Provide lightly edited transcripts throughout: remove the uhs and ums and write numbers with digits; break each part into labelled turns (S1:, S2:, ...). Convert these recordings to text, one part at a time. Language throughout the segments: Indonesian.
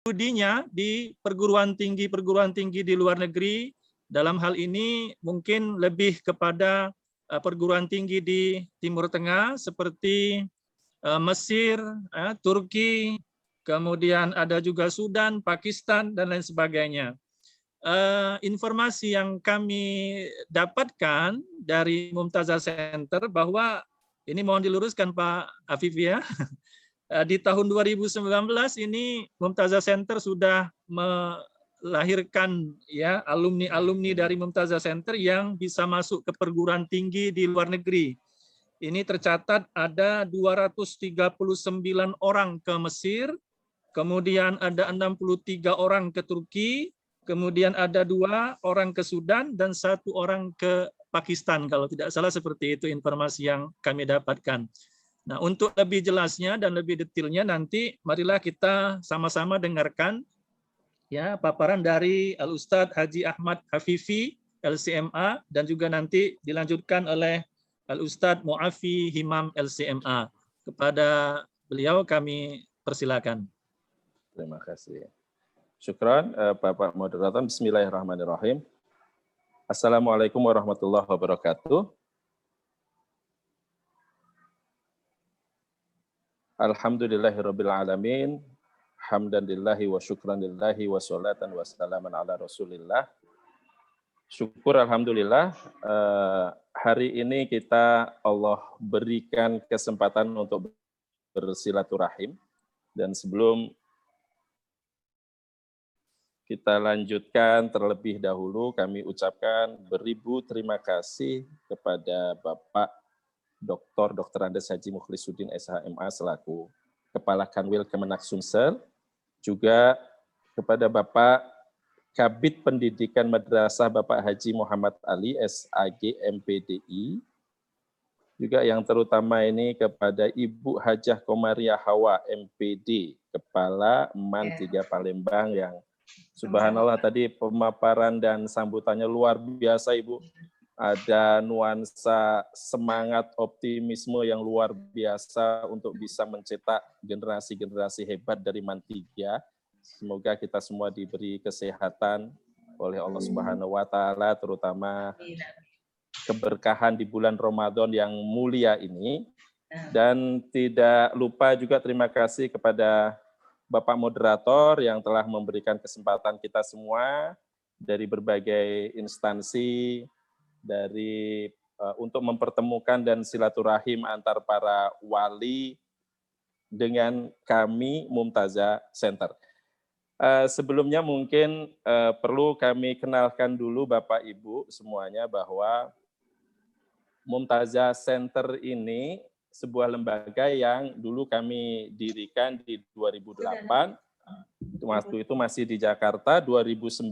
S1: studinya di perguruan tinggi di luar negeri. Dalam hal ini mungkin lebih kepada perguruan tinggi di Timur Tengah seperti Mesir, Turki, kemudian ada juga Sudan, Pakistan, dan lain sebagainya. Informasi yang kami dapatkan dari Mumtazah Center bahwa ini mohon diluruskan Pak Afif ya, di tahun 2019 ini Mumtazah Center sudah melahirkan ya alumni-alumni dari Mumtazah Center yang bisa masuk ke perguruan tinggi di luar negeri. Ini tercatat ada 239 orang ke Mesir, kemudian ada 63 orang ke Turki, kemudian ada 2 orang ke Sudan dan 1 orang ke Pakistan, kalau tidak salah seperti itu informasi yang kami dapatkan. Nah, untuk lebih jelasnya dan lebih detailnya nanti marilah kita sama-sama dengarkan ya paparan dari Al-Ustadz Haji Ahmad Hafifi, LCMA, dan juga nanti dilanjutkan oleh Al-Ustadz Mu'afi Himam, LCMA. Kepada beliau kami persilakan.
S2: Terima kasih. Syukran, Bapak Moderator. Bismillahirrahmanirrahim. Assalamualaikum warahmatullahi wabarakatuh. Alhamdulillahirabbil alamin. Hamdan lillahi wa syukran lillahi wa sholatan wa salaman ala Rasulillah. Syukur alhamdulillah hari ini kita Allah berikan kesempatan untuk bersilaturahim, dan sebelum kita lanjutkan terlebih dahulu kami ucapkan beribu terima kasih kepada Bapak Dr. Andes Haji Mukhlisuddin SHMA selaku Kepala Kanwil Kemenak Sumsel, juga kepada Bapak Kabid Pendidikan Madrasah Bapak Haji Muhammad Ali SAG MPDI, juga yang terutama ini kepada Ibu Hajah Komariah Hawa MPD, Kepala MAN 3 Palembang, yang subhanallah tadi pemaparan dan sambutannya luar biasa Ibu. Ada nuansa semangat optimisme yang luar biasa untuk bisa mencetak generasi-generasi hebat dari MAN 3. Semoga kita semua diberi kesehatan oleh Allah Subhanahu wa taala, terutama keberkahan di bulan Ramadan yang mulia ini. Dan tidak lupa juga terima kasih kepada Bapak Moderator yang telah memberikan kesempatan kita semua dari berbagai instansi untuk mempertemukan dan silaturahim antar para wali dengan kami Mumtazah Center. Sebelumnya mungkin perlu kami kenalkan dulu Bapak Ibu semuanya bahwa Mumtazah Center ini sebuah lembaga yang dulu kami dirikan di 2008. Waktu itu masih di Jakarta. 2009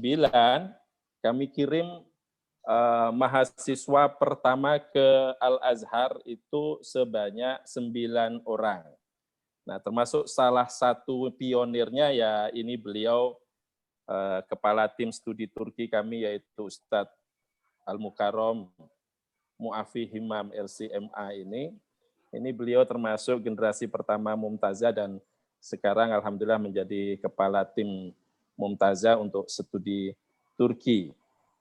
S2: kami kirim mahasiswa pertama ke Al-Azhar itu sebanyak 9 orang. Nah, termasuk salah satu pionirnya ya ini beliau kepala tim studi Turki kami, yaitu Ustadz Al-Mukarram Mu'afi Himam LCMA ini. Ini beliau termasuk generasi pertama Mumtazah dan sekarang alhamdulillah menjadi kepala tim Mumtazah untuk studi Turki.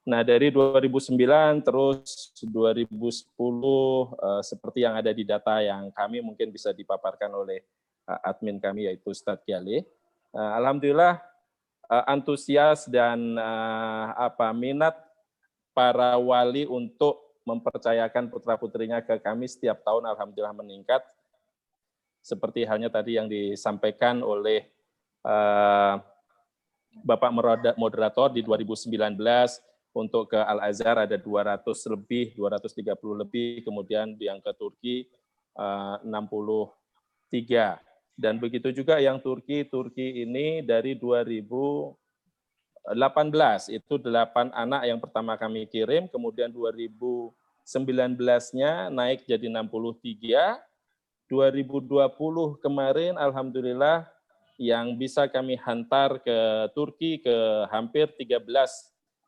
S2: Nah, dari 2009 terus 2010 seperti yang ada di data yang kami mungkin bisa dipaparkan oleh admin kami yaitu Ustadz Gyaleh. Alhamdulillah antusias dan minat para wali untuk mempercayakan putra-putrinya ke kami setiap tahun alhamdulillah meningkat. Seperti halnya tadi yang disampaikan oleh Bapak Moderator di 2019 untuk ke Al-Azhar ada 230 lebih, kemudian yang ke Turki 63. Dan begitu juga yang Turki ini dari 2018 itu 8 anak yang pertama kami kirim, kemudian 2019-nya naik jadi 63, 2020 kemarin alhamdulillah yang bisa kami hantar ke Turki ke hampir 13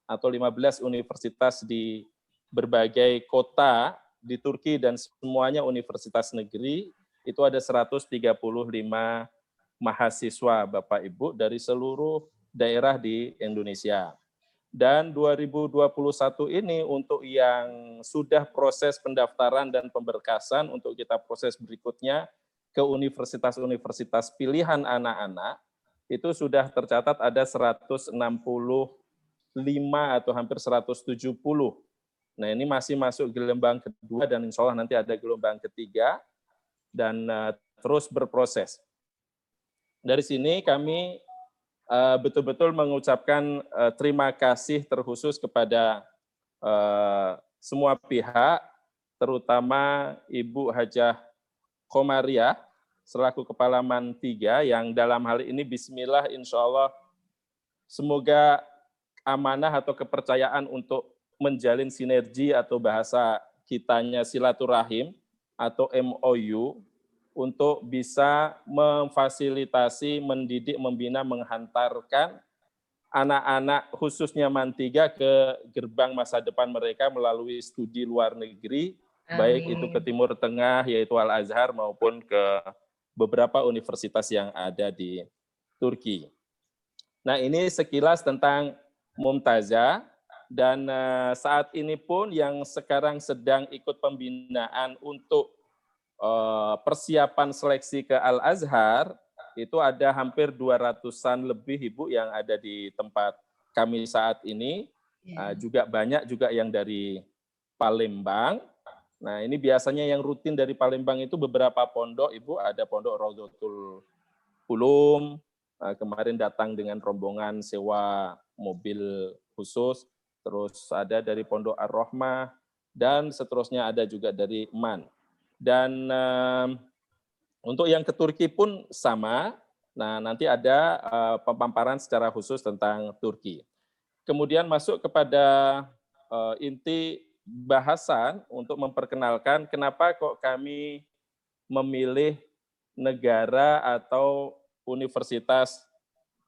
S2: atau 15 universitas di berbagai kota di Turki dan semuanya universitas negeri. Itu ada 135 mahasiswa Bapak Ibu dari seluruh daerah di Indonesia. Dan 2021 ini untuk yang sudah proses pendaftaran dan pemberkasan untuk kita proses berikutnya ke universitas-universitas pilihan anak-anak, itu sudah tercatat ada 165 atau hampir 170. Nah, ini masih masuk gelombang kedua dan insya Allah nanti ada gelombang ketiga dan terus berproses. Dari sini kami betul-betul mengucapkan terima kasih terkhusus kepada semua pihak, terutama Ibu Hajah Komariah, selaku Kepala MAN 3, yang dalam hal ini bismillah insya Allah semoga amanah atau kepercayaan untuk menjalin sinergi atau bahasa kitanya silaturahim atau MOU untuk bisa memfasilitasi, mendidik, membina, menghantarkan anak-anak khususnya MAN 3 ke gerbang masa depan mereka melalui studi luar negeri, baik itu ke Timur Tengah, yaitu Al-Azhar, maupun ke beberapa universitas yang ada di Turki. Nah, ini sekilas tentang Mumtazah, dan saat ini pun yang sekarang sedang ikut pembinaan untuk persiapan seleksi ke Al-Azhar, itu ada hampir 200-an lebih Ibu yang ada di tempat kami saat ini, juga banyak juga yang dari Palembang. Nah, ini biasanya yang rutin dari Palembang itu beberapa pondok Ibu, ada pondok Raudhatul Ulum, kemarin datang dengan rombongan sewa mobil khusus, terus ada dari pondok Ar-Rahmah, dan seterusnya ada juga dari MAN. Dan untuk yang ke Turki pun sama. Nah, nanti ada pemaparan secara khusus tentang Turki. Kemudian masuk kepada inti bahasan untuk memperkenalkan kenapa kok kami memilih negara atau Universitas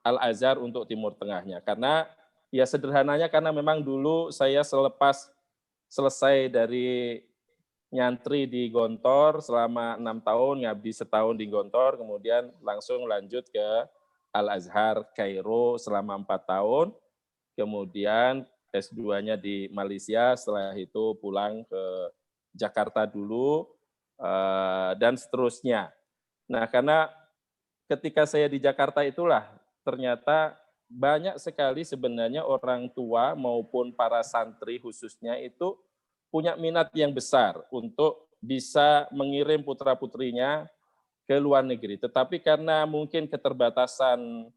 S2: Al-Azhar untuk Timur Tengahnya. Karena ya sederhananya karena memang dulu saya selepas selesai dari nyantri di Gontor selama 6 tahun, ngabdi setahun di Gontor, kemudian langsung lanjut ke Al-Azhar Kairo selama 4 tahun, kemudian S2-nya di Malaysia, setelah itu pulang ke Jakarta dulu, dan seterusnya. Nah, karena ketika saya di Jakarta itulah, ternyata banyak sekali sebenarnya orang tua maupun para santri khususnya itu punya minat yang besar untuk bisa mengirim putra-putrinya ke luar negeri. Tetapi karena mungkin keterbatasan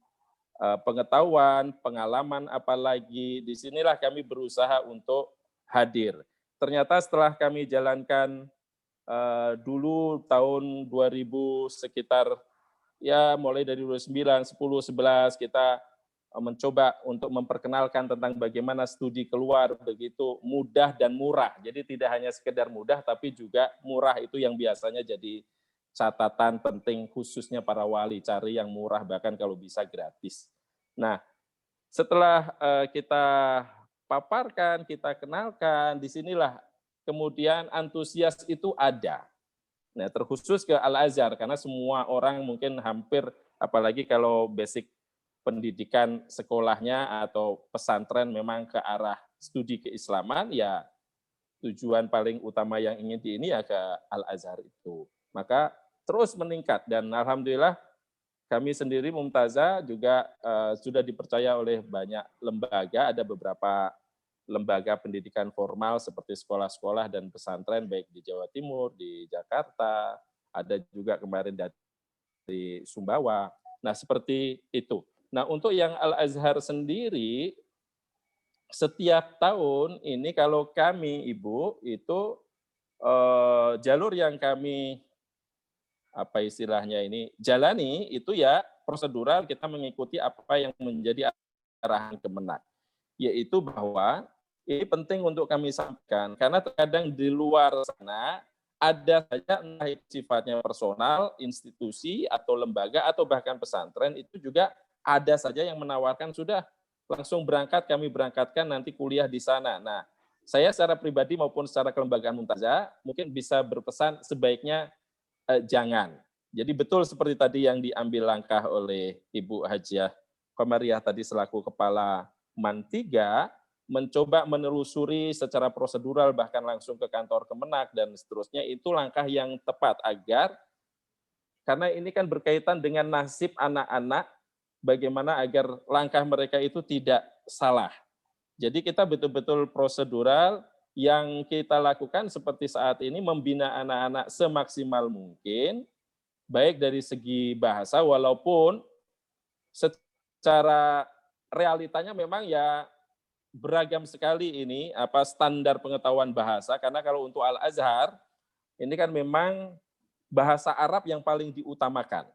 S2: pengetahuan, pengalaman, apalagi disinilah kami berusaha untuk hadir. Ternyata setelah kami jalankan dulu tahun 2000 sekitar ya mulai dari 2009, 10, 11 kita mencoba untuk memperkenalkan tentang bagaimana studi keluar begitu mudah dan murah. Jadi tidak hanya sekedar mudah, tapi juga murah itu yang biasanya jadi catatan penting khususnya para wali, cari yang murah bahkan kalau bisa gratis. Nah, setelah kita paparkan, kita kenalkan, disinilah kemudian antusias itu ada. Nah, terkhusus ke Al-Azhar, karena semua orang mungkin hampir, apalagi kalau basic pendidikan sekolahnya atau pesantren memang ke arah studi keislaman, ya tujuan paling utama yang ingin di ini ya ke Al-Azhar itu. Maka terus meningkat dan alhamdulillah kami sendiri Mumtazah juga sudah dipercaya oleh banyak lembaga, ada beberapa lembaga pendidikan formal seperti sekolah-sekolah dan pesantren baik di Jawa Timur, di Jakarta, ada juga kemarin dari Sumbawa. Nah, seperti itu. Nah, untuk yang Al-Azhar sendiri, setiap tahun ini kalau kami, Ibu, itu jalur yang kami, apa istilahnya ini, jalani, itu ya prosedural kita mengikuti apa yang menjadi arahan Kemenak. Yaitu bahwa ini penting untuk kami sampaikan, karena terkadang di luar sana, ada saja entah itu sifatnya personal, institusi, atau lembaga, atau bahkan pesantren, itu juga ada saja yang menawarkan sudah langsung berangkat, kami berangkatkan nanti kuliah di sana. Nah, saya secara pribadi maupun secara kelembagaan Mumtazah mungkin bisa berpesan sebaiknya jangan. Jadi betul seperti tadi yang diambil langkah oleh Ibu Hajiah Komariah tadi selaku Kepala MAN 3, mencoba menelusuri secara prosedural bahkan langsung ke kantor Kemenak dan seterusnya, itu langkah yang tepat agar, karena ini kan berkaitan dengan nasib anak-anak, bagaimana agar langkah mereka itu tidak salah. Jadi kita betul-betul prosedural yang kita lakukan seperti saat ini membina anak-anak semaksimal mungkin, baik dari segi bahasa, walaupun secara realitanya memang ya beragam sekali ini standar pengetahuan bahasa, karena kalau untuk Al-Azhar ini kan memang bahasa Arab yang paling diutamakan.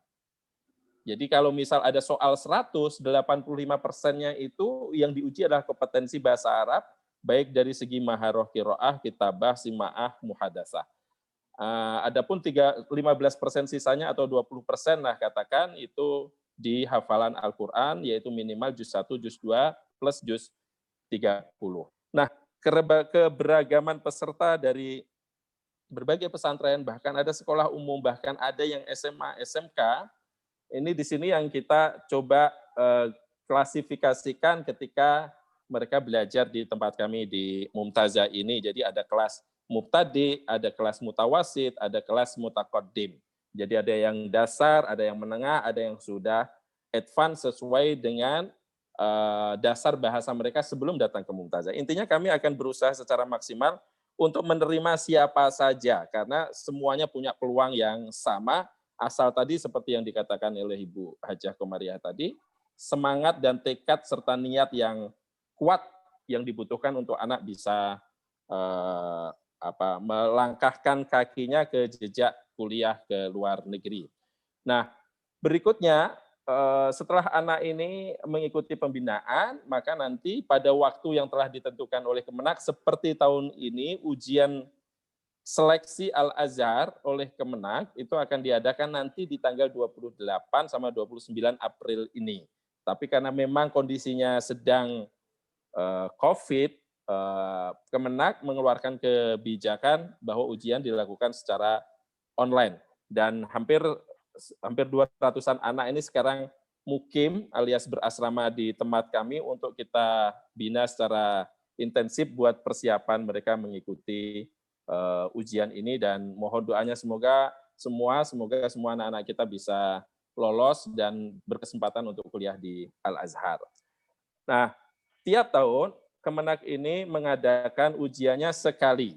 S2: Jadi kalau misal ada soal 100, 85%-nya itu yang diuji adalah kompetensi bahasa Arab, baik dari segi maharoh qiraah, kitabah, simaah, muhadasah. Adapun 15% sisanya atau 20% lah katakan itu di hafalan Al-Quran, yaitu minimal juz 1, juz 2, plus juz 30. Nah, keberagaman peserta dari berbagai pesantren, bahkan ada sekolah umum, bahkan ada yang SMA, SMK, ini di sini yang kita coba klasifikasikan ketika mereka belajar di tempat kami di Mumtazah ini. Jadi ada kelas mubtadi, ada kelas mutawasid, ada kelas mutaqaddim. Jadi ada yang dasar, ada yang menengah, ada yang sudah advance sesuai dengan dasar bahasa mereka sebelum datang ke Mumtazah. Intinya kami akan berusaha secara maksimal untuk menerima siapa saja, karena semuanya punya peluang yang sama, asal tadi seperti yang dikatakan oleh Ibu Hajiah Komariah tadi, semangat dan tekad serta niat yang kuat yang dibutuhkan untuk anak bisa melangkahkan kakinya ke jejak kuliah ke luar negeri. Nah, berikutnya setelah anak ini mengikuti pembinaan, maka nanti pada waktu yang telah ditentukan oleh Kemenak, seperti tahun ini ujian seleksi Al-Azhar oleh Kemenak itu akan diadakan nanti di tanggal 28 sama 29 April ini. Tapi karena memang kondisinya sedang COVID, Kemenak mengeluarkan kebijakan bahwa ujian dilakukan secara online. Dan hampir 200-an anak ini sekarang mukim alias berasrama di tempat kami untuk kita bina secara intensif buat persiapan mereka mengikuti ujian ini, dan mohon doanya semoga semua anak-anak kita bisa lolos dan berkesempatan untuk kuliah di Al-Azhar. Nah, tiap tahun Kemenak ini mengadakan ujiannya sekali.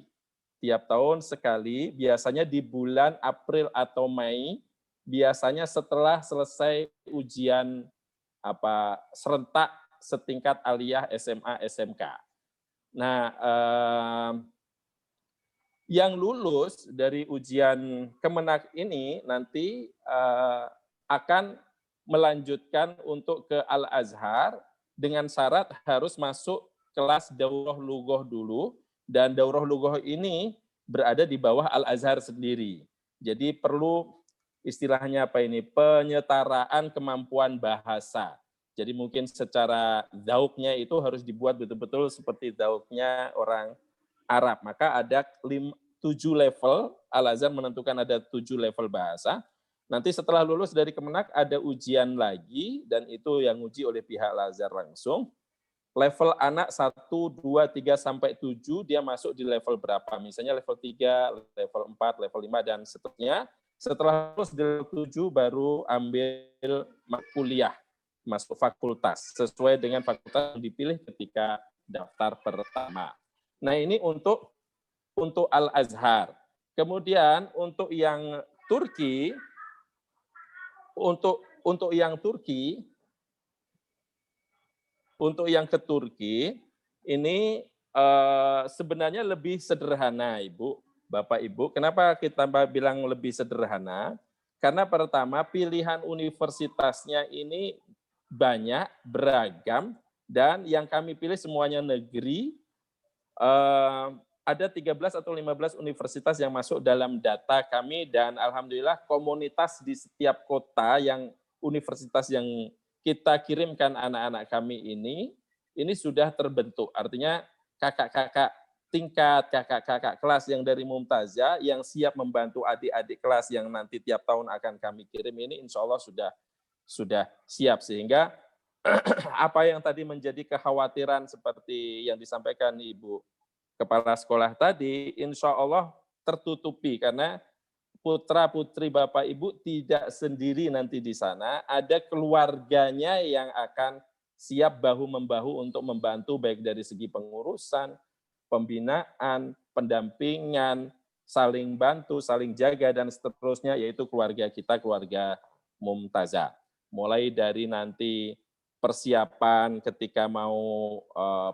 S2: Tiap tahun sekali, biasanya di bulan April atau Mei, biasanya setelah selesai ujian serentak setingkat aliyah SMA, SMK. Nah, yang lulus dari ujian Kemenak ini nanti akan melanjutkan untuk ke Al-Azhar dengan syarat harus masuk kelas daurah lughah dulu, dan daurah lughah ini berada di bawah Al-Azhar sendiri. Jadi perlu istilahnya penyetaraan kemampuan bahasa. Jadi mungkin secara zauknya itu harus dibuat betul-betul seperti zauknya orang Arab. Maka ada 7 level, Al-Azhar menentukan ada 7 level bahasa. Nanti setelah lulus dari Kemenak ada ujian lagi, dan itu yang uji oleh pihak Al-Azhar langsung. Level anak 1, 2, 3, sampai 7, dia masuk di level berapa. Misalnya level 3, level 4, level 5, dan seterusnya. Setelah lulus di level 7, baru ambil kuliah, masuk fakultas, sesuai dengan fakultas yang dipilih ketika daftar pertama. Nah, ini untuk Al-Azhar. Kemudian untuk yang Turki, untuk yang ke Turki ini sebenarnya lebih sederhana, Ibu, Bapak Ibu. Kenapa kita bilang lebih sederhana? Karena pertama pilihan universitasnya ini banyak, beragam, dan yang kami pilih semuanya negeri. Ada 13 atau 15 universitas yang masuk dalam data kami, dan alhamdulillah komunitas di setiap kota yang universitas yang kita kirimkan anak-anak kami ini sudah terbentuk. Artinya kakak-kakak tingkat, kakak-kakak kelas yang dari Mumtazah yang siap membantu adik-adik kelas yang nanti tiap tahun akan kami kirim ini, insya Allah sudah siap. Sehingga apa yang tadi menjadi kekhawatiran seperti yang disampaikan Ibu Kepala Sekolah tadi, insya Allah tertutupi karena putra-putri Bapak Ibu tidak sendiri nanti di sana, ada keluarganya yang akan siap bahu-membahu untuk membantu baik dari segi pengurusan, pembinaan, pendampingan, saling bantu, saling jaga, dan seterusnya, yaitu keluarga kita, keluarga Mumtazah. Mulai dari nanti persiapan ketika mau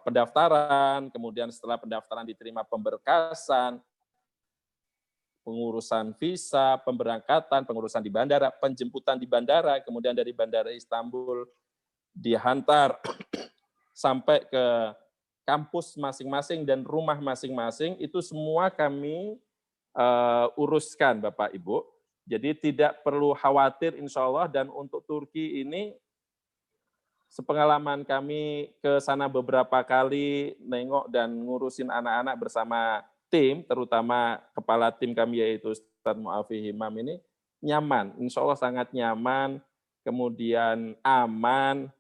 S2: pendaftaran, kemudian setelah pendaftaran diterima pemberkasan, pengurusan visa, pemberangkatan, pengurusan di bandara, penjemputan di bandara, kemudian dari Bandara Istanbul dihantar sampai ke kampus masing-masing dan rumah masing-masing, itu semua kami uruskan Bapak Ibu. Jadi tidak perlu khawatir insya Allah, dan untuk Turki ini sepengalaman kami ke sana beberapa kali nengok dan ngurusin anak-anak bersama tim, terutama kepala tim kami yaitu Ustadz Mu'afi Himam ini nyaman, insya Allah sangat nyaman, kemudian aman,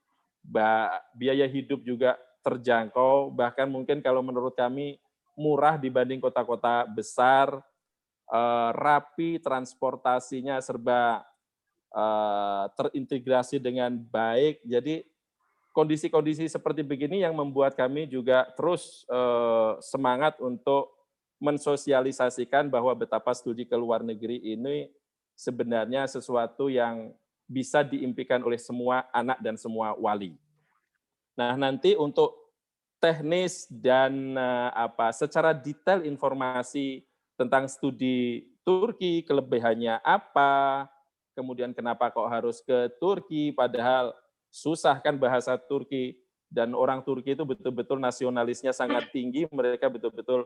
S2: biaya hidup juga terjangkau, bahkan mungkin kalau menurut kami murah dibanding kota-kota besar, rapi, transportasinya serba terintegrasi dengan baik. Jadi kondisi-kondisi seperti begini yang membuat kami juga terus semangat untuk mensosialisasikan bahwa betapa studi ke luar negeri ini sebenarnya sesuatu yang bisa diimpikan oleh semua anak dan semua wali. Nah, nanti untuk teknis dan secara detail informasi tentang studi Turki, kelebihannya apa, kemudian kenapa kok harus ke Turki, padahal susah kan bahasa Turki, dan orang Turki itu betul-betul nasionalisnya sangat tinggi, mereka betul-betul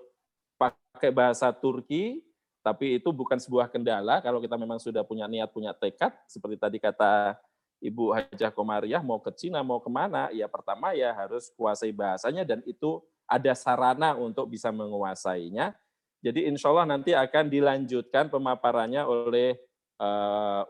S2: pakai bahasa Turki, tapi itu bukan sebuah kendala kalau kita memang sudah punya niat, punya tekad, seperti tadi kata Ibu Hajah Komariah, mau ke Cina, mau kemana, ya pertama ya harus kuasai bahasanya, dan itu ada sarana untuk bisa menguasainya. Jadi insya Allah nanti akan dilanjutkan pemaparannya oleh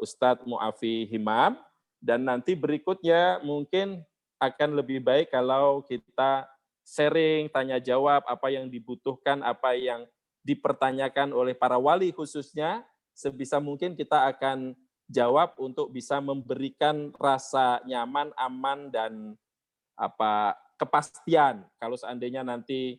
S2: Ustadz Mu'afi Himam, dan nanti berikutnya mungkin akan lebih baik kalau kita sharing, tanya jawab, apa yang dibutuhkan, apa yang dipertanyakan oleh para wali khususnya, sebisa mungkin kita akan jawab untuk bisa memberikan rasa nyaman, aman, dan kepastian. Kalau seandainya nanti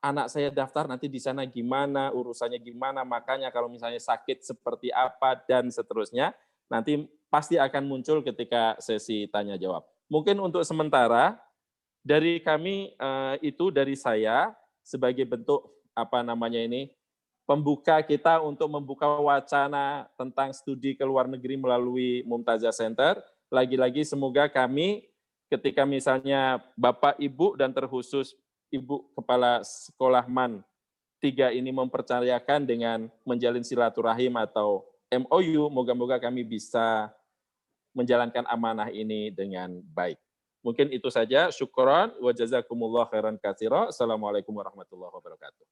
S2: anak saya daftar, nanti di sana gimana, urusannya gimana, makanya kalau misalnya sakit seperti apa, dan seterusnya, nanti pasti akan muncul ketika sesi tanya jawab. Mungkin untuk sementara, dari kami itu dari saya sebagai bentuk pembuka kita untuk membuka wacana tentang studi ke luar negeri melalui Mumtazah Center. Lagi-lagi semoga kami ketika misalnya Bapak Ibu dan terkhusus Ibu Kepala Sekolah MAN 3 ini mempercayakan dengan menjalin silaturahim atau MOU, moga-moga kami bisa menjalankan amanah ini dengan baik. Mungkin itu saja. Syukran wa jazakumullah khairan katsira. Assalamualaikum warahmatullahi wabarakatuh.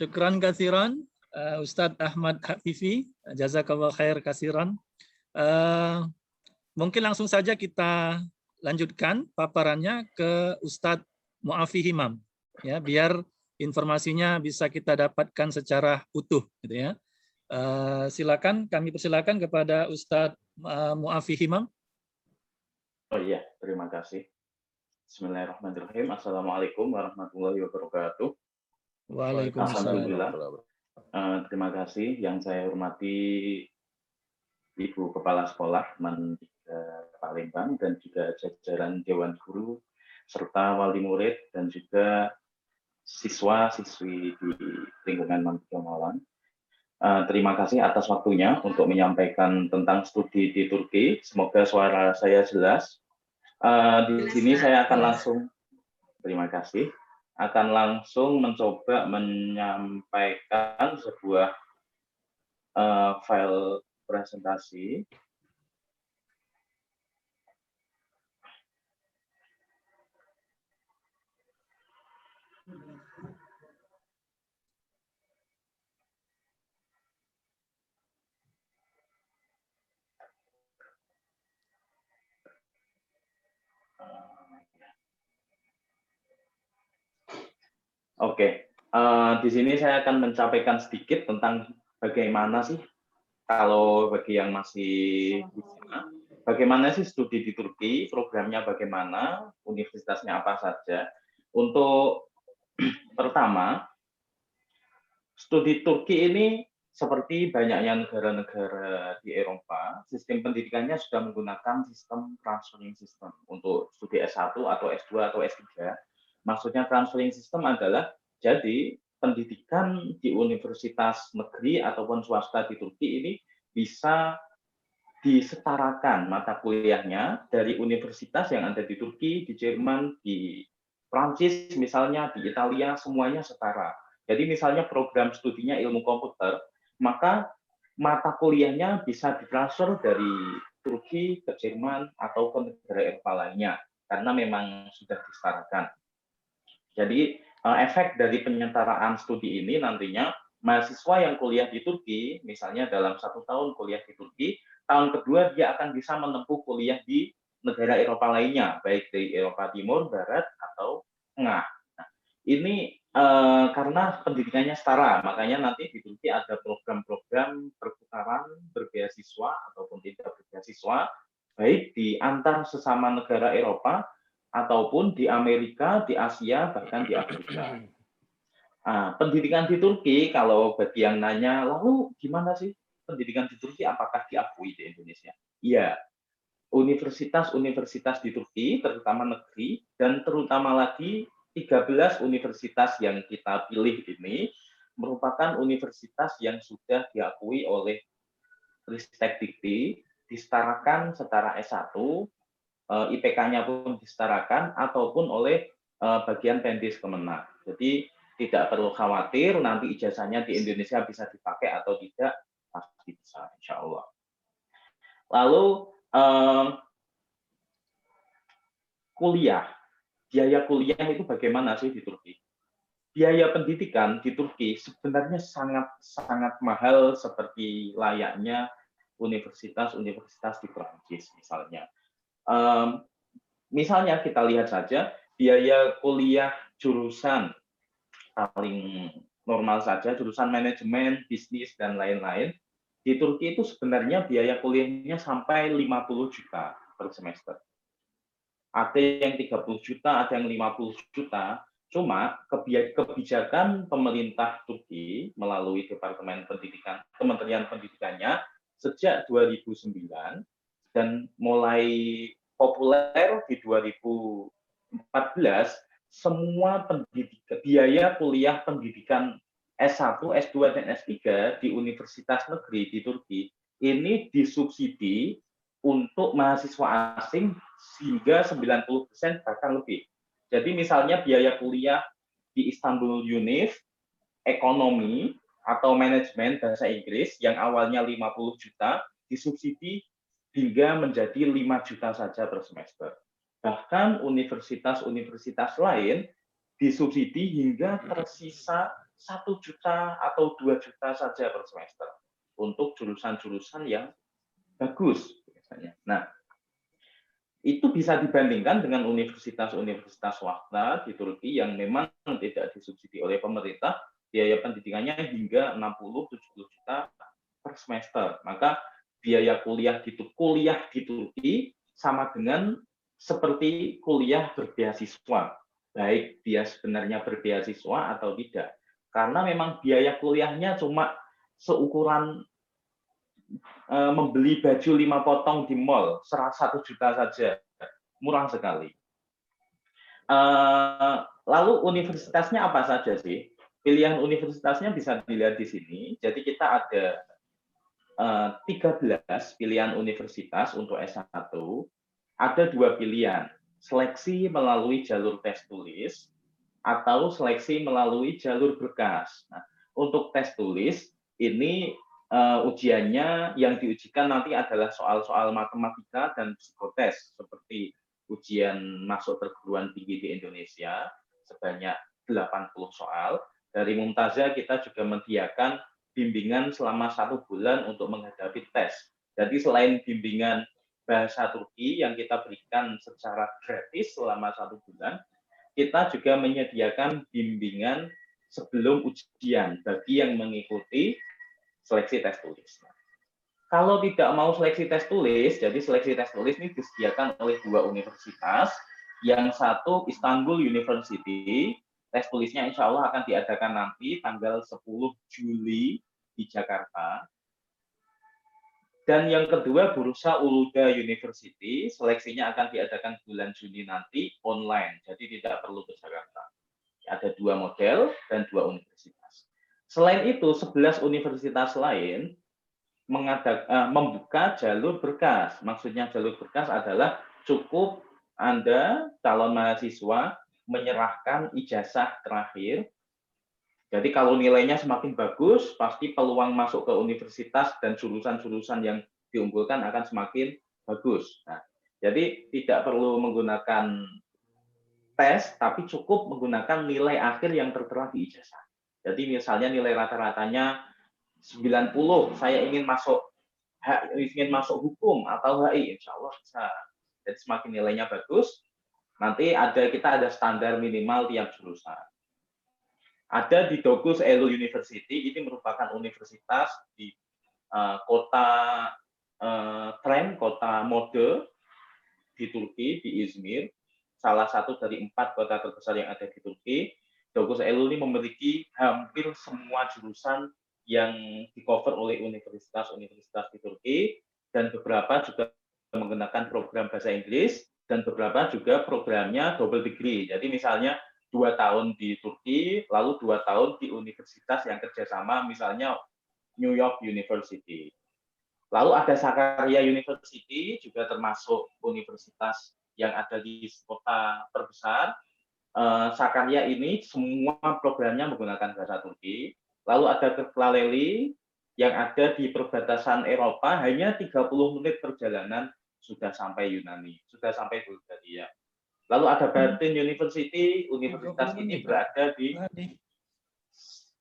S1: Syukran katsiran Ustadz Ahmad Hafifi, jazakallah khair katsiran. Mungkin langsung saja kita lanjutkan paparannya ke Ustadz Mu'afi Himam, ya, biar informasinya bisa kita dapatkan secara utuh, gitu ya. Silakan, kami persilakan kepada Ustadz Mu'afi Himam.
S3: Oh iya, terima kasih. Bismillahirrahmanirrahim. Assalamualaikum warahmatullahi wabarakatuh.
S1: Waalaikumsalam.
S3: Alhamdulillah. Terima kasih yang saya hormati Ibu Kepala Sekolah MAN 3 Palembang dan juga jajaran Dewan Guru serta wali murid dan juga siswa-siswi di lingkungan MAN 3 Malang. Terima kasih atas waktunya untuk menyampaikan tentang studi di Turki. Semoga suara saya jelas. Di sini saya akan langsung, terima kasih, akan langsung mencoba menyampaikan sebuah file presentasi. Oke, di sini saya akan menyampaikan sedikit tentang bagaimana sih kalau bagi yang masih di sana, bagaimana sih studi di Turki, programnya bagaimana, universitasnya apa saja. Untuk pertama, studi Turki ini seperti banyaknya negara-negara di Eropa, sistem pendidikannya sudah menggunakan sistem transferring system untuk studi S1 atau S2 atau S3. Maksudnya transferring system adalah jadi pendidikan di universitas negeri ataupun swasta di Turki ini bisa disetarakan mata kuliahnya dari universitas yang ada di Turki, di Jerman, di Prancis misalnya, di Italia, semuanya setara. Jadi misalnya program studinya ilmu komputer, maka mata kuliahnya bisa ditransfer dari Turki ke Jerman atau ke negara Eropa lainnya, karena memang sudah disetarakan. Jadi efek dari penyetaraan studi ini nantinya mahasiswa yang kuliah di Turki, misalnya dalam 1 tahun kuliah di Turki, tahun kedua dia akan bisa menempuh kuliah di negara Eropa lainnya, baik di Eropa Timur, Barat, atau Tengah. Nah, ini karena pendidikannya setara, makanya nanti di Turki ada program-program pertukaran berbeasiswa ataupun tidak berbeasiswa, baik di antar sesama negara Eropa, ataupun di Amerika, di Asia, bahkan di Afrika. Nah, pendidikan di Turki, kalau bagi yang nanya, lalu gimana sih pendidikan di Turki, apakah diakui di Indonesia? Iya, universitas-universitas di Turki, terutama negeri, dan terutama lagi 13 universitas yang kita pilih ini, merupakan universitas yang sudah diakui oleh Ristek Dikti, disetarakan setara S1, IPK-nya pun disetarakan ataupun oleh bagian Pendis Kemenak. Jadi tidak perlu khawatir nanti ijazahnya di Indonesia bisa dipakai atau tidak, pasti bisa, insya Allah. Lalu kuliah, biaya kuliah itu bagaimana sih di Turki? Biaya pendidikan di Turki sebenarnya sangat mahal seperti layaknya universitas-universitas di Perancis misalnya. Misalnya kita lihat saja biaya kuliah jurusan paling normal saja, jurusan manajemen, bisnis, dan lain-lain. Di Turki itu sebenarnya biaya kuliahnya sampai 50 juta per semester. Ada yang 30 juta, ada yang 50 juta. Cuma kebijakan pemerintah Turki melalui Departemen Pendidikan, Kementerian Pendidikannya sejak 2009 dan mulai populer di 2014, semua biaya kuliah pendidikan S1, S2, dan S3 di universitas negeri di Turki ini disubsidi untuk mahasiswa asing hingga 90% bahkan lebih. Jadi misalnya biaya kuliah di Istanbul Unif, ekonomi atau manajemen bahasa Inggris yang awalnya 50 juta disubsidi hingga menjadi 5 juta saja per semester. Bahkan universitas-universitas lain disubsidi hingga tersisa 1 juta atau 2 juta saja per semester untuk jurusan-jurusan yang bagus. Nah, itu bisa dibandingkan dengan universitas-universitas swasta di Turki yang memang tidak disubsidi oleh pemerintah, biaya pendidikannya hingga 60-70 juta per semester. Maka biaya kuliah di Turki sama dengan seperti kuliah berbeasiswa, baik dia sebenarnya berbeasiswa atau tidak. Karena memang biaya kuliahnya cuma seukuran membeli baju 5 potong di mall, 1 juta saja, murah sekali. Lalu universitasnya apa saja sih? Pilihan universitasnya bisa dilihat di sini. Jadi kita ada 13 pilihan universitas untuk S1. Ada 2 pilihan, seleksi melalui jalur tes tulis atau seleksi melalui jalur berkas. Nah, untuk tes tulis ini ujiannya yang diujikan nanti adalah soal-soal matematika dan psikotes seperti ujian masuk perguruan tinggi di Indonesia sebanyak 80 soal. Dari Mumtazah kita juga menyediakan bimbingan selama 1 bulan untuk menghadapi tes. Jadi selain bimbingan bahasa Turki yang kita berikan secara gratis selama 1 bulan, kita juga menyediakan bimbingan sebelum ujian bagi yang mengikuti seleksi tes tulis. Kalau tidak mau seleksi tes tulis, jadi seleksi tes tulis ini disediakan oleh 2 universitas. Yang satu Istanbul University, tes tulisnya insya Allah akan diadakan nanti tanggal 10 Juli di Jakarta. Dan yang kedua Bursa Uluda University, seleksinya akan diadakan bulan Juni nanti online, jadi tidak perlu ke Jakarta. Ada 2 model dan 2 universitas. Selain itu, 11 universitas lain membuka jalur berkas. Maksudnya jalur berkas adalah cukup Anda, calon mahasiswa, menyerahkan ijazah terakhir. Jadi kalau nilainya semakin bagus, pasti peluang masuk ke universitas dan jurusan-jurusan yang diunggulkan akan semakin bagus. Nah, jadi tidak perlu menggunakan tes, tapi cukup menggunakan nilai akhir yang tertera di ijazah. Jadi misalnya nilai rata-ratanya 90, saya ingin masuk hukum atau HI, insya Allah bisa. Jadi semakin nilainya bagus, nanti kita ada standar minimal tiap jurusan. Ada di Dokuz Eylül University, ini merupakan universitas di kota tren, kota mode di Turki, di Izmir, salah satu dari 4 kota terbesar yang ada di Turki. Dokuz Eylül ini memiliki hampir semua jurusan yang di-cover oleh universitas-universitas di Turki, dan beberapa juga menggunakan program bahasa Inggris, dan beberapa juga programnya double degree. Jadi misalnya 2 tahun di Turki, lalu 2 tahun di universitas yang kerjasama, misalnya New York University. Lalu ada Sakarya University, juga termasuk universitas yang ada di kota terbesar. Sakarya ini semua programnya menggunakan bahasa Turki. Lalu ada Kırklareli yang ada di perbatasan Eropa, hanya 30 menit perjalanan sudah sampai Yunani, sudah sampai Bulgaria. Lalu ada Bartın University, universitas ini berada di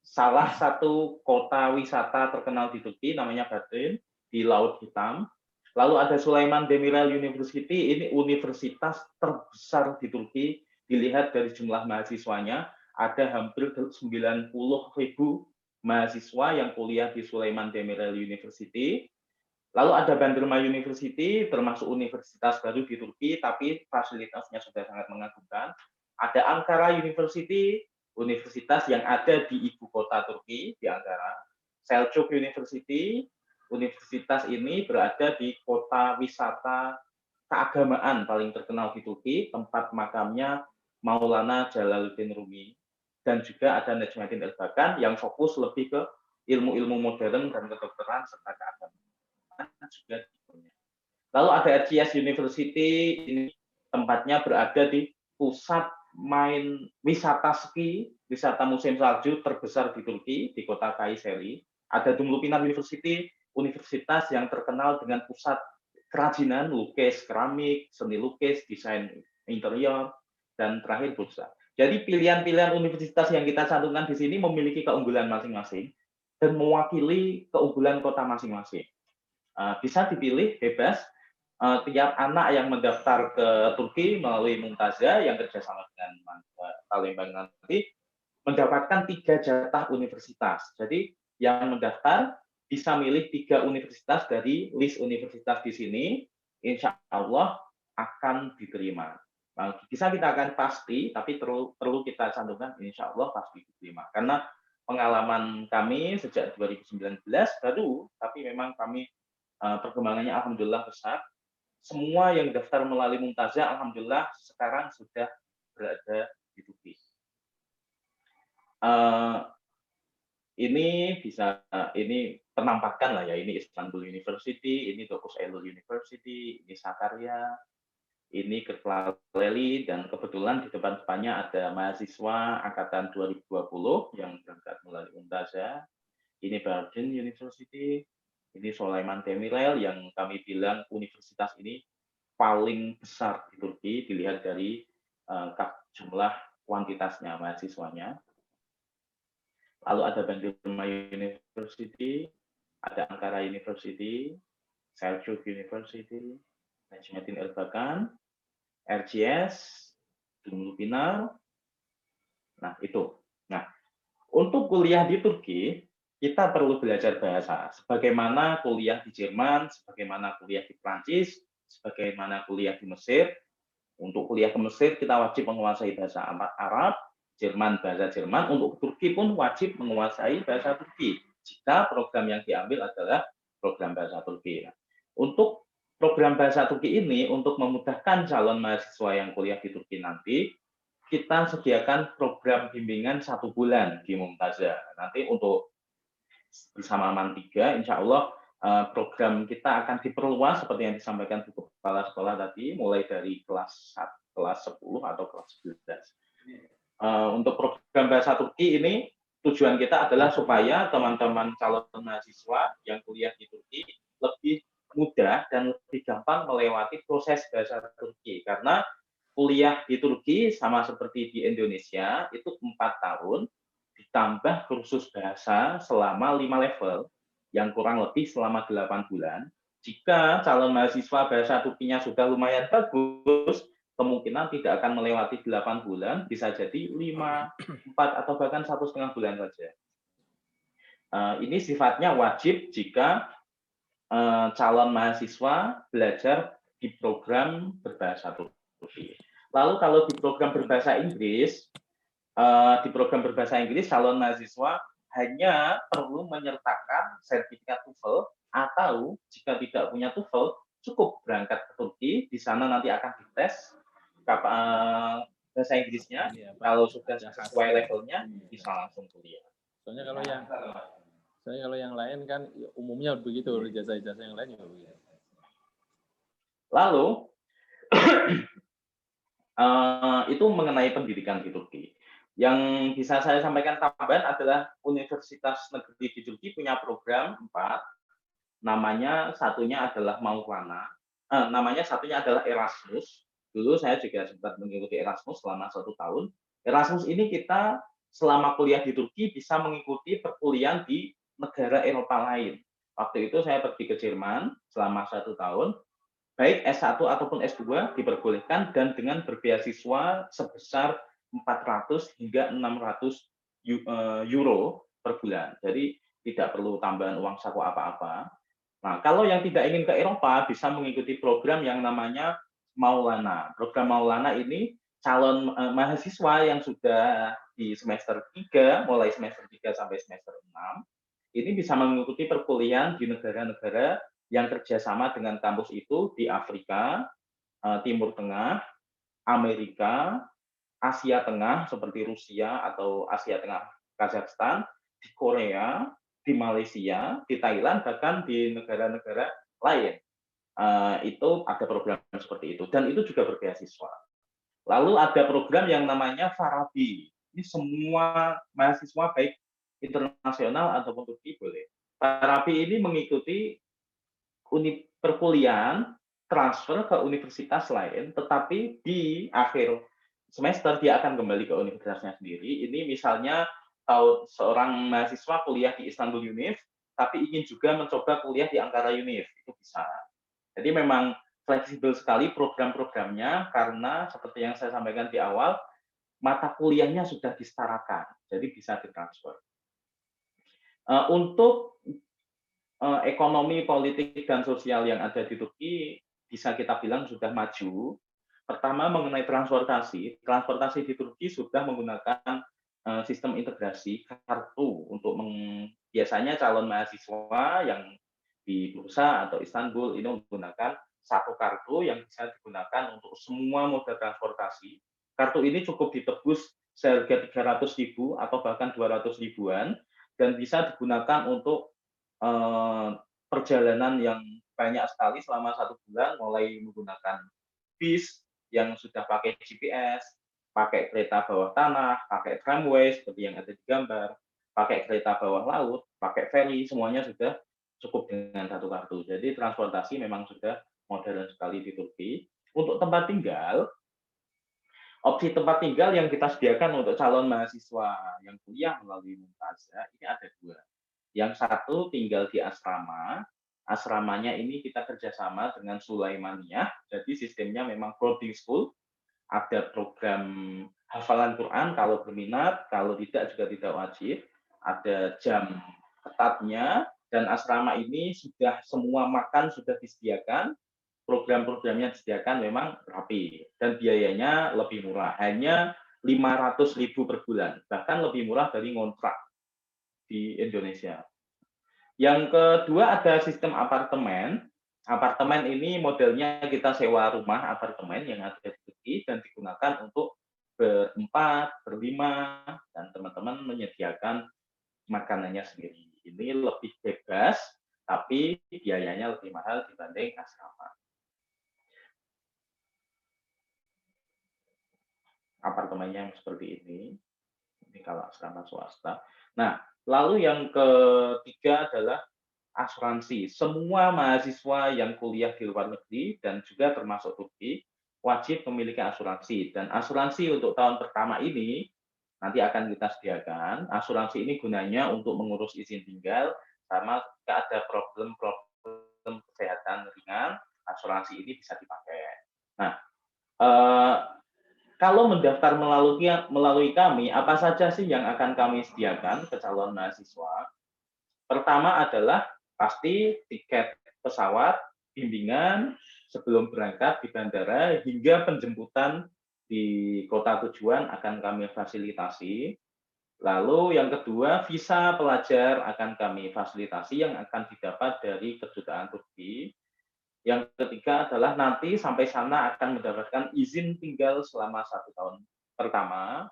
S3: salah satu kota wisata terkenal di Turki, namanya Bartın, di Laut Hitam. Lalu ada Süleyman Demirel University, ini universitas terbesar di Turki, dilihat dari jumlah mahasiswanya, ada hampir 90.000 mahasiswa yang kuliah di Süleyman Demirel University. Lalu ada Bandırma University, termasuk universitas baru di Turki, tapi fasilitasnya sudah sangat mengagumkan. Ada Ankara University, universitas yang ada di ibu kota Turki, di Ankara. Selçuk University, universitas ini berada di kota wisata keagamaan paling terkenal di Turki, tempat makamnya Maulana Jalaluddin Rumi, dan juga ada Necmettin Erbakan yang fokus lebih ke ilmu-ilmu modern dan kedokteran serta keagamaan juga. Lalu ada Erciyes University, ini tempatnya berada di pusat main wisata ski, wisata musim salju terbesar di Turki, di kota Kayseri. Ada Dumlupınar University, universitas yang terkenal dengan pusat kerajinan, lukis, keramik, seni lukis, desain interior, dan terakhir Bursa. Jadi pilihan-pilihan universitas yang kita cantumkan di sini memiliki keunggulan masing-masing dan mewakili keunggulan kota masing-masing. Bisa dipilih bebas. Tiap anak yang mendaftar ke Turki melalui Mumtazah yang kerjasama dengan Palembang nanti mendapatkan 3 jatah universitas. Jadi yang mendaftar bisa milih 3 universitas dari list universitas di sini, insya Allah akan diterima. Bisa kita akan pasti, tapi perlu kita cantumkan insya Allah pasti diterima. Karena pengalaman kami sejak 2019 baru, tapi memang kami perkembangannya alhamdulillah besar. Semua yang daftar melalui Mumtazah, alhamdulillah sekarang sudah berada di Turki. Ini penampakan lah ya, ini Istanbul University, ini Dokuz Eylül University, ini Sakarya, ini Kırklareli, dan kebetulan di depan-depannya ada mahasiswa angkatan 2020 yang berangkat melalui Mumtazah. ini Barden University, ini Süleyman Demirel yang kami bilang universitas ini paling besar di Turki dilihat dari jumlah kuantitasnya mahasiswanya. Lalu ada Bandırma University, ada Ankara University, Selçuk University, Necmettin Erbakan, RGS, Dumlu Pinar. Nah, itu. Nah, untuk kuliah di Turki, kita perlu belajar bahasa. Sebagaimana kuliah di Jerman, sebagaimana kuliah di Prancis, sebagaimana kuliah di Mesir. Untuk kuliah ke Mesir, kita wajib menguasai bahasa Arab, Jerman, bahasa Jerman. Untuk Turki pun wajib menguasai bahasa Turki. Jika program yang diambil adalah program bahasa Turki. Untuk program bahasa Turki ini, untuk memudahkan calon mahasiswa yang kuliah di Turki nanti, kita sediakan program bimbingan 1 bulan di Mumtazah. Nanti untuk bersama MAN 3, insya Allah program kita akan diperluas seperti yang disampaikan Bu Kepala Sekolah tadi, mulai dari kelas 10 atau kelas 11. Untuk program bahasa Turki ini, tujuan kita adalah supaya teman-teman calon mahasiswa yang kuliah di Turki lebih mudah dan lebih gampang melewati proses bahasa Turki. Karena kuliah di Turki sama seperti di Indonesia, itu 4 tahun, ditambah kursus bahasa selama 5 level, yang kurang lebih selama 8 bulan. Jika calon mahasiswa bahasa Turkinya sudah lumayan bagus, kemungkinan tidak akan melewati 8 bulan, bisa jadi 5, 4, atau bahkan 1,5 bulan saja. Ini sifatnya wajib jika calon mahasiswa belajar di program berbahasa Turki. Lalu kalau di program berbahasa Inggris, calon mahasiswa hanya perlu menyertakan sertifikat TOEFL, atau jika tidak punya TOEFL, cukup berangkat ke Turki, di sana nanti akan dites bahasa Inggrisnya, kalau sudah sesuai levelnya, bisa langsung kuliah.
S2: Soalnya kalau yang lain kan umumnya begitu, ijazah-ijazah yang lain juga begitu.
S3: Lalu, itu mengenai pendidikan di Turki. Yang bisa saya sampaikan tambahan adalah Universitas Negeri di Turki punya program 4, namanya satunya adalah Maulana, satunya adalah Erasmus. Dulu saya juga sempat mengikuti Erasmus selama 1 tahun. Erasmus ini kita selama kuliah di Turki bisa mengikuti perkuliahan di negara Eropa lain. Waktu itu saya pergi ke Jerman selama 1 tahun, baik S1 ataupun S2 diperbolehkan dan dengan berbeasiswa sebesar 400 hingga 600 euro per bulan. Jadi tidak perlu tambahan uang saku apa-apa. Nah, kalau yang tidak ingin ke Eropa bisa mengikuti program yang namanya Maulana. Program Maulana ini calon mahasiswa yang sudah di semester 3, mulai semester 3 sampai semester 6, ini bisa mengikuti perkuliahan di negara-negara yang kerjasama dengan kampus itu di Afrika, Timur Tengah, Amerika, Asia Tengah seperti Rusia atau Asia Tengah Kazakhstan, di Korea, di Malaysia, di Thailand, bahkan di negara-negara lain. Itu ada program seperti itu, dan itu juga berbeasiswa. Lalu ada program yang namanya Farabi. Ini semua mahasiswa baik internasional ataupun Turki boleh. Farabi ini mengikuti perkuliahan transfer ke universitas lain, tetapi di akhir semester dia akan kembali ke universitasnya sendiri. Ini misalnya seorang mahasiswa kuliah di Istanbul Univ, tapi ingin juga mencoba kuliah di Ankara Univ, itu bisa. Jadi memang fleksibel sekali program-programnya, karena seperti yang saya sampaikan di awal, mata kuliahnya sudah disetarakan, jadi bisa ditransfer. Untuk ekonomi, politik, dan sosial yang ada di Turki bisa kita bilang sudah maju. Pertama, mengenai transportasi di Turki sudah menggunakan sistem integrasi kartu untuk biasanya calon mahasiswa yang di Bursa atau Istanbul ini menggunakan satu kartu yang bisa digunakan untuk semua moda transportasi. Kartu ini cukup ditebus seharga 300.000 atau bahkan 200.000-an, dan bisa digunakan untuk perjalanan yang banyak sekali selama 1 bulan, mulai menggunakan bis yang sudah pakai GPS, pakai kereta bawah tanah, pakai tramway seperti yang ada di gambar, pakai kereta bawah laut, pakai feri, semuanya sudah cukup dengan satu kartu. Jadi transportasi memang sudah modern sekali di Turki. Untuk tempat tinggal, opsi tempat tinggal yang kita sediakan untuk calon mahasiswa yang kuliah melalui Mumtazah ini ada 2. Yang satu tinggal di asrama. Asramanya ini kita kerjasama dengan Sulaimaniyah. Jadi sistemnya memang boarding school. Ada program hafalan Quran kalau berminat, kalau tidak juga tidak wajib. Ada jam ketatnya, dan asrama ini sudah semua makan sudah disediakan, program-programnya disediakan memang rapi, dan biayanya lebih murah, hanya 500.000 per bulan, bahkan lebih murah dari ngontrak di Indonesia. Yang kedua ada sistem apartemen. Apartemen ini modelnya kita sewa rumah apartemen yang ada di Turki dan digunakan untuk berempat, berlima, dan teman-teman menyediakan makanannya sendiri. Ini lebih bebas, tapi biayanya lebih mahal dibanding asrama. Apartemennya yang seperti ini kalau asrama swasta. Nah, lalu yang ketiga adalah asuransi. Semua mahasiswa yang kuliah di luar negeri dan juga termasuk Turki wajib memiliki asuransi. Dan asuransi untuk tahun pertama ini nanti akan kita sediakan. Asuransi ini gunanya untuk mengurus izin tinggal, sama jika ada problem kesehatan ringan, asuransi ini bisa dipakai. Nah, kalau mendaftar melalui kami, apa saja sih yang akan kami sediakan ke calon mahasiswa? Pertama adalah pasti tiket pesawat, bimbingan sebelum berangkat di bandara, hingga penjemputan di kota tujuan akan kami fasilitasi. Lalu yang kedua, visa pelajar akan kami fasilitasi yang akan didapat dari Kedutaan Turki. Yang ketiga adalah nanti sampai sana akan mendapatkan izin tinggal selama 1 tahun pertama.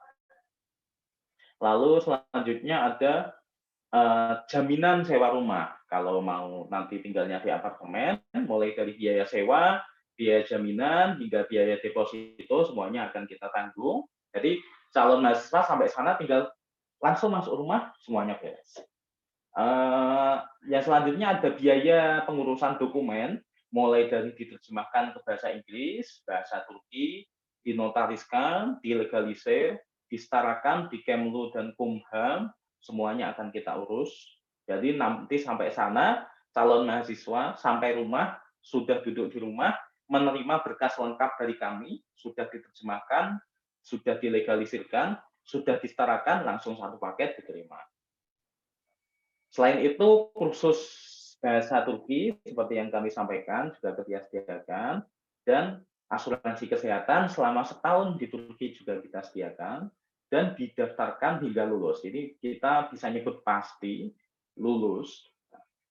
S3: Lalu selanjutnya ada jaminan sewa rumah. Kalau mau nanti tinggalnya di apartemen, mulai dari biaya sewa, biaya jaminan, hingga biaya deposito, semuanya akan kita tanggung. Jadi calon mahasiswa sampai sana tinggal langsung masuk rumah, semuanya beres. Yang selanjutnya ada biaya pengurusan dokumen, mulai dari diterjemahkan ke bahasa Inggris, bahasa Turki, dinotariskan, dilegalisir, disetarakan di Kemlu dan Kumham, semuanya akan kita urus. Jadi nanti sampai sana, calon mahasiswa sampai rumah, sudah duduk di rumah, menerima berkas lengkap dari kami, sudah diterjemahkan, sudah dilegalisirkan, sudah disetarakan, langsung satu paket diterima. Selain itu, kursus bahasa Turki, seperti yang kami sampaikan, juga kita sediakan, dan asuransi kesehatan selama setahun di Turki juga kita sediakan, dan didaftarkan hingga lulus. Ini kita bisa nyebut pasti lulus.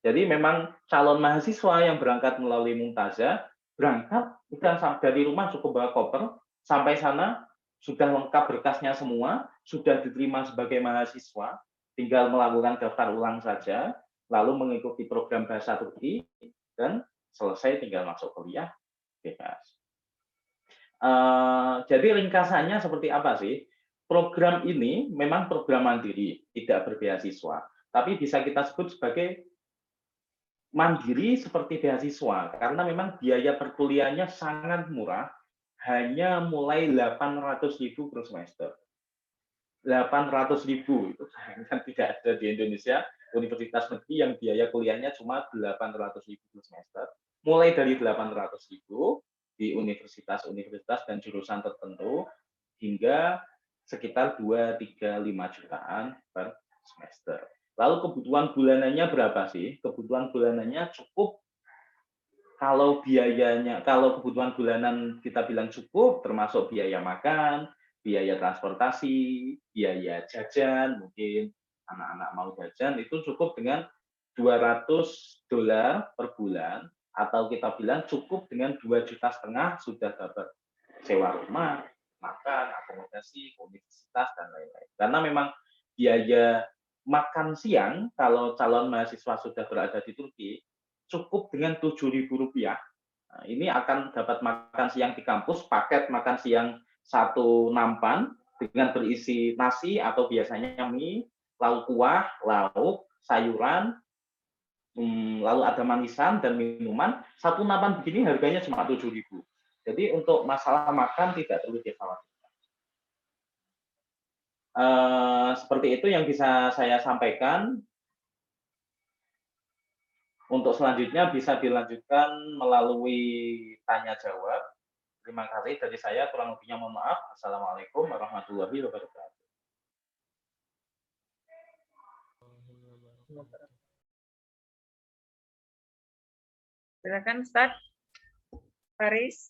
S3: Jadi memang calon mahasiswa yang berangkat melalui Mumtazah, berangkat kita dari rumah cukup bawa koper, sampai sana sudah lengkap berkasnya semua, sudah diterima sebagai mahasiswa, tinggal melakukan daftar ulang saja, lalu mengikuti program bahasa Turki, dan selesai tinggal masuk kuliah bebas. Jadi ringkasannya seperti apa sih? Program ini memang program mandiri, tidak berbeasiswa, tapi bisa kita sebut sebagai mandiri seperti beasiswa, karena memang biaya perkuliahannya sangat murah, hanya mulai 800.000 per semester. 800.000 itu sayangnya tidak ada di Indonesia, universitas negeri yang biaya kuliahnya cuma 800.000 per semester. Mulai dari 800.000 di universitas-universitas dan jurusan tertentu, hingga sekitar 2, 3, 5 jutaan per semester. Lalu kebutuhan bulanannya berapa sih? Kebutuhan bulanannya cukup, kalau kebutuhan bulanan kita bilang cukup, termasuk biaya makan, biaya transportasi, biaya jajan, mungkin anak-anak mau jajan, itu cukup dengan $200 per bulan, atau kita bilang cukup dengan 2,5 juta sudah dapat sewa rumah, makan, akomodasi, universitas, dan lain-lain. Karena memang biaya makan siang, kalau calon mahasiswa sudah berada di Turki, cukup dengan Rp7.000. Nah, ini akan dapat makan siang di kampus, paket makan siang 1 nampan, dengan berisi nasi atau biasanya mie, lauk kuah, lauk, sayuran, lalu ada manisan dan minuman. Satu nampan begini harganya cuma 7.000. Jadi untuk masalah makan tidak perlu dikhawatirkan. Seperti itu yang bisa saya sampaikan. Untuk selanjutnya bisa dilanjutkan melalui tanya jawab. Terima kasih dari saya, kurang lebihnya mohon maaf. Assalamualaikum warahmatullahi wabarakatuh.
S4: Silakan Ustaz Faris.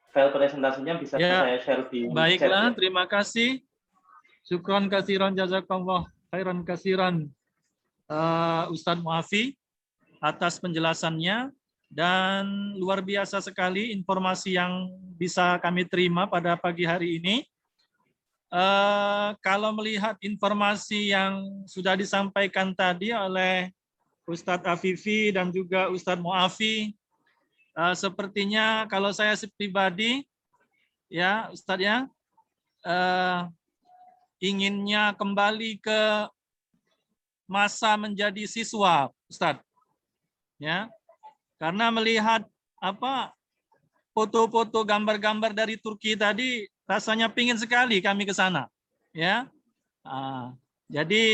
S3: File presentasinya bisa
S1: Ya,
S3: saya share di
S1: baiklah,
S3: chat ya.
S1: terima kasih. Syukron kasiran jazakallah khairan kasiran Ustadz Muafi atas penjelasannya, dan luar biasa sekali informasi yang bisa kami terima pada pagi hari ini. Kalau melihat informasi yang sudah disampaikan tadi oleh Ustadz Afifi dan juga Ustadz Muafi, sepertinya kalau saya pribadi, ya Ustadz ya, inginnya kembali ke masa menjadi siswa, Ustadz. Ya, karena melihat foto-foto, gambar-gambar dari Turki tadi, rasanya pingin sekali kami ke sana. Ya, jadi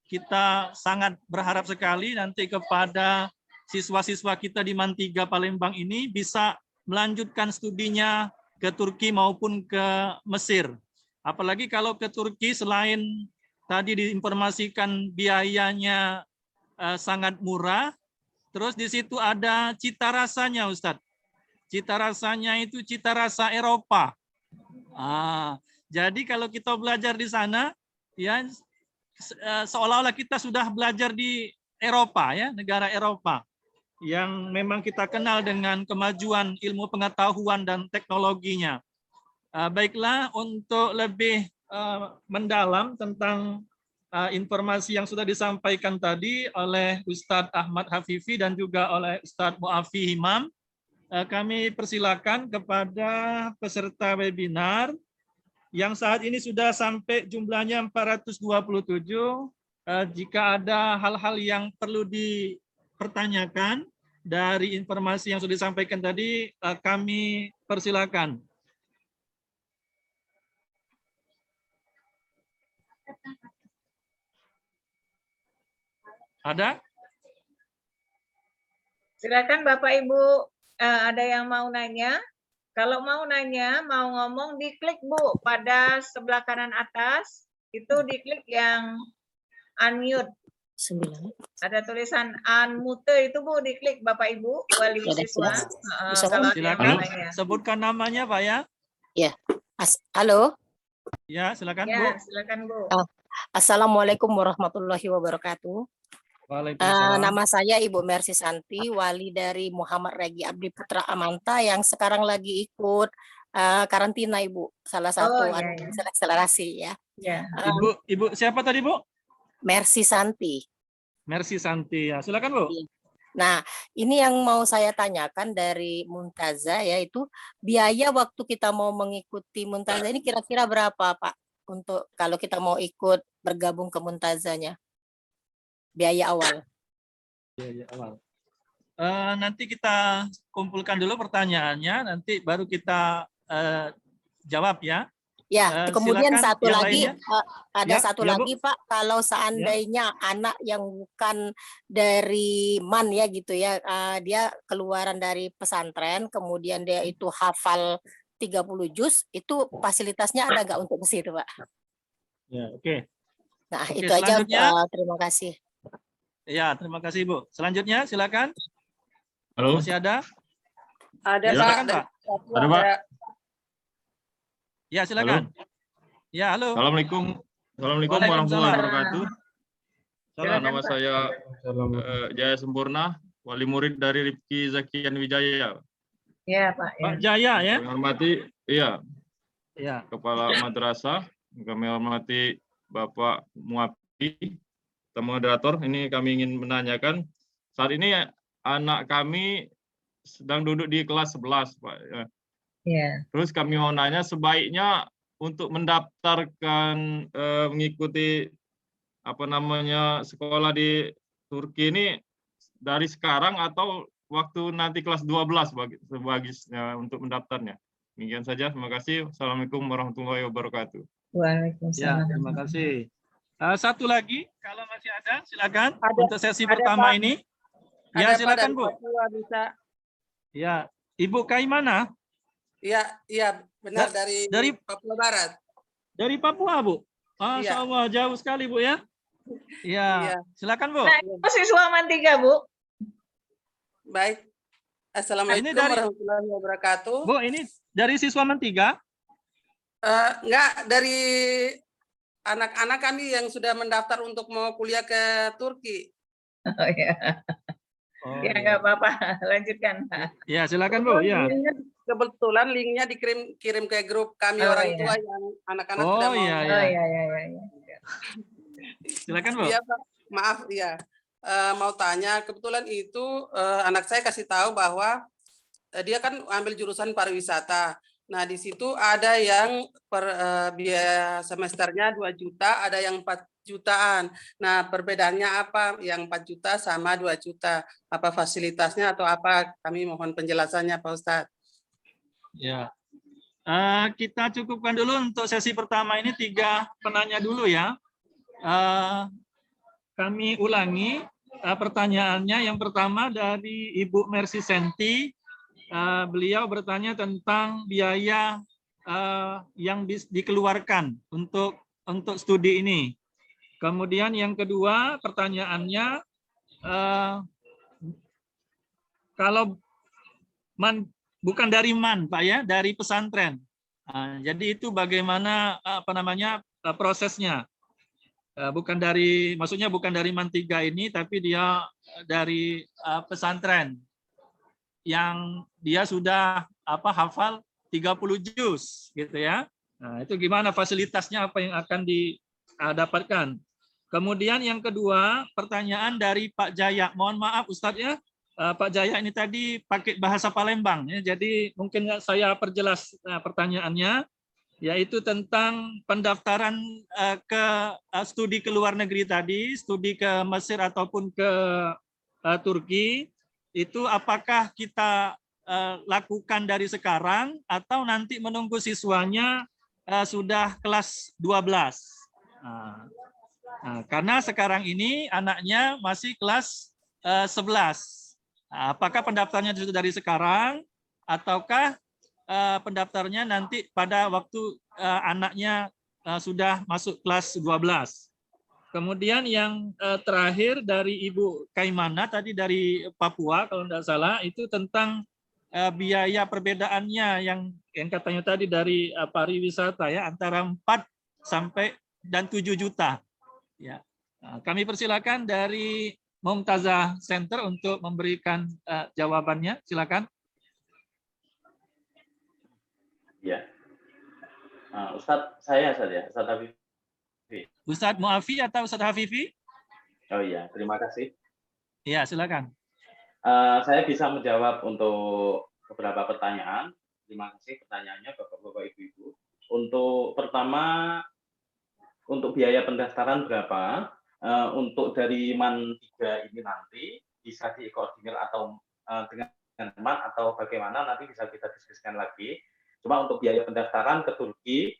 S1: kita sangat berharap sekali nanti kepada siswa-siswa kita di MAN 3 Palembang ini bisa melanjutkan studinya ke Turki maupun ke Mesir. Apalagi kalau ke Turki, selain tadi diinformasikan biayanya sangat murah, terus di situ ada cita rasanya, Ustadz. Cita rasanya itu cita rasa Eropa. Jadi kalau kita belajar di sana, ya seolah-olah kita sudah belajar di Eropa, ya, negara Eropa yang memang kita kenal dengan kemajuan ilmu pengetahuan dan teknologinya. Baiklah, untuk lebih mendalam tentang informasi yang sudah disampaikan tadi oleh Ustadz Ahmad Hafifi dan juga oleh Ustadz Muafi Himam, kami persilakan kepada peserta webinar yang saat ini sudah sampai jumlahnya 427. Jika ada hal-hal yang perlu dipertanyakan dari informasi yang sudah disampaikan tadi, kami persilakan. Ada?
S4: Silakan Bapak Ibu, ada yang mau nanya? Kalau mau nanya, mau ngomong, diklik Bu pada sebelah kanan atas, itu diklik yang unmute. 9. Ada tulisan unmute itu Bu, diklik Bapak Ibu wali siswa. Kalau ada yang
S1: silakan
S4: nanya.
S1: sebutkan namanya Pak ya.
S5: Ya. Halo.
S1: Ya, silakan Bu.
S4: Ya, silakan Bu.
S5: Assalamualaikum warahmatullahi wabarakatuh.
S1: Waalaikumsalam.
S5: Nama saya Ibu Mercy Santi, wali dari Muhammad Regi Abdi Putra Amanta yang sekarang lagi ikut karantina Ibu, salah satu akselerasi ya.
S4: Ya.
S1: Ibu siapa tadi Bu?
S5: Mercy Santi.
S1: Mercy Santi ya, silakan Bu.
S5: Nah, ini yang mau saya tanyakan dari Muntaza, yaitu biaya waktu kita mau mengikuti Muntaza ini kira-kira berapa Pak? Untuk kalau kita mau ikut bergabung ke Muntazanya. Biaya awal.
S1: Biaya awal. Nanti kita kumpulkan dulu pertanyaannya, nanti baru kita jawab ya.
S5: Ya, kemudian satu lagi, ada satu lagi
S1: Bu.
S5: Pak, kalau seandainya anak yang bukan dari MAN ya gitu ya, dia keluaran dari pesantren, kemudian dia itu hafal 30 juz, itu fasilitasnya ada nggak untuk ke situ Pak?
S1: Ya, oke.
S5: Nah,
S1: Oke,
S5: itu aja,
S1: selanjutnya.
S5: terima kasih.
S1: Ya, terima kasih Bu. Selanjutnya silakan.
S6: Halo,
S1: Masih ada?
S7: Ada
S1: Ya,
S6: Ya.
S1: silakan Pak.
S6: ada Pak.
S1: Ya, silakan. Ya, halo.
S6: Assalamualaikum. Assalamualaikum warahmatullahi wabarakatuh.
S1: Salam.
S6: Nama saya Jaya Sempurna, wali murid dari Rifki Zakian Wijaya.
S4: Ya Pak.
S1: Pak Jaya ya.
S6: Kami hormati, iya,
S1: Ya.
S6: Kepala Madrasah. Kami hormati Bapak Muafi, moderator. Ini kami ingin menanyakan, saat ini anak kami sedang duduk di kelas 11, Pak.
S4: Ya.
S6: Terus kami mau nanya, sebaiknya untuk mendaftarkan mengikuti sekolah di Turki ini dari sekarang atau waktu nanti kelas 12 untuk mendaftarnya. Demikian saja, terima kasih. Assalamualaikum warahmatullahi wabarakatuh.
S1: Ya,
S4: Waalaikumsalam.
S1: terima kasih. Satu lagi, kalau masih ada, silakan
S7: Ada-
S1: untuk sesi
S7: ada,
S1: pertama
S7: Pak.
S1: ini.
S7: Ada
S1: Ya,
S7: Pak
S1: silakan
S7: dari
S1: Bu.
S7: Papua bisa.
S1: Ya, Ibu Kaimana
S7: Iya, benar dari Papua Barat.
S1: dari Papua, Bu. Masya
S7: Iya.
S1: Allah, jauh sekali Bu ya. Ya,
S7: Iya.
S1: silakan Bu.
S4: Nah, itu siswa Mantiga, Bu.
S7: Baik. Assalamualaikum
S1: Ini dari-
S7: warahmatullahi wabarakatuh.
S1: Bu, ini dari siswa Mentiga.
S7: Enggak, dari anak-anak kami yang sudah mendaftar untuk mau kuliah ke Turki.
S4: Oh ya.
S1: Oh,
S4: Ya nggak apa-apa. Lanjutkan, Pak.
S1: Ya, silakan Bu. Ya.
S7: Kebetulan linknya dikirim ke grup kami
S4: Oh,
S7: orang
S4: iya.
S7: tua yang anak-anak
S1: Oh,
S7: sudah mau.
S1: iya,
S4: Oh ya.
S1: Silakan Bu.
S7: Iya, Pak. Maaf, iya. Mau tanya, kebetulan itu anak saya kasih tahu bahwa dia kan ambil jurusan pariwisata. Nah, di situ ada yang biaya semesternya 2 juta, ada yang 4 jutaan. Nah, perbedaannya apa? Yang 4 juta sama 2 juta. Apa fasilitasnya atau apa? Kami mohon penjelasannya, Pak Ustadz.
S1: Ya. Kita cukupkan dulu untuk sesi pertama ini 3 penanya dulu ya. Kami ulangi pertanyaannya. Yang pertama dari Ibu Mercy Senti. Beliau bertanya tentang biaya yang dikeluarkan untuk studi ini. Kemudian yang kedua pertanyaannya, kalau bukan dari MAN Pak ya, dari pesantren. Jadi itu bagaimana prosesnya? Maksudnya bukan dari MAN 3 ini, tapi dia dari pesantren yang dia sudah hafal 30 juz gitu ya. Nah, itu gimana fasilitasnya, apa yang akan didapatkan. Kemudian yang kedua, pertanyaan dari Pak Jaya. Mohon maaf Ustadz ya, Pak Jaya ini tadi pakai bahasa Palembang ya. Jadi mungkin saya perjelas pertanyaannya, yaitu tentang pendaftaran ke studi ke luar negeri tadi, studi ke Mesir ataupun ke Turki. Itu apakah kita lakukan dari sekarang atau nanti menunggu siswanya sudah kelas 12. Karena sekarang ini anaknya masih kelas 11. Apakah pendaftarnya sudah dari sekarang ataukah pendaftarnya nanti pada waktu anaknya sudah masuk kelas 12. Kemudian yang terakhir dari Ibu Kaimana tadi dari Papua kalau tidak salah, itu tentang biaya perbedaannya yang katanya tadi dari pariwisata ya, antara 4 sampai dan 7 juta. Ya. Kami persilakan dari Mumtazah Center untuk memberikan jawabannya. Silakan.
S3: Ya. Ustadz, saya saja, Ustadz Habib.
S1: Ustadz Muafi atau Ustadz Hafifi?
S3: Oh iya, terima kasih.
S1: Ya, silakan.
S3: Saya bisa menjawab untuk beberapa pertanyaan. Terima kasih pertanyaannya Bapak-Bapak Ibu-Ibu. Untuk pertama, untuk biaya pendaftaran berapa? Untuk dari MAN 3 ini nanti bisa dikoordinir atau dengan MAN atau bagaimana nanti bisa kita diskusikan lagi. Cuma untuk biaya pendaftaran ke Turki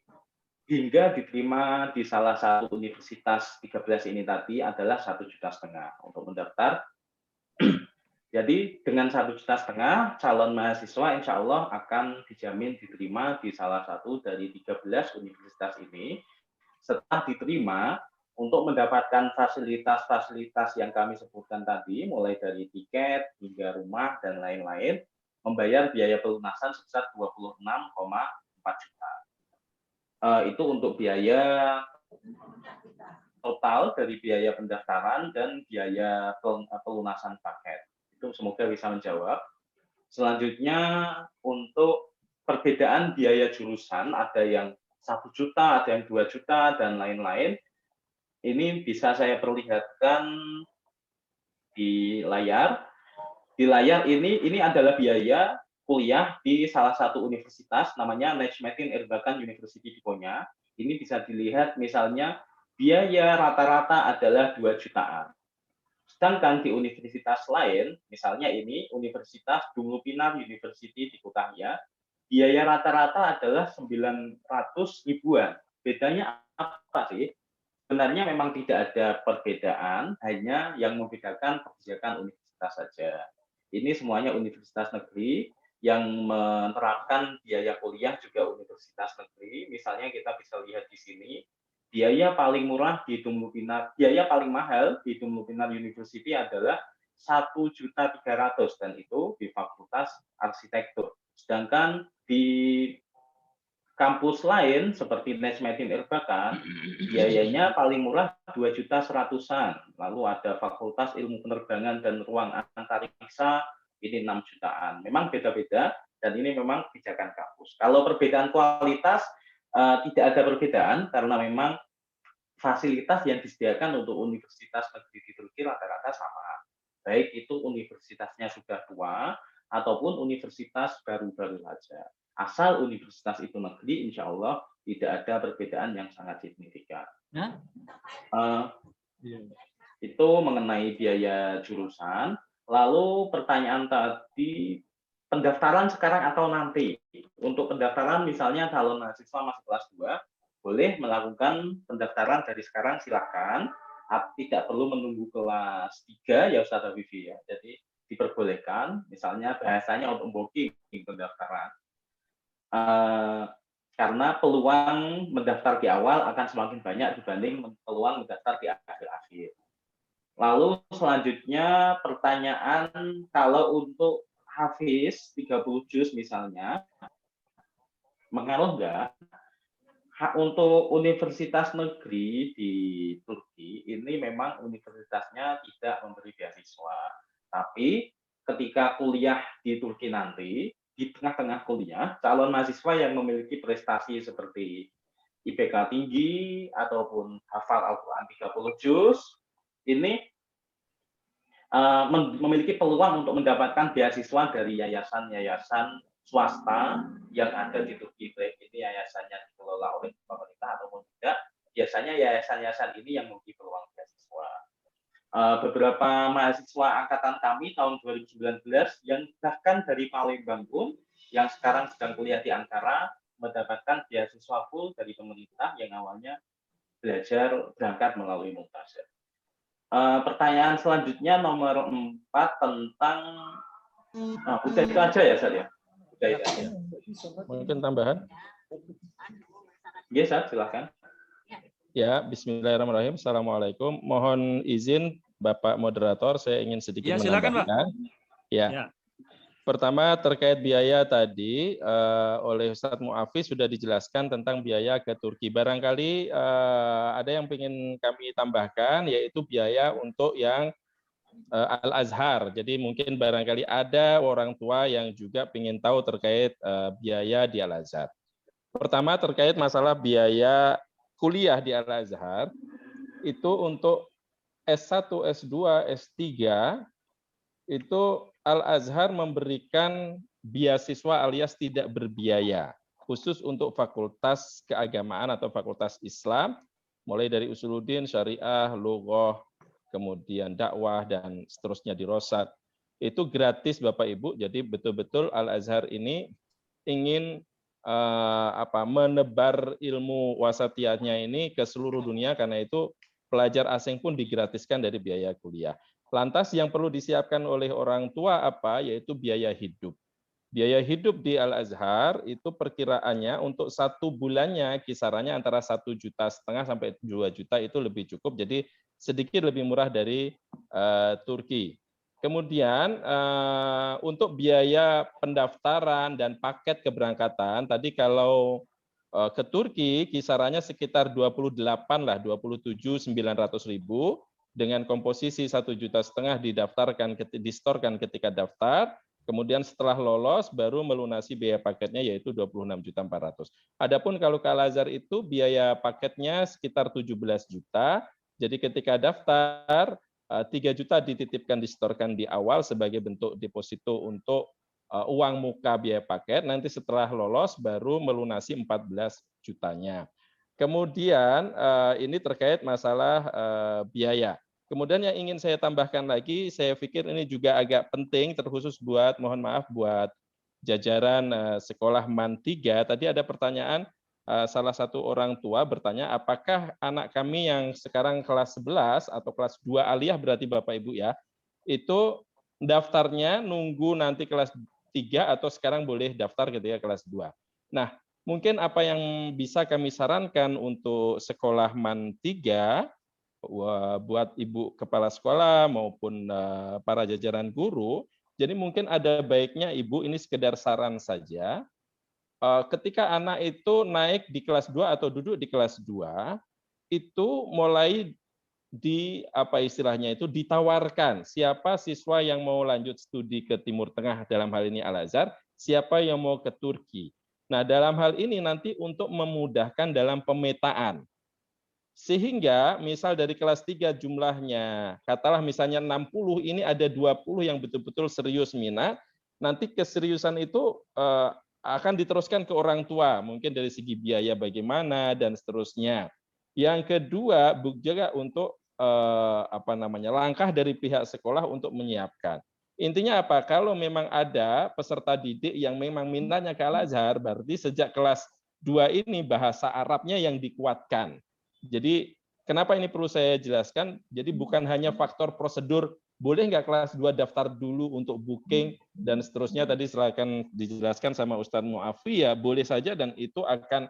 S3: hingga diterima di salah satu universitas 13 ini tadi adalah 1,5 juta untuk mendaftar. Jadi dengan 1,5 juta calon mahasiswa insya Allah akan dijamin diterima di salah satu dari 13 universitas ini. Setelah diterima, untuk mendapatkan fasilitas-fasilitas yang kami sebutkan tadi, mulai dari tiket hingga rumah dan lain-lain, membayar biaya pelunasan sebesar 26,4 juta. Itu untuk biaya total dari biaya pendaftaran dan biaya pelunasan paket. Itu semoga bisa menjawab. Selanjutnya untuk perbedaan biaya jurusan, ada yang 1 juta, ada yang 2 juta, dan lain-lain. Ini bisa saya perlihatkan di layar. Di layar ini adalah biaya kuliah di salah satu universitas, namanya Najmuddin Erbakan University di Konya. Ini bisa dilihat misalnya biaya rata-rata adalah 2 jutaan. Sedangkan di universitas lain, misalnya ini Universitas Dungu Pinar University di Kutahya, biaya rata-rata adalah 900 ribuan. Bedanya apa sih? Sebenarnya memang tidak ada perbedaan, hanya yang membedakan kebijakan universitas saja. Ini semuanya universitas negeri yang menerapkan biaya kuliah juga universitas negeri. Misalnya kita bisa lihat di sini, biaya paling murah di Dungu Pinar, biaya paling mahal di Dungu Pinar University adalah 1.300.000 dan itu di Fakultas Arsitektur. Sedangkan di kampus lain seperti Najmuddin Erbakan, biayanya paling murah 2.100.000-an. Lalu ada Fakultas Ilmu Penerbangan dan Ruang Antariksa, ini 6 jutaan. Memang beda-beda dan ini memang kebijakan kampus. Kalau perbedaan kualitas tidak ada perbedaan karena memang fasilitas yang disediakan untuk universitas negeri di Turki rata-rata sama. Baik itu universitasnya sudah tua ataupun universitas baru-baru saja. Asal universitas itu negeri, insya Allah tidak ada perbedaan yang sangat signifikan. Itu mengenai biaya jurusan. Lalu pertanyaan tadi, pendaftaran sekarang atau nanti? Untuk pendaftaran misalnya calon mahasiswa masuk kelas 2, boleh melakukan pendaftaran dari sekarang, silakan. Tidak perlu menunggu kelas 3 ya Ustaz Habibi ya. Jadi diperbolehkan, misalnya bahasanya untuk booking pendaftaran. Karena peluang mendaftar di awal akan semakin banyak dibanding peluang mendaftar di akhir-akhir. Lalu selanjutnya pertanyaan, kalau untuk Hafiz 30 juz misalnya, mengaruh nggak? Untuk universitas negeri di Turki, ini memang universitasnya tidak memberi beasiswa. Tapi ketika kuliah di Turki nanti, di tengah-tengah kuliah, calon mahasiswa yang memiliki prestasi seperti IPK tinggi ataupun hafal Al-Quran 30 juz, ini memiliki peluang untuk mendapatkan beasiswa dari yayasan-yayasan swasta yang ada di Turki. Baik ini yayasannya dikelola oleh pemerintah ataupun tidak, biasanya yayasan-yayasan ini yang memiliki peluang beasiswa. Beberapa mahasiswa angkatan kami tahun 2019 yang bahkan dari Palembang pun yang sekarang sedang kuliah di Ankara mendapatkan beasiswa full dari pemerintah yang awalnya belajar berangkat melalui Mumtazah. Pertanyaan selanjutnya nomor 4 tentang udah itu aja ya saya. Udah itu aja.
S2: Mungkin tambahan?
S3: Yes, silakan.
S2: Ya, bismillahirrahmanirrahim. Assalamualaikum. Mohon izin Bapak Moderator, saya ingin sedikit menambahkan. Ya. Pertama terkait biaya tadi oleh Ustadz Mu'afiz sudah dijelaskan tentang biaya ke Turki. Barangkali ada yang ingin kami tambahkan yaitu biaya untuk yang Al-Azhar. Jadi mungkin barangkali ada orang tua yang juga ingin tahu terkait biaya di Al-Azhar. Pertama terkait masalah biaya kuliah di Al-Azhar itu untuk S1, S2, S3 itu Al-Azhar memberikan beasiswa alias tidak berbiaya, khusus untuk fakultas keagamaan atau fakultas Islam, mulai dari Usuluddin, Syariah, Lughah, kemudian dakwah, dan seterusnya di Rosat. Itu gratis Bapak Ibu, jadi betul-betul Al-Azhar ini ingin menebar ilmu wasatiyahnya ini ke seluruh dunia, karena itu pelajar asing pun digratiskan dari biaya kuliah. Lantas yang perlu disiapkan oleh orang tua apa? Yaitu biaya hidup. Biaya hidup di Al-Azhar itu perkiraannya untuk 1 bulannya kisarannya antara 1,5 juta sampai 2 juta itu lebih cukup. Jadi sedikit lebih murah dari Turki. Kemudian untuk biaya pendaftaran dan paket keberangkatan, tadi kalau ke Turki kisarannya sekitar 28 lah, 27.900.000 dengan komposisi 1,5 juta didaftarkan, distorkan ketika daftar. Kemudian setelah lolos baru melunasi biaya paketnya yaitu 26.400.000. Adapun kalau ke Al-Azhar itu biaya paketnya sekitar 17 juta. Jadi ketika daftar 3 juta dititipkan distorkan di awal sebagai bentuk deposito untuk uang muka biaya paket. Nanti setelah lolos baru melunasi 14 jutanya. Kemudian ini terkait masalah biaya. Kemudian yang ingin saya tambahkan lagi, saya pikir ini juga agak penting terkhusus buat, mohon maaf, buat jajaran sekolah MAN 3. Tadi ada pertanyaan, salah satu orang tua bertanya, apakah anak kami yang sekarang kelas 11 atau kelas 2 aliyah berarti Bapak Ibu ya, itu daftarnya nunggu nanti kelas 3 atau sekarang boleh daftar ketika kelas 2. Nah, mungkin apa yang bisa kami sarankan untuk sekolah MAN 3, buat Ibu Kepala Sekolah maupun para jajaran guru, jadi mungkin ada baiknya Ibu, ini sekedar saran saja, ketika anak itu naik di kelas 2 atau duduk di kelas 2, itu mulai apa istilahnya itu ditawarkan siapa siswa yang mau lanjut studi ke Timur Tengah, dalam hal ini Al-Azhar, siapa yang mau ke Turki. Nah, dalam hal ini nanti untuk memudahkan dalam pemetaan. Sehingga misal dari kelas 3 jumlahnya, katalah misalnya 60, ini ada 20 yang betul-betul serius minat, nanti keseriusan itu akan diteruskan ke orang tua, mungkin dari segi biaya bagaimana, dan seterusnya. Yang kedua, juga untuk langkah dari pihak sekolah untuk menyiapkan. Intinya apa? Kalau memang ada peserta didik yang memang minatnya ke Al-Azhar, berarti sejak kelas 2 ini bahasa Arabnya yang dikuatkan. Jadi kenapa ini perlu saya jelaskan? Jadi bukan hanya faktor prosedur, boleh nggak kelas 2 daftar dulu untuk booking dan seterusnya, tadi silakan dijelaskan sama Ustadz Muafi, ya boleh saja, dan itu akan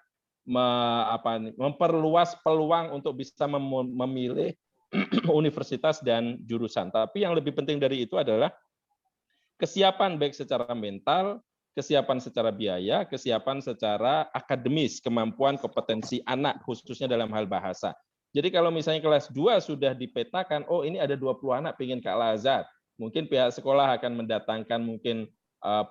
S2: memperluas peluang untuk bisa memilih universitas dan jurusan. Tapi yang lebih penting dari itu adalah kesiapan baik secara mental, kesiapan secara biaya, kesiapan secara akademis, kemampuan kompetensi anak, khususnya dalam hal bahasa. Jadi kalau misalnya kelas 2 sudah dipetakan, oh ini ada 20 anak pengen ke Al-Azhar, mungkin pihak sekolah akan mendatangkan mungkin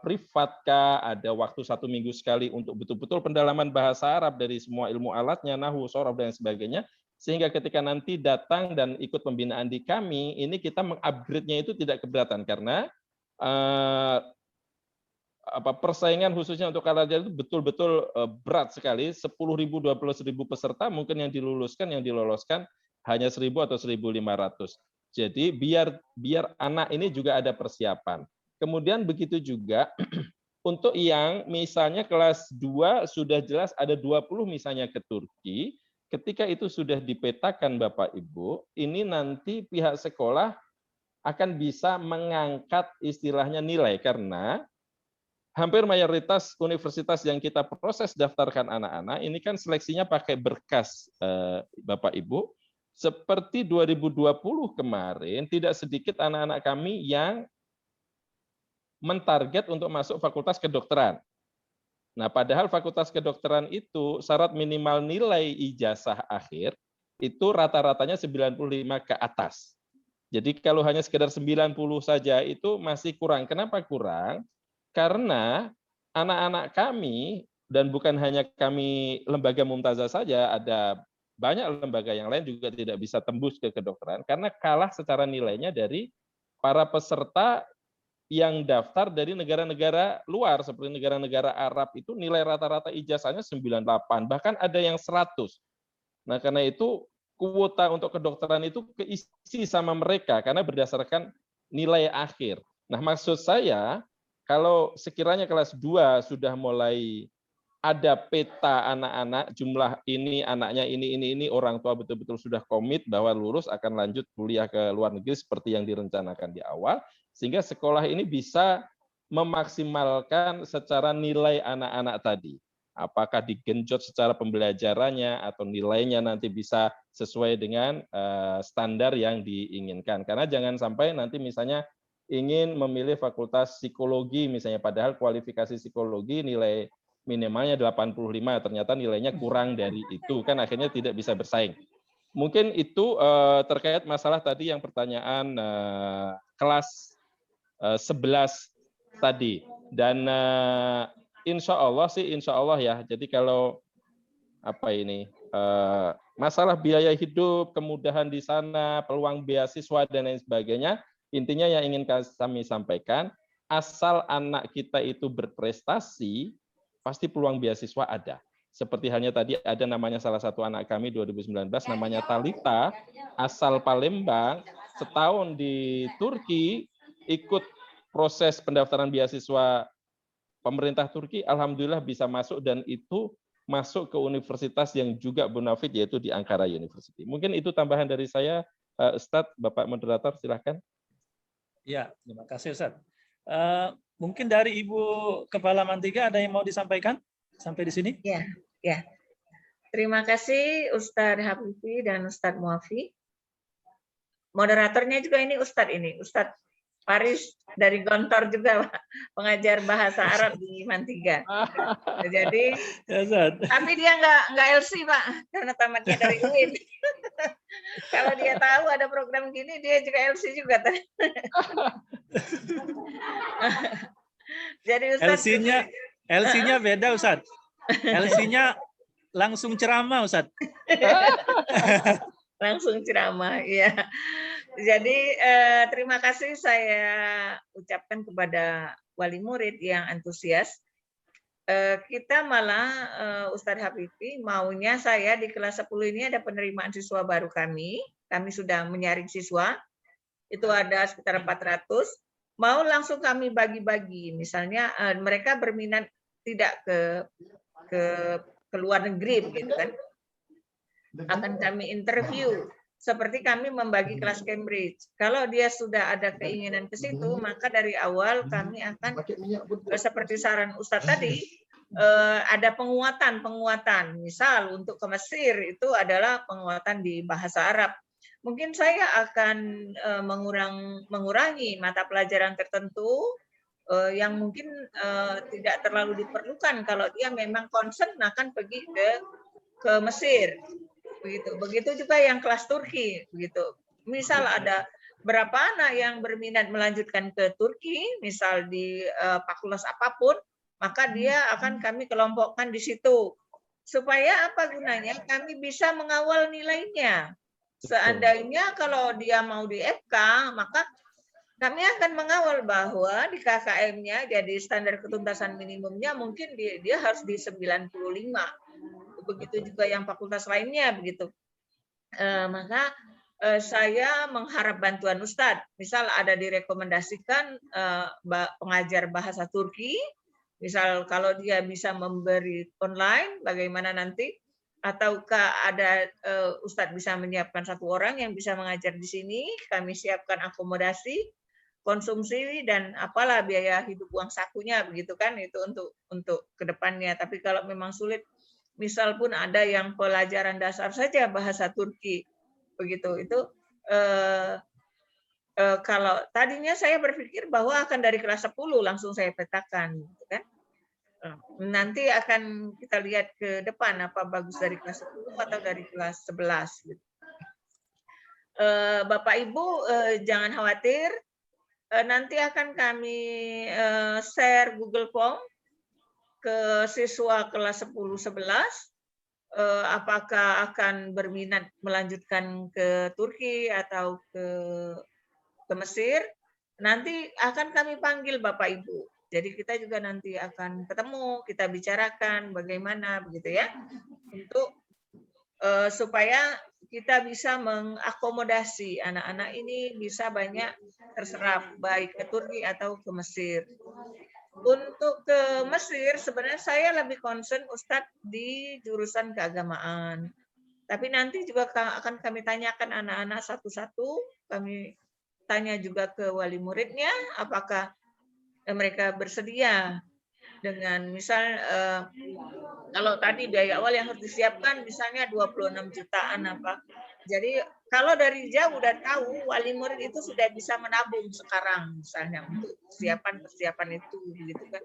S2: privatkah, ada waktu 1 minggu sekali untuk betul-betul pendalaman bahasa Arab dari semua ilmu alatnya, nahwu, shorof, dan sebagainya, sehingga ketika nanti datang dan ikut pembinaan di kami, ini kita mengupgrade-nya itu tidak keberatan, karena persaingan khususnya untuk Al-Azhar itu betul-betul berat sekali, 10.000, 12.000 peserta, mungkin yang diloloskan hanya 1.000 atau 1.500. Jadi biar anak ini juga ada persiapan. Kemudian begitu juga untuk yang misalnya kelas 2 sudah jelas ada 20 misalnya ke Turki, ketika itu sudah dipetakan Bapak Ibu, ini nanti pihak sekolah akan bisa mengangkat istilahnya nilai, karena hampir mayoritas universitas yang kita proses daftarkan anak-anak, ini kan seleksinya pakai berkas, Bapak Ibu. Seperti 2020 kemarin, tidak sedikit anak-anak kami yang mentarget untuk masuk fakultas kedokteran. Nah, padahal fakultas kedokteran itu syarat minimal nilai ijazah akhir, itu rata-ratanya 95 ke atas. Jadi kalau hanya sekedar 90 saja itu masih kurang. Kenapa kurang? Karena anak-anak kami, dan bukan hanya kami lembaga Mumtazah saja, ada banyak lembaga yang lain juga tidak bisa tembus ke kedokteran, karena kalah secara nilainya dari para peserta yang daftar dari negara-negara luar, seperti negara-negara Arab itu nilai rata-rata ijazahnya 98, bahkan ada yang 100. Nah, karena itu kuota untuk kedokteran itu keisi sama mereka, karena berdasarkan nilai akhir. Nah, maksud saya, kalau sekiranya kelas 2 sudah mulai ada peta anak-anak, jumlah ini, anaknya ini, orang tua betul-betul sudah komit bahwa lulus akan lanjut kuliah ke luar negeri seperti yang direncanakan di awal, sehingga sekolah ini bisa memaksimalkan secara nilai anak-anak tadi. Apakah digenjot secara pembelajarannya atau nilainya nanti bisa sesuai dengan standar yang diinginkan. Karena jangan sampai nanti misalnya ingin memilih fakultas psikologi misalnya, padahal kualifikasi psikologi nilai minimalnya 85, ternyata nilainya kurang dari itu, kan akhirnya tidak bisa bersaing. Mungkin itu terkait masalah tadi yang pertanyaan kelas 11 tadi. Dan insya Allah ya. Jadi kalau masalah biaya hidup, kemudahan di sana, peluang beasiswa dan lain sebagainya, intinya yang ingin kami sampaikan, asal anak kita itu berprestasi, pasti peluang beasiswa ada. Seperti halnya tadi ada namanya salah satu anak kami 2019 namanya Talita, asal Palembang, setahun di Turki, ikut proses pendaftaran beasiswa pemerintah Turki, alhamdulillah bisa masuk, dan itu masuk ke universitas yang juga bonafit, yaitu di Ankara University. Mungkin itu tambahan dari saya, Ustadz, Bapak Moderator, silahkan.
S1: Ya, terima kasih Ustadz. Mungkin dari Ibu Kepala Mantiga ada yang mau disampaikan sampai di sini?
S4: Ya. Terima kasih Ustadz Habibi dan Ustadz Muafi. Moderatornya juga ini Ustadz Faris dari Gontor juga, Pak, pengajar bahasa Arab di Mantiga. Jadi, tapi dia nggak LC, Pak, karena tamatnya dari UIN. Kalau dia tahu ada program gini, dia juga LC juga. Jadi Ustaz,
S1: LC-nya beda, Ustaz. LC-nya langsung ceramah, Ustaz.
S4: Langsung ceramah, ya. Jadi terima kasih saya ucapkan kepada wali murid yang antusias. Kita malah Ustadz Habibi maunya saya di kelas 10 ini ada penerimaan siswa baru kami. Kami sudah menyaring siswa. Itu ada sekitar 400. Mau langsung kami bagi-bagi. Misalnya mereka berminat tidak ke luar negeri begitu kan. Akan kami interview. Seperti kami membagi kelas Cambridge. Kalau dia sudah ada keinginan ke situ, maka dari awal kami akan, seperti saran Ustadz tadi, ada penguatan. Misal untuk ke Mesir itu adalah penguatan di bahasa Arab. Mungkin saya akan mengurangi mata pelajaran tertentu yang mungkin tidak terlalu diperlukan kalau dia memang concern akan pergi ke Mesir. Begitu juga yang kelas Turki, begitu. Misal ada berapa anak yang berminat melanjutkan ke Turki, misal di fakultas apapun, maka dia akan kami kelompokkan di situ. Supaya apa gunanya? Kami bisa mengawal nilainya. Seandainya kalau dia mau di FK, maka kami akan mengawal bahwa di KKM-nya jadi standar ketuntasan minimumnya mungkin dia harus di 95. Begitu juga yang fakultas lainnya begitu. Maka saya mengharap bantuan Ustadz. Misal ada direkomendasikan pengajar bahasa Turki, misal kalau dia bisa memberi online, bagaimana nanti? Ataukah ada Ustadz bisa menyiapkan 1 orang yang bisa mengajar di sini, kami siapkan akomodasi, konsumsi, dan apalah biaya hidup uang sakunya begitu kan, itu untuk kedepannya. Tapi kalau memang sulit, misal pun ada yang pelajaran dasar saja bahasa Turki, begitu. Itu kalau tadinya saya berpikir bahwa akan dari kelas 10 langsung saya petakan, gitu kan. Nanti akan kita lihat ke depan apa bagus dari kelas 10 atau dari kelas 11. Gitu. Bapak Ibu jangan khawatir, nanti akan kami share Google Form ke siswa kelas 10-11, apakah akan berminat melanjutkan ke Turki atau ke Mesir, nanti akan kami panggil Bapak Ibu. Jadi kita juga nanti akan ketemu, kita bicarakan bagaimana begitu ya, untuk supaya kita bisa mengakomodasi anak-anak ini bisa banyak terserap baik ke Turki atau ke Mesir. Untuk ke Mesir, sebenarnya saya lebih concern Ustadz di jurusan keagamaan. Tapi nanti juga akan kami tanyakan anak-anak satu-satu. Kami tanya juga ke wali muridnya, apakah mereka bersedia dengan misal kalau tadi biaya awal yang harus disiapkan misalnya 26 jutaan apa. Jadi kalau dari jauh udah tahu wali murid itu sudah bisa menabung sekarang misalnya untuk persiapan itu gitu kan,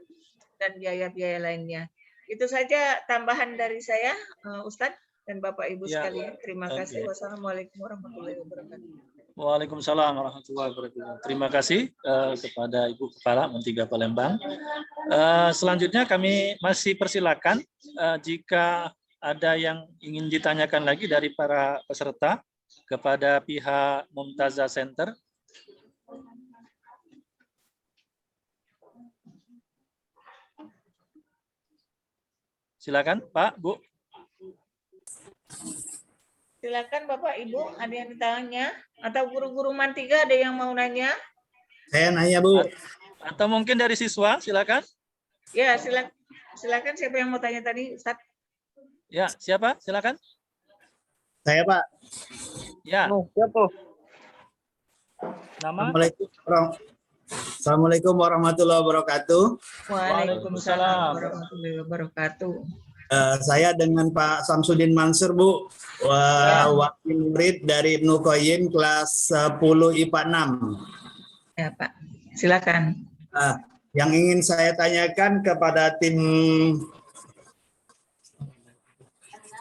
S4: dan biaya-biaya lainnya. Itu saja tambahan dari saya, Ustadz dan Bapak Ibu
S1: Ya,
S4: sekalian. Terima kasih.
S1: oke.
S4: Wassalamualaikum warahmatullahi wabarakatuh.
S1: Waalaikumsalam warahmatullahi wabarakatuh. Terima kasih kepada Ibu Kepala Muntiga Palembang. Selanjutnya kami masih persilakan jika ada yang ingin ditanyakan lagi dari para peserta kepada pihak Mumtazah Center. Silakan Pak, Bu.
S4: Silakan Bapak Ibu, ada yang ditanya atau guru-guru Mantiga ada yang mau nanya?
S8: Saya nanya, Bu.
S1: Atau mungkin dari siswa, silakan.
S4: Ya, silakan siapa yang mau tanya tadi, Ustadz?
S1: Ya, siapa? Silakan.
S8: Saya, Pak.
S1: Ya.
S8: Siapa?
S1: Nama?
S8: Assalamualaikum warahmatullahi wabarakatuh.
S4: Waalaikumsalam warahmatullahi wabarakatuh.
S8: Saya dengan Pak Samsudin Mansur, Bu. Wakil murid dari Ibnu Qayyim kelas 10 IPA 6.
S4: Ya, Pak. Silakan.
S8: Yang ingin saya tanyakan kepada tim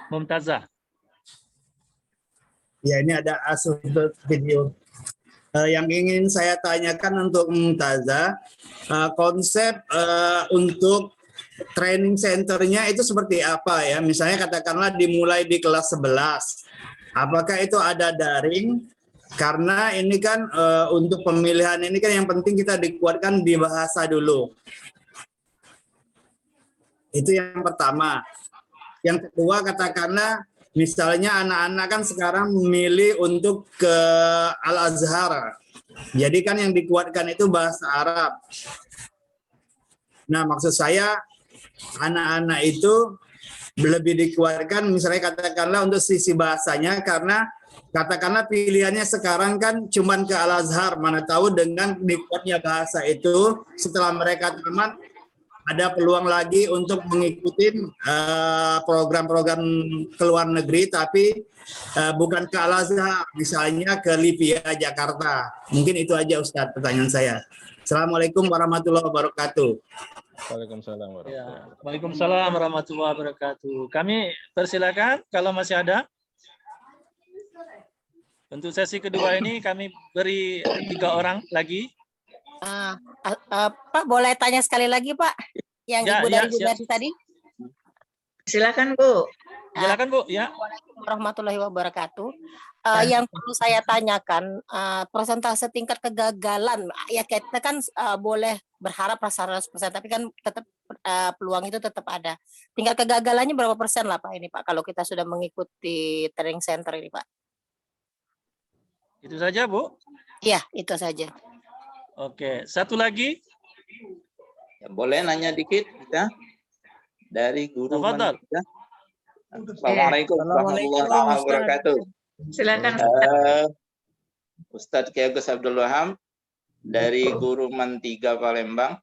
S1: Mumtazah.
S8: Ya, ini ada asuh video. Yang ingin saya tanyakan untuk Mumtazah, konsep untuk training centernya itu seperti apa ya? Misalnya katakanlah dimulai di kelas 11. Apakah itu ada daring? Karena ini kan untuk pemilihan ini kan yang penting kita dikuatkan di bahasa dulu. Itu yang pertama. Yang kedua, katakanlah misalnya anak-anak kan sekarang memilih untuk ke Al-Azhar. Jadi kan yang dikuatkan itu bahasa Arab. Nah, maksud saya anak-anak itu lebih dikuatkan misalnya katakanlah untuk sisi bahasanya, karena katakanlah pilihannya sekarang kan cuman ke Al-Azhar, mana tahu dengan dikuatnya bahasa itu setelah mereka tamat ada peluang lagi untuk mengikuti program-program ke luar negeri, tapi bukan ke Al-Azhar, misalnya ke Libya, Jakarta. Mungkin itu aja Ustadz pertanyaan saya. Assalamualaikum warahmatullahi wabarakatuh.
S2: Waalaikumsalam warahmatullahi wabarakatuh.
S1: Waalaikumsalam warahmatullahi wabarakatuh. Kami persilakan kalau masih ada. Untuk sesi kedua ini kami beri 3 orang lagi.
S5: Pak, boleh tanya sekali lagi, Pak? Yang
S1: Ya,
S5: Ibu
S1: ya,
S5: dari Gunardi tadi?
S4: Silakan, Bu.
S1: Silakan, Bu. Ya.
S5: Assalamualaikum warahmatullahi wabarakatuh. Yang perlu saya tanyakan, persentase tingkat kegagalan, ya kita kan boleh berharap 100%, tapi kan tetap peluang itu tetap ada. Tingkat kegagalannya berapa persen lah Pak ini Pak, kalau kita sudah mengikuti training center ini Pak?
S1: Itu saja, Bu.
S5: Iya, itu saja.
S1: Oke, satu lagi.
S9: Ya, boleh nanya dikit kita dari guru
S1: Tafadhal.
S9: Mantiga. Assalamualaikum warahmatullahi wabarakatuh.
S4: Silakan.
S9: Ustadz Kiai Agus Abdul Wahab dari guru Mantiga Palembang.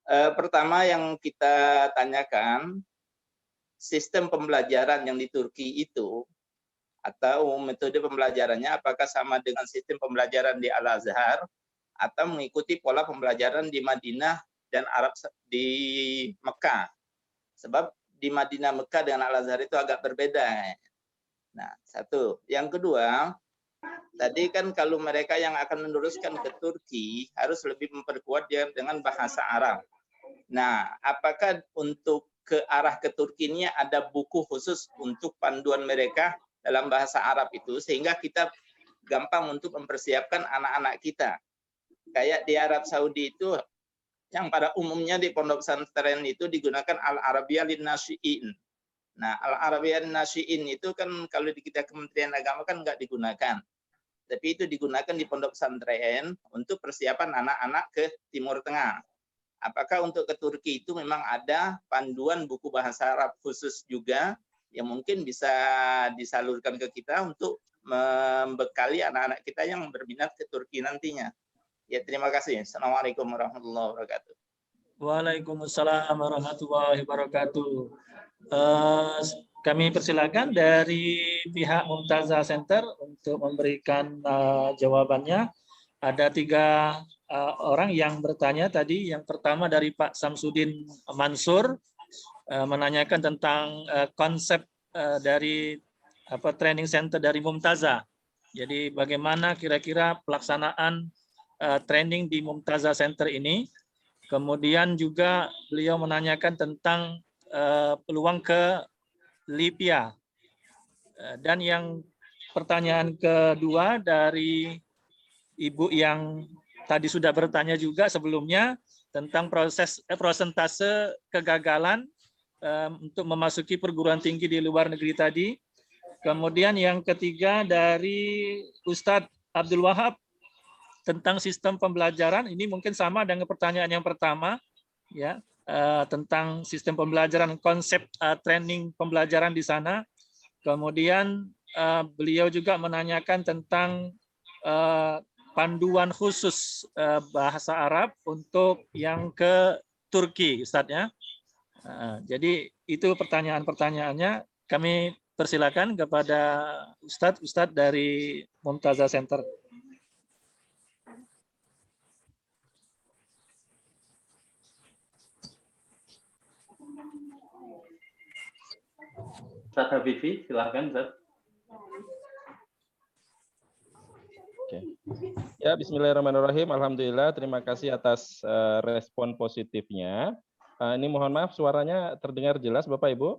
S9: Pertama yang kita tanyakan, sistem pembelajaran yang di Turki itu atau metode pembelajarannya apakah sama dengan sistem pembelajaran di Al-Azhar atau mengikuti pola pembelajaran di Madinah dan Arab di Mekah. Sebab di Madinah Mekah dengan Al-Azhar itu agak berbeda. Nah, satu. Yang kedua, tadi kan kalau mereka yang akan meneruskan ke Turki harus lebih memperkuat dia dengan bahasa Arab. Nah, apakah untuk ke arah ke Turki ini ada buku khusus untuk panduan mereka dalam bahasa Arab itu, sehingga kita gampang untuk mempersiapkan anak-anak kita. Kayak di Arab Saudi itu, yang pada umumnya di pondok pesantren itu digunakan Al-Arabiyah Lin-Nasyi'in. Nah, Al-Arabiyah Lin-Nasyi'in itu kan kalau di kita Kementerian Agama kan nggak digunakan. Tapi itu digunakan di pondok pesantren untuk persiapan anak-anak ke Timur Tengah. Apakah untuk ke Turki itu memang ada panduan buku bahasa Arab khusus juga yang mungkin bisa disalurkan ke kita untuk membekali anak-anak kita yang berminat ke Turki nantinya? Ya, terima kasih. Assalamualaikum warahmatullahi wabarakatuh.
S1: Waalaikumsalam warahmatullahi wabarakatuh. Kami persilakan dari pihak Mumtazah Center untuk memberikan jawabannya. Ada 3 orang yang bertanya tadi. Yang pertama dari Pak Samsudin Mansur, menanyakan tentang konsep dari training center dari Mumtazah. Jadi bagaimana kira-kira pelaksanaan training di Mumtazah Center ini. Kemudian juga beliau menanyakan tentang peluang ke Libya. Dan yang pertanyaan kedua dari Ibu yang tadi sudah bertanya juga sebelumnya tentang prosentase kegagalan untuk memasuki perguruan tinggi di luar negeri tadi. Kemudian yang ketiga dari Ustadz Abdul Wahab tentang sistem pembelajaran. Ini mungkin sama dengan pertanyaan yang pertama, ya, tentang sistem pembelajaran, konsep training pembelajaran di sana. Kemudian beliau juga menanyakan tentang panduan khusus bahasa Arab untuk yang ke Turki, Ustadz ya. Jadi itu pertanyaan-pertanyaannya. Kami persilakan kepada Ustadz dari Mumtazah Center.
S3: Ustaz Habibi, silakan Ustaz.
S2: Oke. Ya, bismillahirrahmanirrahim. Alhamdulillah, terima kasih atas respon positifnya. Ini mohon maaf suaranya terdengar jelas Bapak Ibu?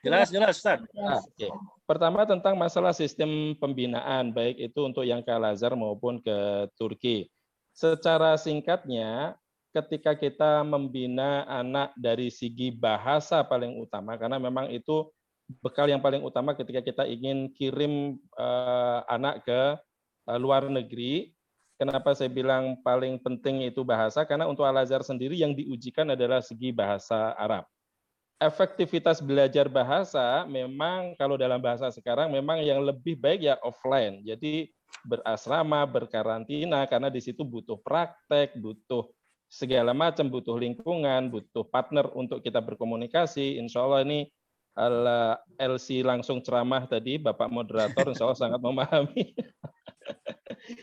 S1: Jelas, Ustaz.
S2: Oke. Pertama tentang masalah sistem pembinaan, baik itu untuk yang ke Al-Azhar maupun ke Turki. Secara singkatnya, ketika kita membina anak dari segi bahasa paling utama, karena memang itu bekal yang paling utama ketika kita ingin kirim anak ke luar negeri. Kenapa saya bilang paling penting itu bahasa? Karena untuk Al-Azhar sendiri yang diujikan adalah segi bahasa Arab. Efektivitas belajar bahasa memang kalau dalam bahasa sekarang memang yang lebih baik ya offline. Jadi berasrama, berkarantina, karena di situ butuh praktek, butuh segala macam, butuh lingkungan, butuh partner untuk kita berkomunikasi. Insya Allah ini LC langsung ceramah tadi, Bapak Moderator insya Allah sangat memahami.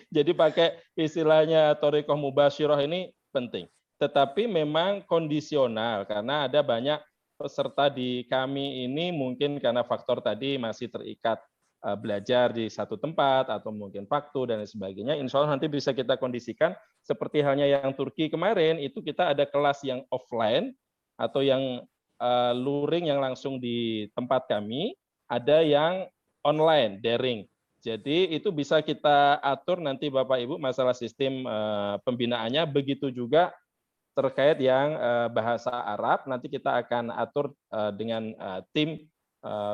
S2: Jadi pakai istilahnya Thoriqah Mubasyirah ini penting. Tetapi memang kondisional, karena ada banyak peserta di kami ini mungkin karena faktor tadi masih terikat belajar di satu tempat atau mungkin waktu dan sebagainya. Insya Allah nanti bisa kita kondisikan seperti halnya yang Turki kemarin, itu kita ada kelas yang offline atau yang luring yang langsung di tempat kami, ada yang online, daring. Jadi itu bisa kita atur nanti Bapak Ibu masalah sistem pembinaannya, begitu juga terkait yang bahasa Arab, nanti kita akan atur dengan tim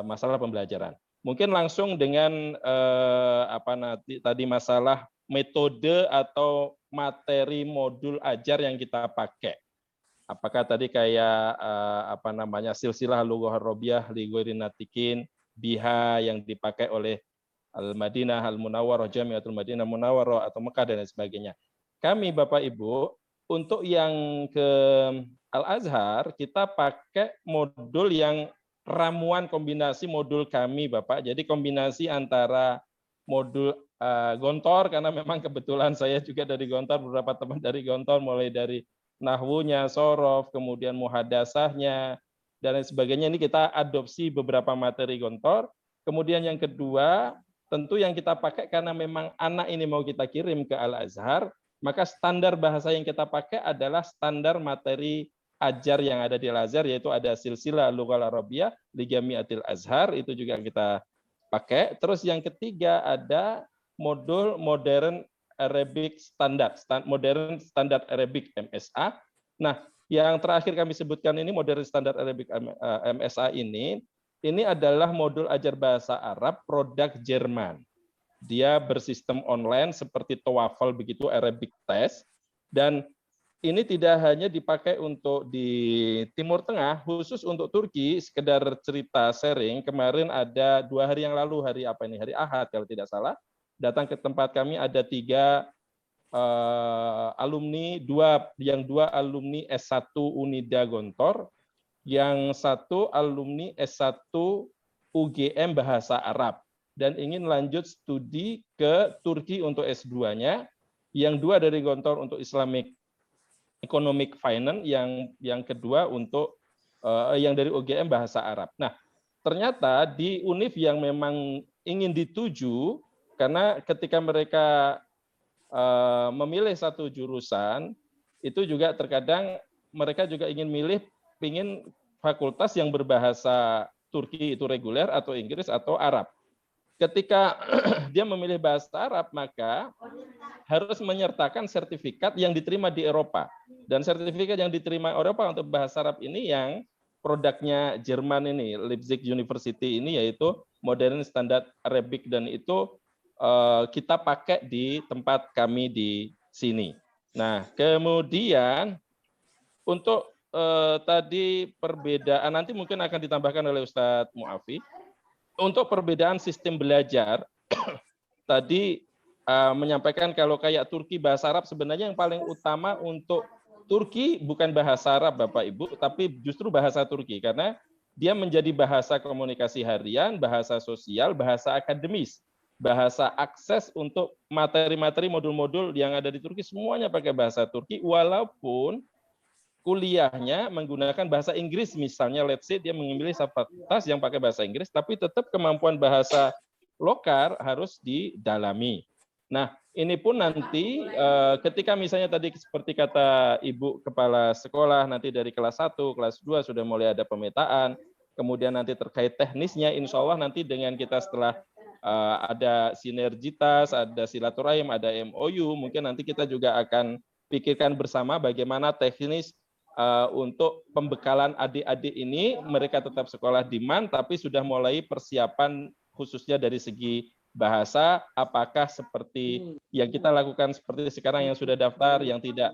S2: masalah pembelajaran. Mungkin langsung dengan tadi masalah metode atau materi modul ajar yang kita pakai. Apakah tadi kayak silsilah lughah Arabiyah li ghairi natiqin, biha yang dipakai oleh Al-Madinah Al-Munawwarah, Jami'atul Madinah Munawwarah atau Mekah dan sebagainya. Kami Bapak Ibu untuk yang ke Al-Azhar kita pakai modul yang ramuan kombinasi modul kami Bapak. Jadi kombinasi antara modul Gontor, karena memang kebetulan saya juga dari Gontor, beberapa teman dari Gontor, mulai dari nahwunya, sorof, kemudian muhadasahnya, dan lain sebagainya. Ini kita adopsi beberapa materi Gontor. Kemudian yang kedua, tentu yang kita pakai karena memang anak ini mau kita kirim ke Al-Azhar, maka standar bahasa yang kita pakai adalah standar materi ajar yang ada di Al-Azhar, yaitu ada silsilah lughal Arabiyah li Jami'atil Azhar, itu juga kita pakai. Terus yang ketiga ada modul Modern Arabic Standard, Modern Standard Arabic MSA. Nah, yang terakhir kami sebutkan ini Modern Standard Arabic MSA ini adalah modul ajar bahasa Arab produk Jerman. Dia bersistem online seperti TOEFL begitu, Arabic test, dan ini tidak hanya dipakai untuk di Timur Tengah, khusus untuk Turki. Sekedar cerita sharing, kemarin ada 2 hari yang lalu, hari apa ini? Hari Ahad kalau tidak salah, datang ke tempat kami ada 3 alumni yang dua alumni S1 Unida Gontor, yang satu alumni S1 UGM Bahasa Arab dan ingin lanjut studi ke Turki untuk S2-nya, yang dua dari Gontor untuk Islamic Economic Finance, yang kedua untuk yang dari UGM Bahasa Arab. Nah, ternyata di univ yang memang ingin dituju, karena ketika mereka memilih satu jurusan, itu juga terkadang mereka juga ingin fakultas yang berbahasa Turki itu reguler atau Inggris atau Arab. Ketika dia memilih bahasa Arab, maka harus menyertakan sertifikat yang diterima di Eropa. Dan sertifikat yang diterima Eropa untuk bahasa Arab ini yang produknya Jerman ini, Leipzig University ini, yaitu Modern Standard Arabic, dan itu kita pakai di tempat kami di sini. Nah, kemudian untuk tadi perbedaan, nanti mungkin akan ditambahkan oleh Ustadz Muafi. Untuk perbedaan sistem belajar, tadi menyampaikan kalau kayak Turki bahasa Arab, sebenarnya yang paling utama untuk Turki bukan bahasa Arab Bapak Ibu, tapi justru bahasa Turki, karena dia menjadi bahasa komunikasi harian, bahasa sosial, bahasa akademis, bahasa akses untuk materi-materi modul-modul yang ada di Turki, semuanya pakai bahasa Turki, walaupun kuliahnya menggunakan bahasa Inggris, misalnya let's say dia mengambil fakultas yang pakai bahasa Inggris, tapi tetap kemampuan bahasa lokal harus didalami. Nah, ini pun nanti ketika misalnya tadi seperti kata Ibu Kepala Sekolah, nanti dari kelas 1, kelas 2 sudah mulai ada pemetaan, kemudian nanti terkait teknisnya, insya Allah nanti dengan kita setelah ada sinergitas, ada silaturahim, ada MOU, mungkin nanti kita juga akan pikirkan bersama bagaimana teknis untuk pembekalan adik-adik ini, mereka tetap sekolah di MAN, tapi sudah mulai persiapan khususnya dari segi bahasa, apakah seperti yang kita lakukan seperti sekarang yang sudah daftar, yang tidak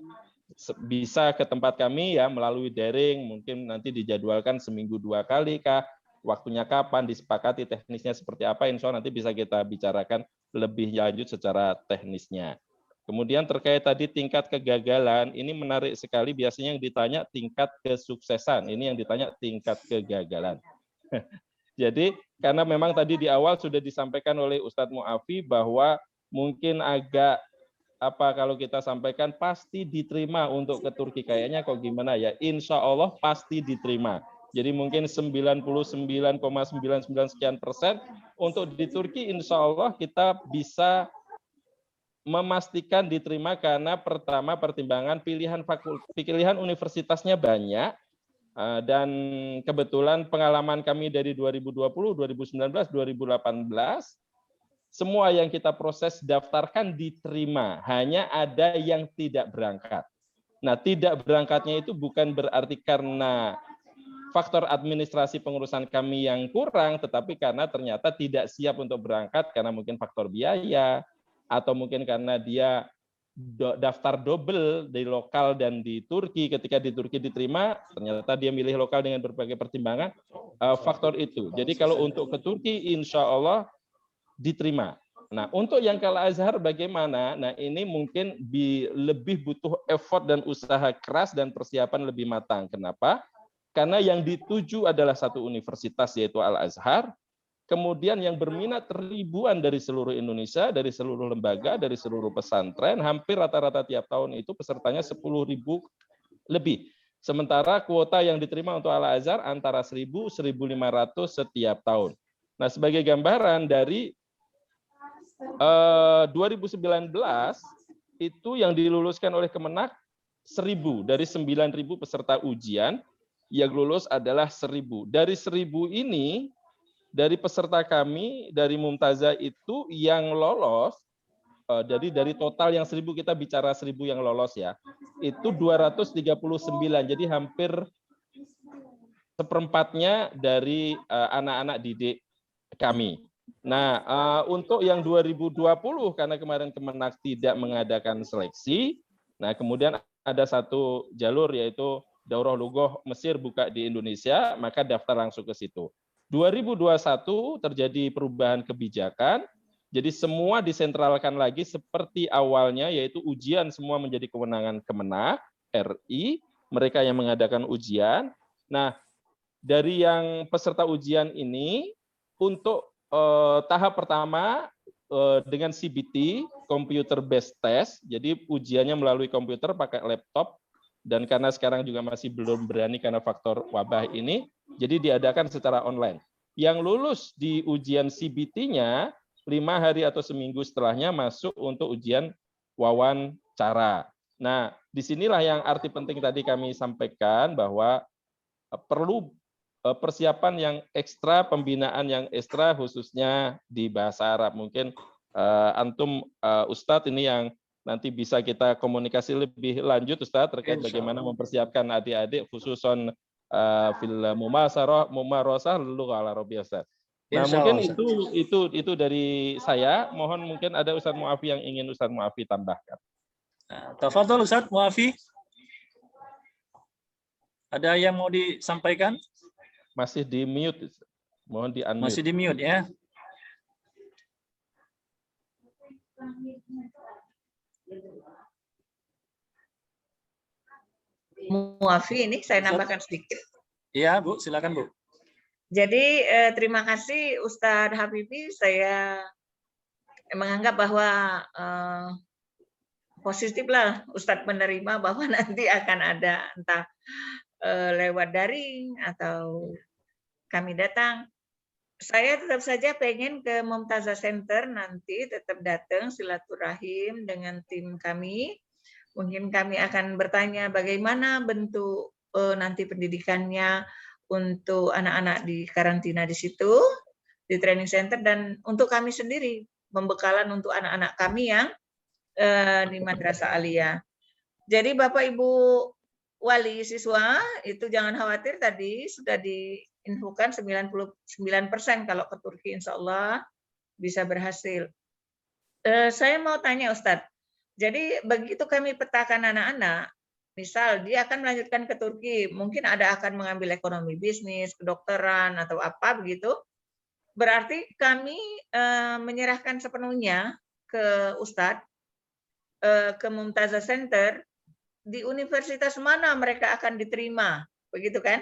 S2: bisa ke tempat kami ya melalui daring, mungkin nanti dijadwalkan seminggu 2 kali kah, waktunya kapan, disepakati teknisnya seperti apa, insya Allah nanti bisa kita bicarakan lebih lanjut secara teknisnya. Kemudian terkait tadi tingkat kegagalan, ini menarik sekali, biasanya yang ditanya tingkat kesuksesan, ini yang ditanya tingkat kegagalan. Jadi karena memang tadi di awal sudah disampaikan oleh Ustadz Muafi bahwa mungkin agak kalau kita sampaikan pasti diterima untuk ke Turki, kayaknya kok gimana ya, insya Allah pasti diterima. Jadi mungkin 99,99 sekian persen untuk di Turki, insya Allah kita bisa memastikan diterima, karena pertama pertimbangan pilihan universitasnya banyak, dan kebetulan pengalaman kami dari 2020, 2019, 2018, semua yang kita proses daftarkan diterima, hanya ada yang tidak berangkat. Nah, tidak berangkatnya itu bukan berarti karena faktor administrasi pengurusan kami yang kurang, tetapi karena ternyata tidak siap untuk berangkat karena mungkin faktor biaya, atau mungkin karena dia daftar double di lokal dan di Turki. Ketika di Turki diterima, ternyata dia milih lokal dengan berbagai pertimbangan, faktor itu. Jadi kalau untuk ke Turki, insya Allah diterima. Nah, untuk yang ke Al-Azhar bagaimana? Nah, ini mungkin lebih butuh effort dan usaha keras dan persiapan lebih matang. Kenapa? Karena yang dituju adalah satu universitas, yaitu Al-Azhar. Kemudian yang berminat ribuan dari seluruh Indonesia, dari seluruh lembaga, dari seluruh pesantren, hampir rata-rata tiap tahun itu pesertanya 10.000 lebih. Sementara kuota yang diterima untuk Al-Azhar antara 1.000-1.500 setiap tahun. Nah, sebagai gambaran dari 2019 itu yang diluluskan oleh Kemenak 1.000 dari 9.000 peserta ujian, yang lulus adalah 1.000. Dari 1.000 ini, dari peserta kami, dari Mumtazah itu yang lolos, dari total yang 1.000, kita bicara 1.000 yang lolos ya, itu 239, jadi hampir seperempatnya dari anak-anak didik kami. Nah, untuk yang 2020, karena kemarin Kemenak tidak mengadakan seleksi, nah kemudian ada satu jalur yaitu Daurah Lugoh Mesir buka di Indonesia, maka daftar langsung ke situ. 2021 terjadi perubahan kebijakan, Jadi semua disentralkan lagi seperti awalnya, yaitu ujian semua menjadi kewenangan Kemenak RI, mereka yang mengadakan ujian. Nah, dari yang peserta ujian ini, untuk tahap pertama dengan CBT, computer based test, jadi ujiannya melalui komputer pakai laptop, dan karena sekarang juga masih belum berani karena faktor wabah ini, jadi diadakan secara online. Yang lulus di ujian CBT-nya, 5 hari atau seminggu setelahnya masuk untuk ujian wawancara. Nah, disinilah yang arti penting tadi kami sampaikan bahwa perlu persiapan yang ekstra, pembinaan yang ekstra khususnya di bahasa Arab. Mungkin antum Ustadz ini yang nanti bisa kita komunikasi lebih lanjut Ustadz terkait bagaimana mempersiapkan adik-adik khususon fil mumarosah lughah al-arabiyyah Ustadz. Nah, mungkin itu dari saya. Mohon mungkin ada Ustadz Muafi yang ingin Ustadz Muafi tambahkan.
S1: Tafadhol Ustadz Muafi. Ada yang mau disampaikan?
S2: Masih di mute. Mohon di unmute.
S1: Masih di mute ya.
S4: Muafi, ini saya nambahkan sedikit.
S1: Iya, Bu, silakan, Bu.
S4: Jadi terima kasih Ustadz Habibi. Saya menganggap bahwa positiflah Ustadz menerima bahwa nanti akan ada entah lewat daring atau kami datang. Saya tetap saja pengen ke Mumtazah Center nanti, tetap datang silaturahim dengan tim kami. Mungkin kami akan bertanya bagaimana bentuk nanti pendidikannya untuk anak-anak di karantina di situ, di training center, dan untuk kami sendiri, pembekalan untuk anak-anak kami yang di Madrasah Aliyah. Jadi Bapak Ibu wali siswa, itu jangan khawatir, tadi sudah diinfokan 99% kalau ke Turki insya Allah bisa berhasil. Saya mau tanya Ustadz, jadi begitu kami petakan anak-anak, misal dia akan melanjutkan ke Turki, mungkin ada akan mengambil ekonomi bisnis, kedokteran, atau apa begitu. Berarti kami menyerahkan sepenuhnya ke Ustadz, ke Mumtazah Center, di universitas mana mereka akan diterima, begitu kan?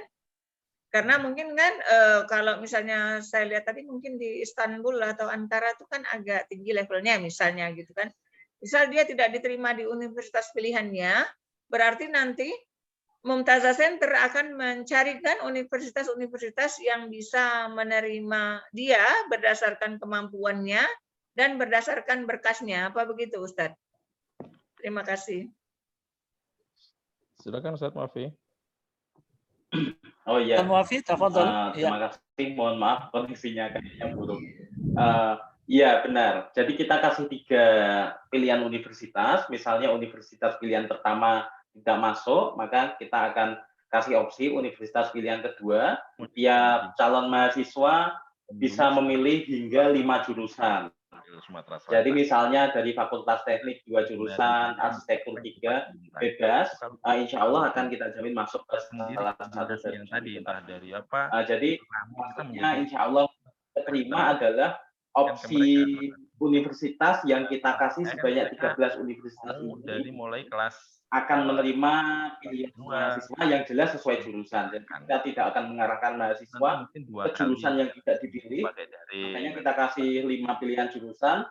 S4: Karena mungkin kan kalau misalnya saya lihat tadi mungkin di Istanbul atau Ankara itu kan agak tinggi levelnya misalnya gitu kan. Misal dia tidak diterima di universitas pilihannya, berarti nanti Mumtazah Center akan mencarikan universitas-universitas yang bisa menerima dia berdasarkan kemampuannya dan berdasarkan berkasnya. Apa begitu, Ustadz? Terima kasih.
S2: Silakan Ustadz Muafi.
S3: Oh iya.
S1: Muafi, tafadhol.
S3: Terima kasih. Mohon maaf koneksinya kayaknya buruk. Iya benar. Jadi kita kasih 3 pilihan universitas. Misalnya universitas pilihan pertama tidak masuk, maka kita akan kasih opsi universitas pilihan kedua. Tiap calon mahasiswa bisa memilih hingga 5 jurusan. Jadi misalnya dari Fakultas Teknik 2 jurusan, Arsitektur 3 bebas, insya Allah akan kita jamin masuk ke salah satu yang tadi entah dari apa. Jadi insya Allah terima adalah opsi universitas yang kita kasih sebanyak 13 universitas ini dari mulai kelas akan menerima pilihan mahasiswa yang jelas sesuai jurusan. Dan kita tidak akan mengarahkan mahasiswa ke jurusan yang tidak dipilih. Makanya kita kasih 5 pilihan jurusan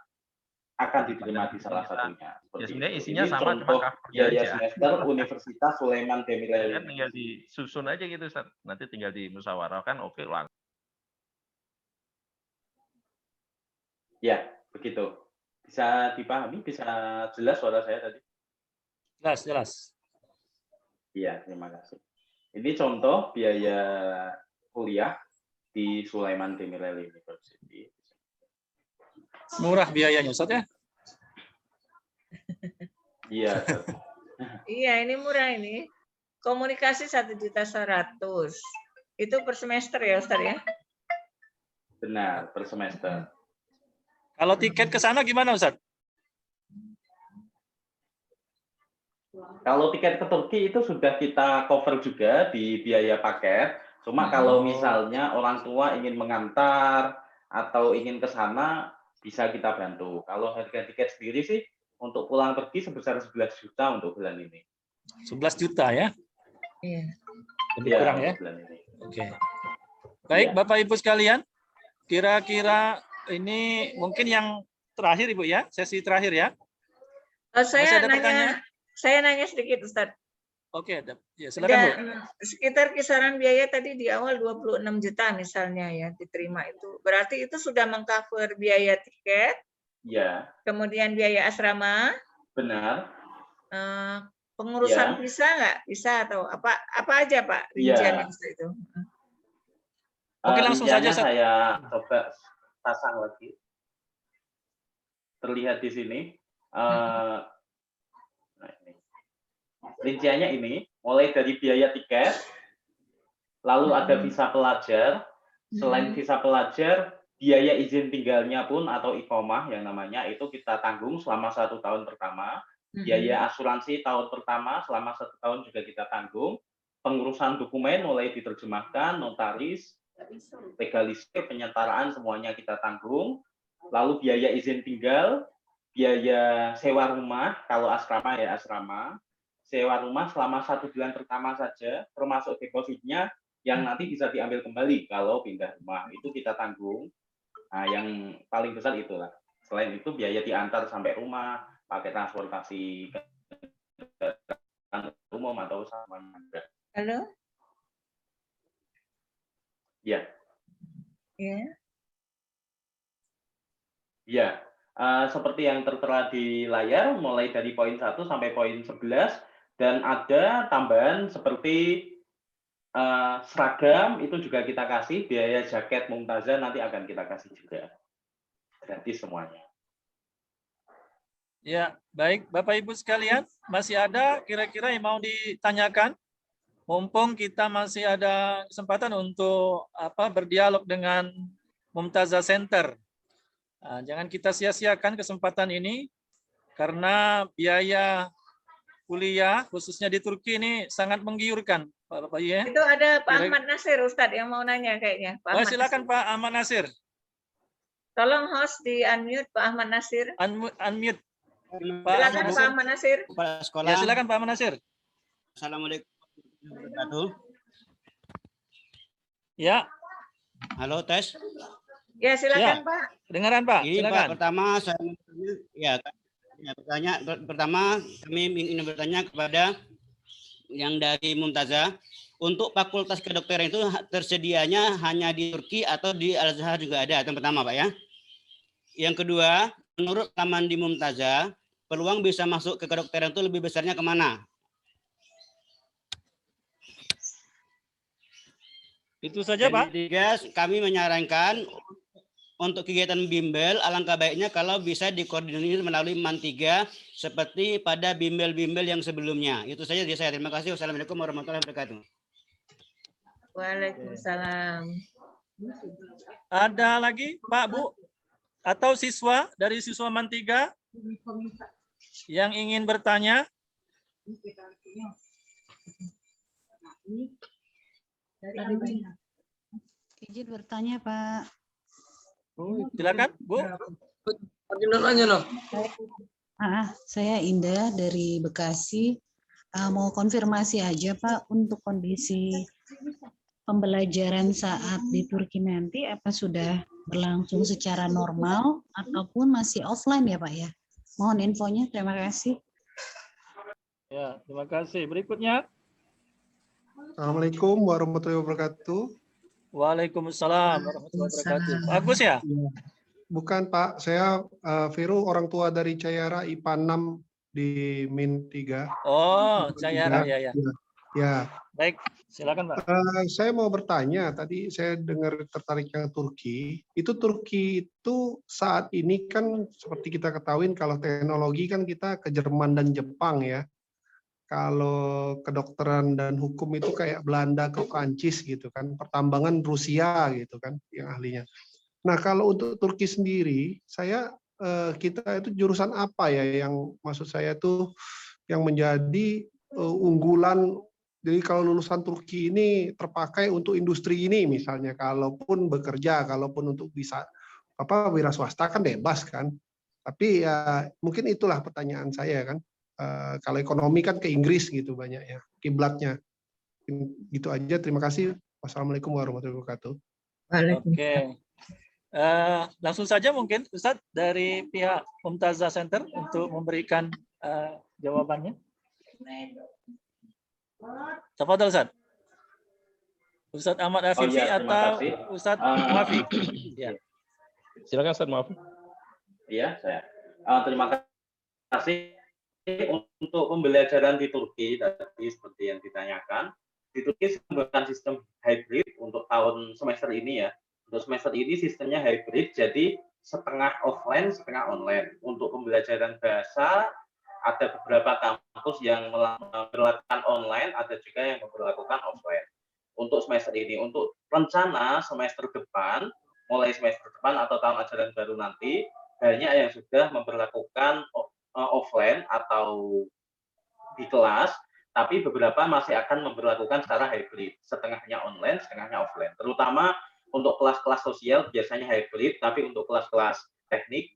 S3: akan diterima di salah satunya. Ya, sebenarnya isinya sama, cuma biaya semester Universitas Sulaiman Demirel. Tinggal disusun aja gitu, Ustaz. Nanti tinggal dimusyawarahkan, oke langsung. Ya, begitu. Bisa dipahami, bisa jelas suara saya tadi?
S1: Jelas.
S3: Iya, terima kasih. Ini contoh biaya kuliah di Sulaiman Demirel University.
S1: Murah biayanya, Ustaz ya?
S3: Iya.
S4: Iya, ini murah ini. Komunikasi 1.100.000. Itu per semester ya, Ustaz ya?
S3: Benar, per semester.
S1: Kalau tiket ke sana gimana, Ustaz?
S3: Kalau tiket ke Turki itu sudah kita cover juga di biaya paket. Cuma kalau misalnya orang tua ingin mengantar atau ingin ke sana,
S10: bisa kita bantu. Kalau harga tiket sendiri sih untuk pulang pergi sebesar 11 juta untuk bulan ini.
S1: 11 juta ya?
S4: Iya.
S1: Lebih kurang ya?
S10: Bulan ini.
S1: Oke. Baik,
S10: Iya.
S1: Bapak Ibu sekalian, kira-kira ini mungkin yang terakhir Ibu ya, sesi terakhir ya. Masih
S4: Saya
S1: ada pertanyaan?
S4: nanya sedikit Ustadz.
S1: Oke, ya silakan Bu.
S4: Sekitar kisaran biaya tadi di awal 26 juta misalnya ya diterima itu. Berarti itu sudah mengcover biaya tiket,
S10: Ya,
S4: kemudian biaya asrama,
S10: benar.
S4: pengurusan
S10: Ya.
S4: visa nggak? Bisa atau apa aja Pak
S10: Ya.
S4: rinciannya itu?
S1: Mungkin langsung saja
S10: saya coba pasang lagi. Terlihat di sini. Nah, ini. Rinciannya ini, mulai dari biaya tiket, lalu ada visa pelajar, selain visa pelajar, biaya izin tinggalnya pun atau iqomah yang namanya itu kita tanggung selama 1 tahun pertama, biaya asuransi tahun pertama selama 1 tahun juga kita tanggung, pengurusan dokumen mulai diterjemahkan, notaris, legalisir, penyetaraan semuanya kita tanggung, lalu biaya izin tinggal, biaya sewa rumah, kalau asrama ya asrama, sewa rumah selama 1 bulan pertama saja, termasuk depositnya yang nanti bisa diambil kembali kalau pindah rumah, itu kita tanggung. Nah, yang paling besar itulah. Selain itu biaya diantar sampai rumah, pakai transportasi umum atau sama.
S4: Halo?
S10: Ya.
S4: Ya.
S10: Ya. Seperti yang tertera di layar, mulai dari poin 1 sampai poin 11, dan ada tambahan seperti seragam, itu juga kita kasih, biaya jaket Mumtazah nanti akan kita kasih juga. Gratis semuanya.
S1: Ya, baik Bapak Ibu sekalian, masih ada kira-kira yang mau ditanyakan? Mumpung kita masih ada kesempatan untuk berdialog dengan Mumtazah Center. Nah, jangan kita sia-siakan kesempatan ini karena biaya kuliah khususnya di Turki ini sangat menggiurkan, Pak ya.
S4: Itu ada Pak Ahmad Nasir Ustadz yang mau nanya kayaknya. Pak
S1: silakan Pak Ahmad Nasir.
S4: Tolong host di unmute Pak Ahmad Nasir.
S1: Unmute.
S4: Silakan Pak Ahmad Nasir.
S11: Kepala sekolah.
S1: Ya, silakan Pak Ahmad Nasir.
S11: Assalamualaikum warahmatullahi wabarakatuh.
S1: Ya.
S11: Halo, tes.
S4: Ya, silakan
S1: Ya.
S4: Pak.
S1: Kedengaran Pak,
S11: Ini
S1: silakan.
S11: Pak, pertama saya kami ingin bertanya kepada yang dari Mumtazah, untuk fakultas kedokteran itu tersedianya hanya di Turki atau di Al-Azhar juga ada? Yang pertama Pak ya. Yang kedua, menurut pengalaman di Mumtazah, peluang bisa masuk ke kedokteran itu lebih besarnya kemana?
S1: Itu saja
S11: Dan
S1: Pak.
S11: ketiga, kami menyarankan untuk kegiatan bimbel, alangkah baiknya kalau bisa dikoordinir melalui MAN 3 seperti pada bimbel-bimbel yang sebelumnya. Itu saja dari saya. Terima kasih. Wassalamualaikum warahmatullahi wabarakatuh.
S4: Waalaikumsalam.
S1: Ada lagi Pak, Bu? Atau siswa dari siswa MAN 3 yang ingin bertanya?
S12: Izin bertanya Pak.
S1: Silakan, Bu.
S12: Saya Indah dari Bekasi. Mau konfirmasi aja Pak untuk kondisi pembelajaran saat di Turki nanti, apa sudah berlangsung secara normal ataupun masih offline ya Pak ya? Mohon infonya, terima kasih.
S1: Ya, terima kasih. Berikutnya.
S13: Assalamualaikum warahmatullahi wabarakatuh.
S1: Waalaikumsalam warahmatullahi wabarakatuh. Bagus ya?
S13: Bukan Pak, saya Vero, orang tua dari Cayara IPA 6 di Min 3.
S1: Oh, Cayara ya.
S13: Ya.
S1: Baik, silakan Pak.
S13: Saya mau bertanya, tadi saya dengar tertarik yang Turki. Turki itu saat ini kan seperti kita ketahui kalau teknologi kan kita ke Jerman dan Jepang ya. Kalau kedokteran dan hukum itu kayak Belanda ke Prancis gitu kan, pertambangan Rusia gitu kan yang ahlinya. Nah kalau untuk Turki sendiri, kita itu jurusan apa ya yang maksud saya tuh yang menjadi unggulan. Jadi kalau lulusan Turki ini terpakai untuk industri ini misalnya, kalaupun bekerja, kalaupun untuk bisa wira swasta kan bebas kan. Tapi ya mungkin itulah pertanyaan saya kan. Kalau ekonomi kan ke Inggris gitu banyak ya kiblatnya. Gitu aja. Terima kasih. Wassalamualaikum warahmatullahi wabarakatuh.
S1: Oke. Langsung saja mungkin Ustadz dari pihak Mumtazah Center untuk memberikan jawabannya. Tafadhol Ustadz. Ustadz Ahmad Afifi atau Ustadz Muafi? Ya.
S2: Silakan Ustadz Muafi.
S10: Iya, saya. Terima kasih untuk pembelajaran di Turki tadi seperti yang ditanyakan. Di Turki menggunakan sistem hybrid untuk tahun semester ini ya. Untuk semester ini sistemnya hybrid, jadi setengah offline, setengah online. Untuk pembelajaran bahasa ada beberapa kampus yang memperlakukan online, ada juga yang memperlakukan offline. Untuk semester ini, untuk rencana semester depan, mulai semester depan atau tahun ajaran baru nanti, banyak yang sudah memperlakukan offline atau di kelas, tapi beberapa masih akan memperlakukan secara hybrid, setengahnya online, setengahnya offline. Terutama untuk kelas-kelas sosial biasanya hybrid, tapi untuk kelas-kelas teknik,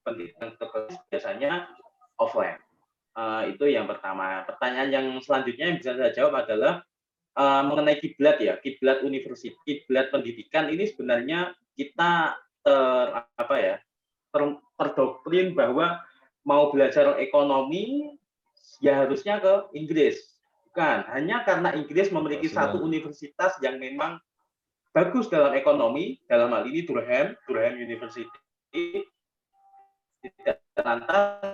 S10: pendidikan biasanya offline. Itu yang pertama. Pertanyaan yang selanjutnya yang bisa saya jawab adalah mengenai kiblat ya, kiblat universitas, kiblat pendidikan ini sebenarnya kita terdoktrin bahwa mau belajar ekonomi ya harusnya ke Inggris. Bukan, hanya karena Inggris memiliki satu universitas yang memang bagus dalam ekonomi, dalam hal ini Durham University, tidak lantas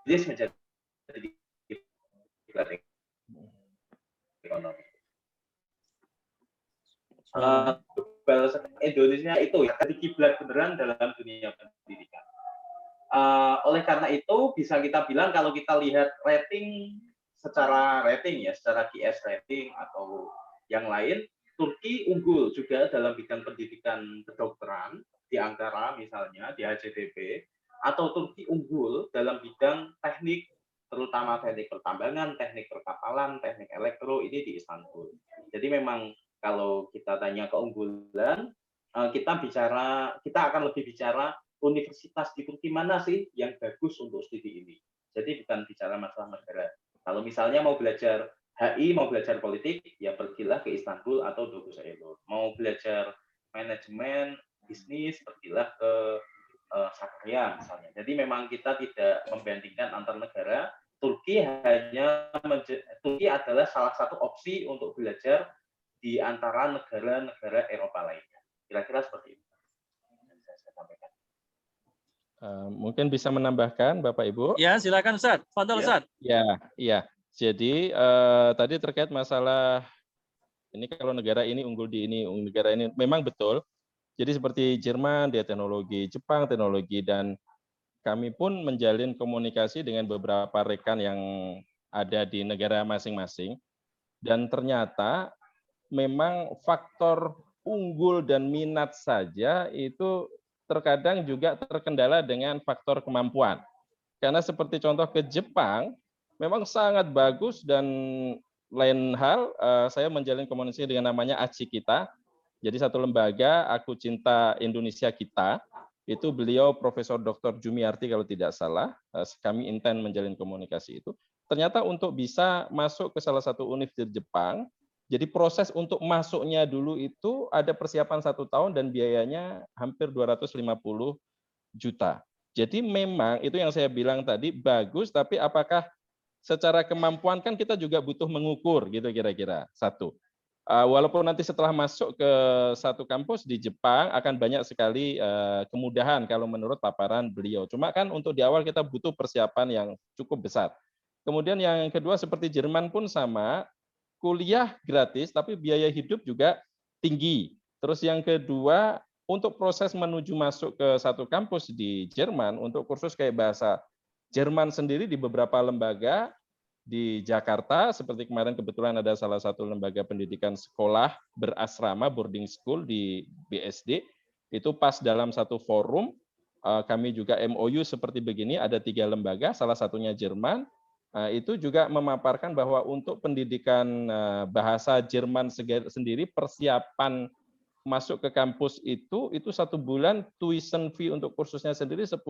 S10: Inggris menjadi kiblat ekonomi. Indonesia itu ya jadi kiblat beneran dalam dunia pendidikan. Oleh karena itu bisa kita bilang kalau kita lihat rating secara QS rating atau yang lain, Turki unggul juga dalam bidang pendidikan kedokteran di Ankara misalnya di HCTP, atau Turki unggul dalam bidang teknik terutama teknik pertambangan, teknik perkapalan, teknik elektro ini di Istanbul. Jadi memang kalau kita tanya keunggulan, kita akan lebih bicara universitas di Turki mana sih yang bagus untuk studi ini. Jadi bukan bicara masalah negara. Kalau misalnya mau belajar HI, mau belajar politik, ya pergilah ke Istanbul atau Doğukaygil. Mau belajar manajemen, bisnis, pergilah ke Sakarya misalnya. Jadi memang kita tidak membandingkan antar negara. Turki adalah salah satu opsi untuk belajar di antara negara-negara Eropa lainnya. Kira-kira seperti itu.
S2: Mungkin bisa menambahkan Bapak Ibu?
S1: Ya, silakan Ustaz. Fadhol Ustaz.
S2: Ya. Jadi tadi terkait masalah ini kalau negara ini unggul di ini, negara ini memang betul. Jadi seperti Jerman dia teknologi, Jepang teknologi, dan kami pun menjalin komunikasi dengan beberapa rekan yang ada di negara masing-masing. Dan ternyata memang faktor unggul dan minat saja itu terkadang juga terkendala dengan faktor kemampuan. Karena seperti contoh ke Jepang, memang sangat bagus, dan lain hal saya menjalin komunikasi dengan namanya ACI Kita. Jadi satu lembaga Aku Cinta Indonesia Kita, itu beliau Profesor Dr. Jumiarti kalau tidak salah, kami intens menjalin komunikasi itu. Ternyata untuk bisa masuk ke salah satu universitas Jepang, jadi proses untuk masuknya dulu itu ada persiapan 1 tahun dan biayanya hampir 250 juta. Jadi memang itu yang saya bilang tadi bagus, tapi apakah secara kemampuan kan kita juga butuh mengukur gitu kira-kira. Satu. Walaupun nanti setelah masuk ke satu kampus di Jepang akan banyak sekali kemudahan kalau menurut paparan beliau. Cuma kan untuk di awal kita butuh persiapan yang cukup besar. Kemudian yang kedua seperti Jerman pun sama, kuliah gratis tapi biaya hidup juga tinggi. Terus yang kedua untuk proses menuju masuk ke satu kampus di Jerman untuk kursus kayak bahasa Jerman sendiri di beberapa lembaga di Jakarta, seperti kemarin kebetulan ada salah satu lembaga pendidikan sekolah berasrama boarding school di BSD, itu pas dalam satu forum kami juga MOU seperti begini, ada 3 lembaga, salah satunya Jerman, itu juga memaparkan bahwa untuk pendidikan bahasa Jerman sendiri persiapan masuk ke kampus itu 1 bulan tuition fee untuk kursusnya sendiri 10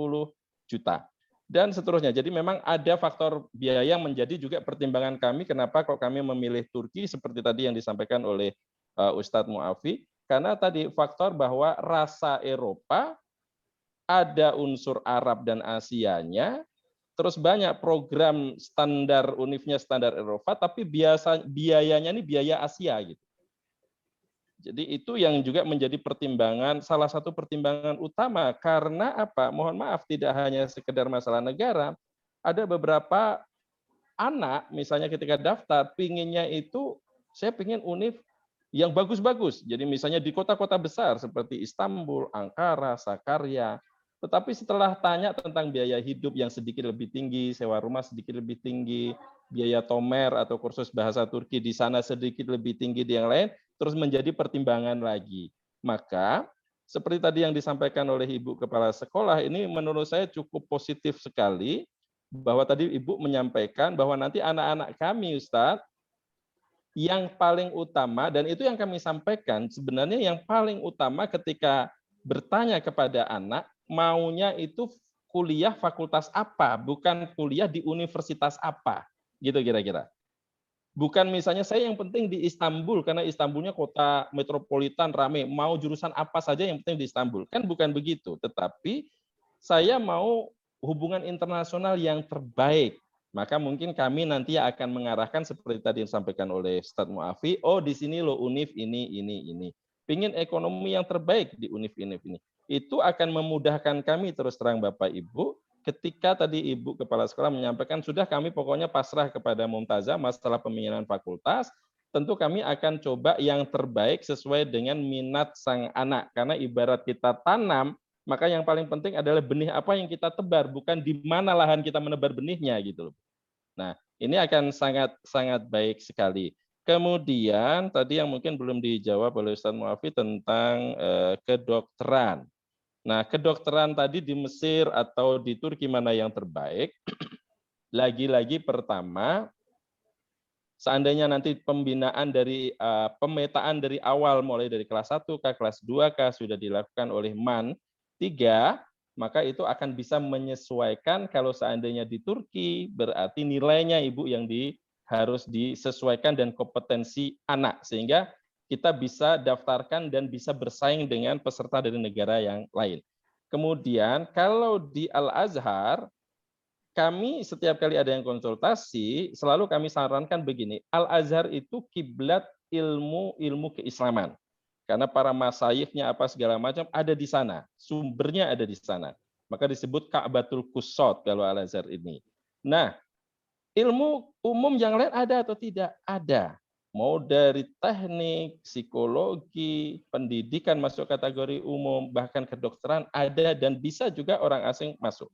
S2: juta. Dan seterusnya. Jadi memang ada faktor biaya yang menjadi juga pertimbangan kami kenapa kok kami memilih Turki seperti tadi yang disampaikan oleh Ustadz Muafi, karena tadi faktor bahwa rasa Eropa, ada unsur Arab dan Asianya, terus banyak program standar univnya standar Eropa, tapi biayanya ini biaya Asia gitu. Jadi itu yang juga menjadi pertimbangan, salah satu pertimbangan utama, karena apa? Mohon maaf, tidak hanya sekedar masalah negara, ada beberapa anak, misalnya ketika daftar, pinginnya itu, saya pingin univ yang bagus-bagus. Jadi misalnya di kota-kota besar seperti Istanbul, Ankara, Sakarya, tetapi setelah tanya tentang biaya hidup yang sedikit lebih tinggi, sewa rumah sedikit lebih tinggi, biaya tomer atau kursus bahasa Turki di sana sedikit lebih tinggi di yang lain, terus menjadi pertimbangan lagi. Maka seperti tadi yang disampaikan oleh Ibu Kepala Sekolah, ini menurut saya cukup positif sekali, bahwa tadi Ibu menyampaikan bahwa nanti anak-anak kami, Ustadz, yang paling utama, dan itu yang kami sampaikan, sebenarnya yang paling utama ketika bertanya kepada anak, maunya itu kuliah fakultas apa, bukan kuliah di universitas apa, gitu kira-kira. Bukan misalnya saya yang penting di Istanbul, karena Istanbulnya kota metropolitan rame, mau jurusan apa saja yang penting di Istanbul. Kan bukan begitu, tetapi saya mau hubungan internasional yang terbaik. Maka mungkin kami nanti akan mengarahkan seperti tadi yang disampaikan oleh Ustadz Muafi, oh di sini loh univ ini. Pingin ekonomi yang terbaik di univ-univ ini. Itu akan memudahkan kami terus terang Bapak Ibu, ketika tadi Ibu Kepala Sekolah menyampaikan, sudah kami pokoknya pasrah kepada Mumtazah masalah pemilihan fakultas, tentu kami akan coba yang terbaik sesuai dengan minat sang anak. Karena ibarat kita tanam, maka yang paling penting adalah benih apa yang kita tebar, bukan di mana lahan kita menebar benihnya gitu loh. Nah, ini akan sangat baik sekali. Kemudian tadi yang mungkin belum dijawab oleh Ustadz Muafi tentang kedokteran. Nah, kedokteran tadi di Mesir atau di Turki mana yang terbaik? Lagi-lagi pertama, seandainya nanti pembinaan dari pemetaan dari awal mulai dari kelas 1K, kelas 2K sudah dilakukan oleh MAN 3, maka itu akan bisa menyesuaikan. Kalau seandainya di Turki, berarti nilainya Ibu yang harus disesuaikan dan kompetensi anak, sehingga kita bisa daftarkan dan bisa bersaing dengan peserta dari negara yang lain. Kemudian kalau di Al-Azhar, kami setiap kali ada yang konsultasi, selalu kami sarankan begini, Al-Azhar itu kiblat ilmu keislaman. Karena para masayikhnya apa segala macam ada di sana, sumbernya ada di sana. Maka disebut Ka'batul Qusot kalau Al-Azhar ini. Nah, ilmu umum yang lain ada atau tidak? Ada. Mau dari teknik, psikologi, pendidikan masuk kategori umum, bahkan kedokteran ada, dan bisa juga orang asing masuk.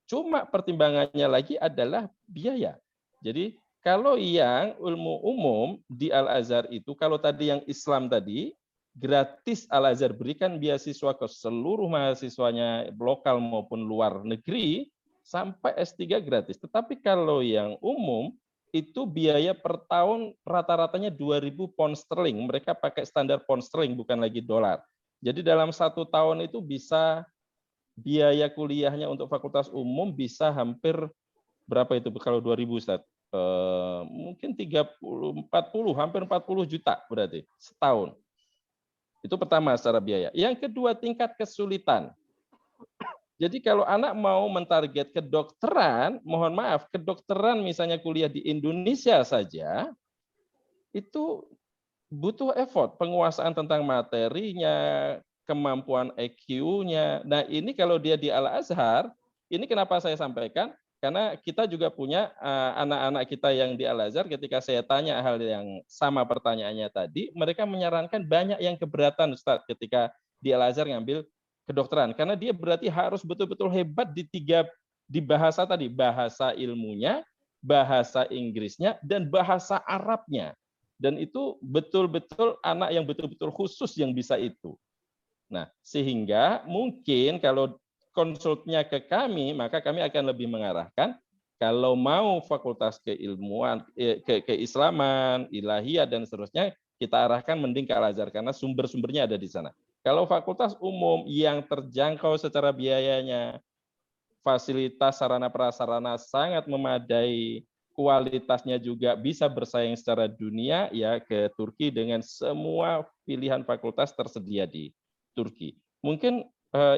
S2: Cuma pertimbangannya lagi adalah biaya. Jadi kalau yang ilmu umum di Al-Azhar itu, kalau tadi yang Islam tadi, gratis Al-Azhar berikan beasiswa ke seluruh mahasiswanya lokal maupun luar negeri, sampai S3 gratis. Tetapi kalau yang umum, itu biaya per tahun rata-ratanya 2.000 pound sterling. Mereka pakai standar pound sterling, bukan lagi dolar. Jadi dalam 1 tahun itu bisa biaya kuliahnya untuk fakultas umum bisa hampir, berapa itu kalau 2.000 Ustaz? Mungkin 30, 40, hampir 40 juta berarti setahun. Itu pertama secara biaya. Yang kedua, tingkat kesulitan. Jadi kalau anak mau mentarget kedokteran, mohon maaf, kedokteran misalnya kuliah di Indonesia saja, itu butuh effort, penguasaan tentang materinya, kemampuan EQ-nya. Nah ini kalau dia di Al-Azhar, ini kenapa saya sampaikan, karena kita juga punya anak-anak kita yang di Al-Azhar, ketika saya tanya hal yang sama pertanyaannya tadi, mereka menyarankan banyak yang keberatan Ustaz ketika di Al-Azhar ngambil kedokteran, karena dia berarti harus betul-betul hebat di bahasa tadi, bahasa ilmunya, bahasa Inggrisnya, dan bahasa Arabnya. Dan itu betul-betul anak yang betul-betul khusus yang bisa itu. Nah, sehingga mungkin kalau konsultnya ke kami, maka kami akan lebih mengarahkan, kalau mau fakultas keilmuan, keislaman, ilahiyah, dan seterusnya, kita arahkan mending ke Al-Azhar karena sumber-sumbernya ada di sana. Kalau fakultas umum yang terjangkau secara biayanya, fasilitas sarana prasarana sangat memadai, kualitasnya juga bisa bersaing secara dunia, ya ke Turki dengan semua pilihan fakultas tersedia di Turki. Mungkin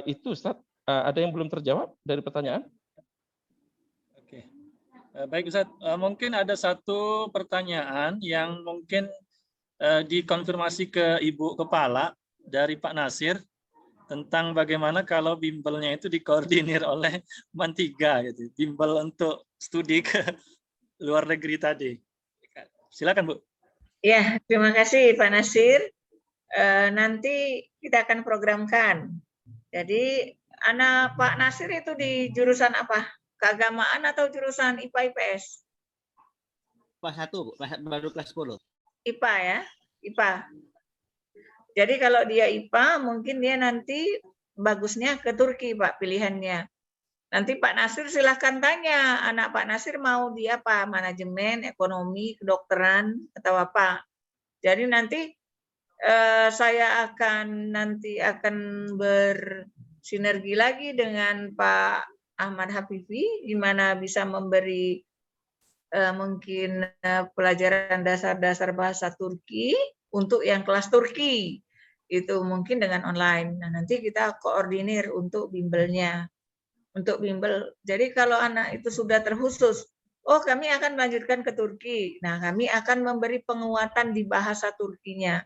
S2: itu Ustaz, ada yang belum terjawab dari pertanyaan?
S1: Oke. Baik Ustaz, mungkin ada satu pertanyaan yang mungkin dikonfirmasi ke Ibu Kepala dari Pak Nasir tentang bagaimana kalau bimbelnya itu dikoordinir oleh Mantiga gitu, bimbel untuk studi ke luar negeri tadi. Silakan Bu.
S4: Ya, terima kasih Pak Nasir. Nanti kita akan programkan. Jadi anak Pak Nasir itu di jurusan apa? Keagamaan atau jurusan IPA IPS?
S11: Kelas 1, baru kelas 10.
S4: IPA ya, IPA. Jadi kalau dia IPA, mungkin dia nanti bagusnya ke Turki, Pak, pilihannya. Nanti Pak Nasir silahkan tanya, anak Pak Nasir mau di apa? Manajemen, ekonomi, kedokteran, atau apa? Jadi nanti saya akan bersinergi lagi dengan Pak Ahmad Hafifi, di mana bisa memberi mungkin pelajaran dasar-dasar bahasa Turki untuk yang kelas Turki. Itu mungkin dengan online. Nah, nanti kita koordinir untuk bimbelnya. Untuk bimbel. Jadi kalau anak itu sudah terkhusus, oh kami akan melanjutkan ke Turki. Nah, kami akan memberi penguatan di bahasa Turkinya.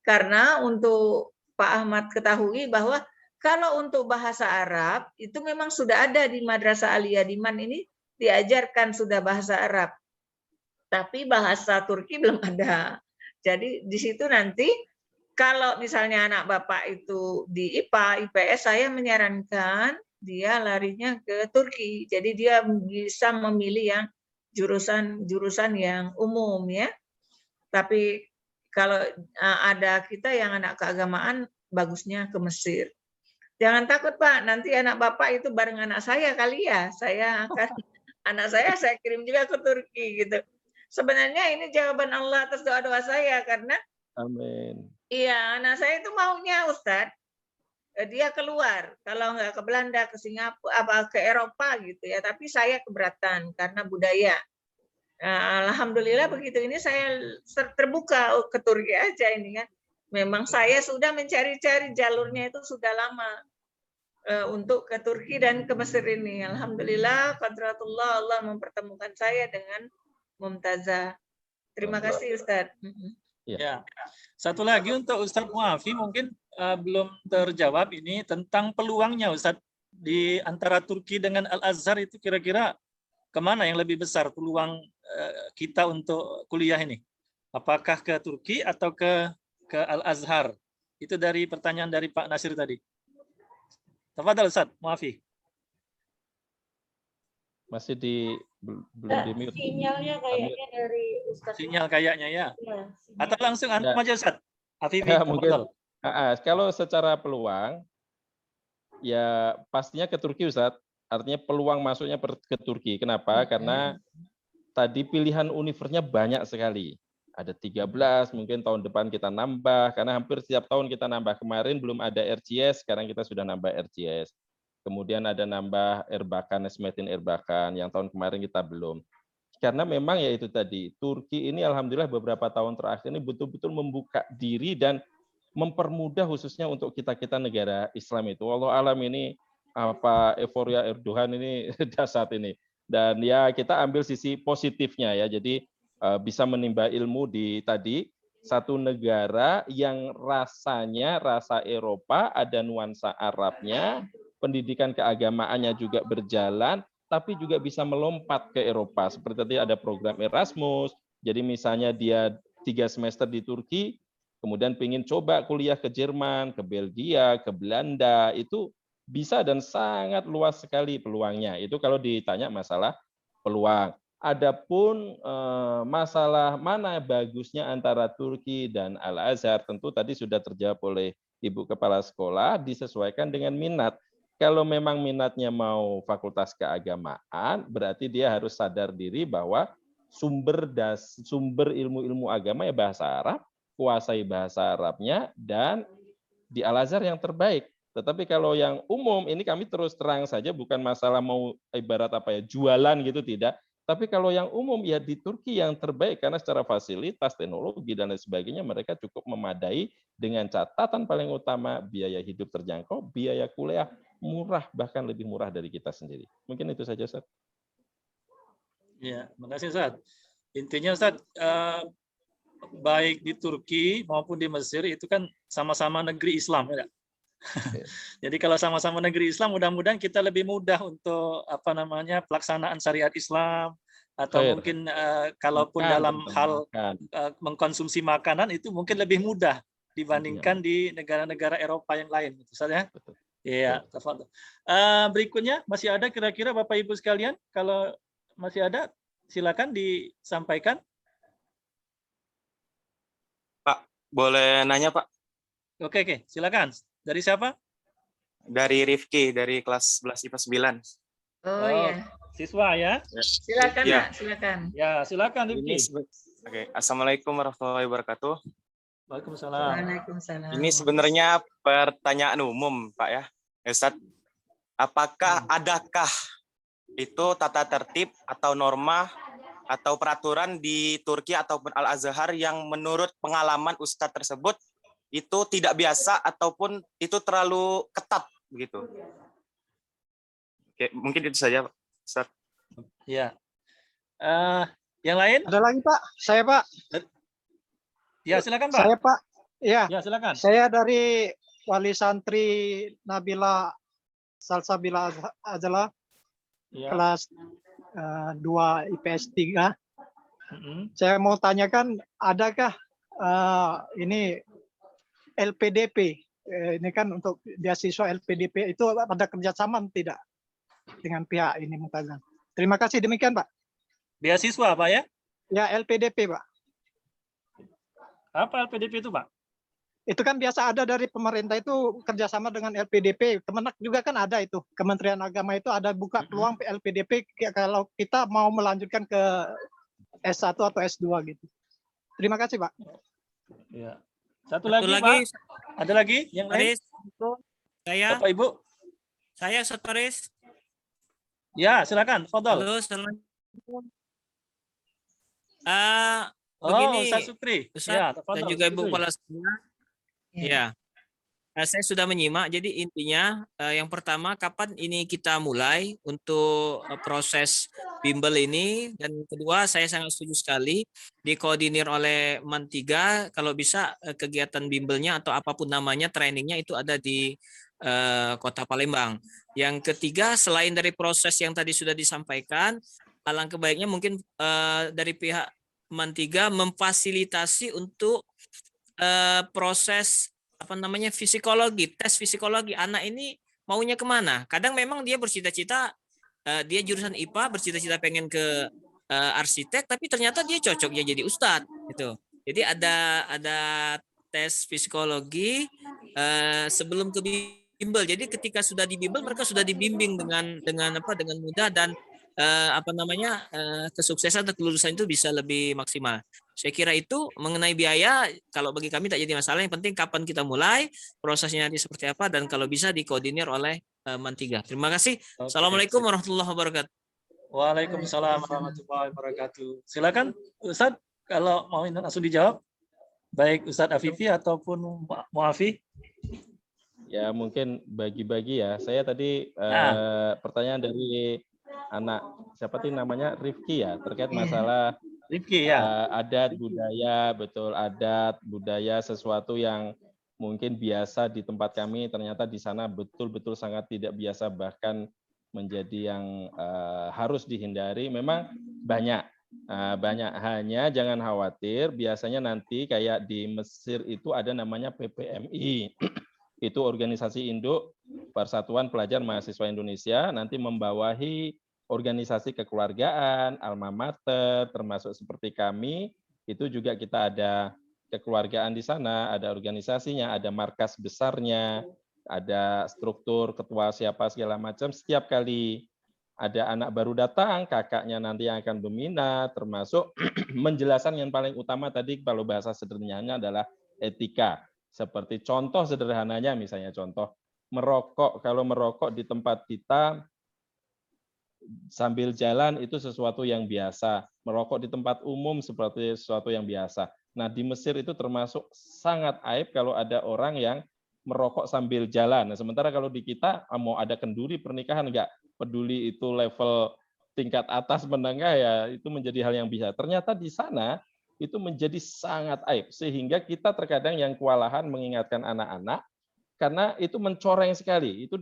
S4: Karena untuk Pak Ahmad ketahui bahwa kalau untuk bahasa Arab itu memang sudah ada di Madrasah Aliyah Diman ini diajarkan sudah bahasa Arab. Tapi bahasa Turki belum ada. Jadi di situ nanti kalau misalnya anak Bapak itu di IPA, IPS, saya menyarankan dia larinya ke Turki. Jadi dia bisa memilih yang jurusan yang umum ya. Tapi kalau ada kita yang anak keagamaan bagusnya ke Mesir. Jangan takut Pak, nanti anak Bapak itu bareng anak saya kali ya. Anak saya kirim juga ke Turki gitu. Sebenarnya ini jawaban Allah atas doa-doa saya karena
S2: Amin.
S4: Iya, anak saya itu maunya Ustadz, dia keluar, kalau nggak ke Belanda, ke Singapura, apa ke Eropa gitu ya. Tapi saya keberatan karena budaya. Alhamdulillah begitu ini saya terbuka ke Turki aja ini kan. Memang saya sudah mencari-cari jalurnya itu sudah lama untuk ke Turki dan ke Mesir ini. Alhamdulillah, qadratullah Allah mempertemukan saya dengan Mumtazah. Terima kasih Ustadz.
S1: Ya. Satu lagi untuk Ustadz Muafi mungkin belum terjawab ini tentang peluangnya Ustadz di antara Turki dengan Al-Azhar itu kira-kira kemana yang lebih besar peluang kita untuk kuliah ini? Apakah ke Turki atau ke Al-Azhar? Itu dari pertanyaan dari Pak Nasir tadi. Tafadhal Ustadz Muafi.
S2: Masih belum di mute.
S4: Sinyalnya kayaknya dari Ustadz.
S1: Sinyal kayaknya ya. Atau langsung antum aja Ustadz. Hafifi,
S2: ya, mungkin. Kalau secara peluang, ya pastinya ke Turki Ustadz. Artinya peluang masuknya ke Turki. Kenapa? Karena tadi pilihan universitasnya banyak sekali. Ada 13, mungkin tahun depan kita nambah. Karena hampir setiap tahun kita nambah. Kemarin belum ada RCS, sekarang kita sudah nambah RCS. Kemudian ada nambah Erbakan, Esmetin Erbakan, yang tahun kemarin kita belum. Karena memang ya itu tadi, Turki ini alhamdulillah beberapa tahun terakhir ini betul-betul membuka diri dan mempermudah khususnya untuk kita-kita negara Islam itu. Wallahu alam ini apa euforia Erdogan ini dahsyat ini. Dan ya kita ambil sisi positifnya ya. Jadi bisa menimba ilmu di tadi satu negara yang rasanya rasa Eropa, ada nuansa Arabnya, pendidikan keagamaannya juga berjalan, tapi juga bisa melompat ke Eropa. Seperti tadi ada program Erasmus, jadi misalnya dia 3 semester di Turki, kemudian pengen coba kuliah ke Jerman, ke Belgia, ke Belanda, itu bisa dan sangat luas sekali peluangnya. Itu kalau ditanya masalah peluang. Adapun masalah mana bagusnya antara Turki dan Al-Azhar, tentu tadi sudah terjawab oleh Ibu Kepala Sekolah, disesuaikan dengan minat. Kalau memang minatnya mau fakultas keagamaan, berarti dia harus sadar diri bahwa sumber ilmu-ilmu agama ya bahasa Arab, kuasai bahasa Arabnya, dan di Al-Azhar yang terbaik. Tetapi kalau yang umum, ini kami terus terang saja, bukan masalah mau ibarat apa ya, jualan gitu, tidak. Tapi kalau yang umum ya di Turki yang terbaik, karena secara fasilitas, teknologi, dan lain sebagainya mereka cukup memadai, dengan catatan paling utama biaya hidup terjangkau, biaya kuliah murah, bahkan lebih murah dari kita sendiri. Mungkin itu saja, Ustaz.
S1: Ya, makasih Ustaz. Intinya Ustaz, baik di Turki maupun di Mesir itu kan sama-sama negeri Islam, ya. Jadi kalau sama-sama negeri Islam, mudah-mudahan kita lebih mudah untuk pelaksanaan syariat Islam, atau mungkin kalaupun dalam hal mengkonsumsi makanan itu mungkin lebih mudah dibandingkan di negara-negara Eropa yang lain, Ustaz ya. Iya, tafadhol. Berikutnya masih ada kira-kira Bapak Ibu sekalian, kalau masih ada silakan disampaikan.
S14: Pak, boleh nanya Pak?
S1: Oke, silakan. Dari siapa?
S14: Dari Rifki, dari kelas 11 IPA 9.
S4: Oh ya.
S1: Siswa ya?
S4: Silakan
S14: Ya.
S4: Nak, silakan.
S1: Ya, silakan Rifki.
S14: Oke, Assalamualaikum warahmatullahi wabarakatuh.
S1: Waalaikumsalam.
S4: Waalaikumsalam.
S14: Ini sebenarnya pertanyaan umum, Pak ya. Ustadz, adakah itu tata tertib atau norma atau peraturan di Turki ataupun Al-Azhar yang menurut pengalaman Ustadz tersebut itu tidak biasa ataupun itu terlalu ketat begitu? Oke, mungkin itu saja, Ustadz.
S1: Ya. Yang lain?
S15: Ada lagi Pak, saya Pak.
S1: Ya, silakan Pak.
S15: Saya Pak. Ya.
S1: Ya, silakan.
S15: Saya dari Wali Santri Nabila Salsabila Azala,
S1: Ya.
S15: kelas 2 IPS 3. Saya mau tanyakan, adakah ini LPDP, ini kan untuk beasiswa LPDP itu ada kerjasama tidak dengan pihak ini Muntazah? Terima kasih, demikian Pak.
S1: Beasiswa Pak ya?
S15: Ya, LPDP Pak.
S1: Apa LPDP itu Pak?
S15: Itu kan biasa ada dari pemerintah itu kerjasama dengan LPDP. Kemenak juga kan ada itu. Kementerian Agama itu ada buka peluang LPDP kalau kita mau melanjutkan ke S1 atau S2 gitu. Terima kasih Pak.
S1: Ya. Satu lagi Pak. Ada lagi yang lain?
S16: Saya.
S1: Bapak Ibu.
S16: Saya Sotoris.
S1: Ya, silakan. Fadhol.
S16: Halo, assalamualaikum.
S1: Begini, Ustaz Sukri.
S16: Ustaz,
S1: Ya,
S16: dan
S1: tafadhol,
S16: juga Ibu
S1: Sukri.
S16: Kepala Sekolah. Ya. Saya sudah menyimak. Jadi intinya yang pertama, kapan ini kita mulai untuk proses bimbel ini, dan kedua saya sangat setuju sekali dikoordinir oleh MAN 3 kalau bisa kegiatan bimbelnya atau apapun namanya trainingnya itu ada di Kota Palembang. Yang ketiga, selain dari proses yang tadi sudah disampaikan, alangkah baiknya mungkin dari pihak MAN 3 memfasilitasi untuk proses psikologi, tes psikologi. Anak ini maunya kemana? Kadang memang dia bercita-cita, dia jurusan IPA, bercita-cita pengen ke arsitek, tapi ternyata dia cocoknya jadi ustadz gitu. Jadi ada tes psikologi sebelum ke bimbel. Jadi ketika sudah di bimbel, mereka sudah dibimbing dengan mudah, dan kesuksesan atau kelulusan itu bisa lebih maksimal. Saya kira itu mengenai biaya, kalau bagi kami tak jadi masalah. Yang penting kapan kita mulai, prosesnya nanti seperti apa, dan kalau bisa dikoordinir oleh MAN 3. Terima kasih. Assalamualaikum warahmatullahi wabarakatuh.
S1: Waalaikumsalam warahmatullahi wabarakatuh. Silakan Ustaz, kalau mau langsung dijawab. Baik Ustaz Afifi ataupun Muafi.
S2: Ya, mungkin bagi-bagi ya. Saya tadi pertanyaan dari anak siapa sih namanya, Rifki ya, terkait masalah
S1: Rifki ya.
S2: Adat budaya, betul, adat budaya, sesuatu yang mungkin biasa di tempat kami ternyata di sana betul-betul sangat tidak biasa, bahkan menjadi yang harus dihindari. Memang banyak, hanya jangan khawatir, biasanya nanti kayak di Mesir itu ada namanya PPMI. Itu organisasi induk Persatuan Pelajar Mahasiswa Indonesia, nanti membawahi organisasi kekeluargaan, alma mater, termasuk seperti kami, itu juga kita ada kekeluargaan di sana, ada organisasinya, ada markas besarnya, ada struktur ketua siapa segala macam. Setiap kali ada anak baru datang, kakaknya nanti yang akan membina, termasuk menjelaskan yang paling utama tadi kalau bahasa sederhananya adalah etika. Seperti contoh sederhananya, misalnya contoh merokok. Kalau merokok di tempat kita sambil jalan itu sesuatu yang biasa. Merokok di tempat umum seperti sesuatu yang biasa. Nah, di Mesir itu termasuk sangat aib kalau ada orang yang merokok sambil jalan. Nah, sementara kalau di kita mau ada kenduri pernikahan nggak peduli itu level tingkat atas menengah ya itu menjadi hal yang bisa. Ternyata di sana itu menjadi sangat aib sehingga kita terkadang yang kewalahan mengingatkan anak-anak karena itu mencoreng sekali. Itu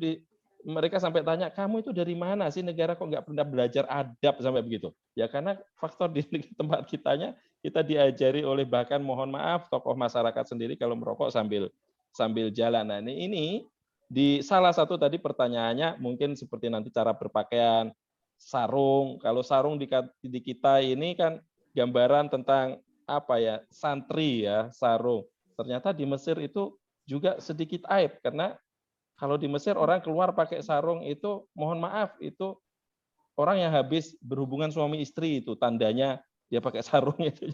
S2: mereka sampai tanya, kamu itu dari mana sih, negara kok nggak pernah belajar adab sampai begitu? Ya karena faktor di tempat kita diajari oleh bahkan mohon maaf tokoh masyarakat sendiri kalau merokok sambil jalan. Nah ini di salah satu tadi pertanyaannya mungkin seperti nanti cara berpakaian, sarung. Kalau sarung di kita ini kan gambaran tentang apa ya, santri ya, sarung. Ternyata di Mesir itu juga sedikit aib karena kalau di Mesir orang keluar pakai sarung itu mohon maaf itu orang yang habis berhubungan suami istri itu tandanya dia pakai sarung itu.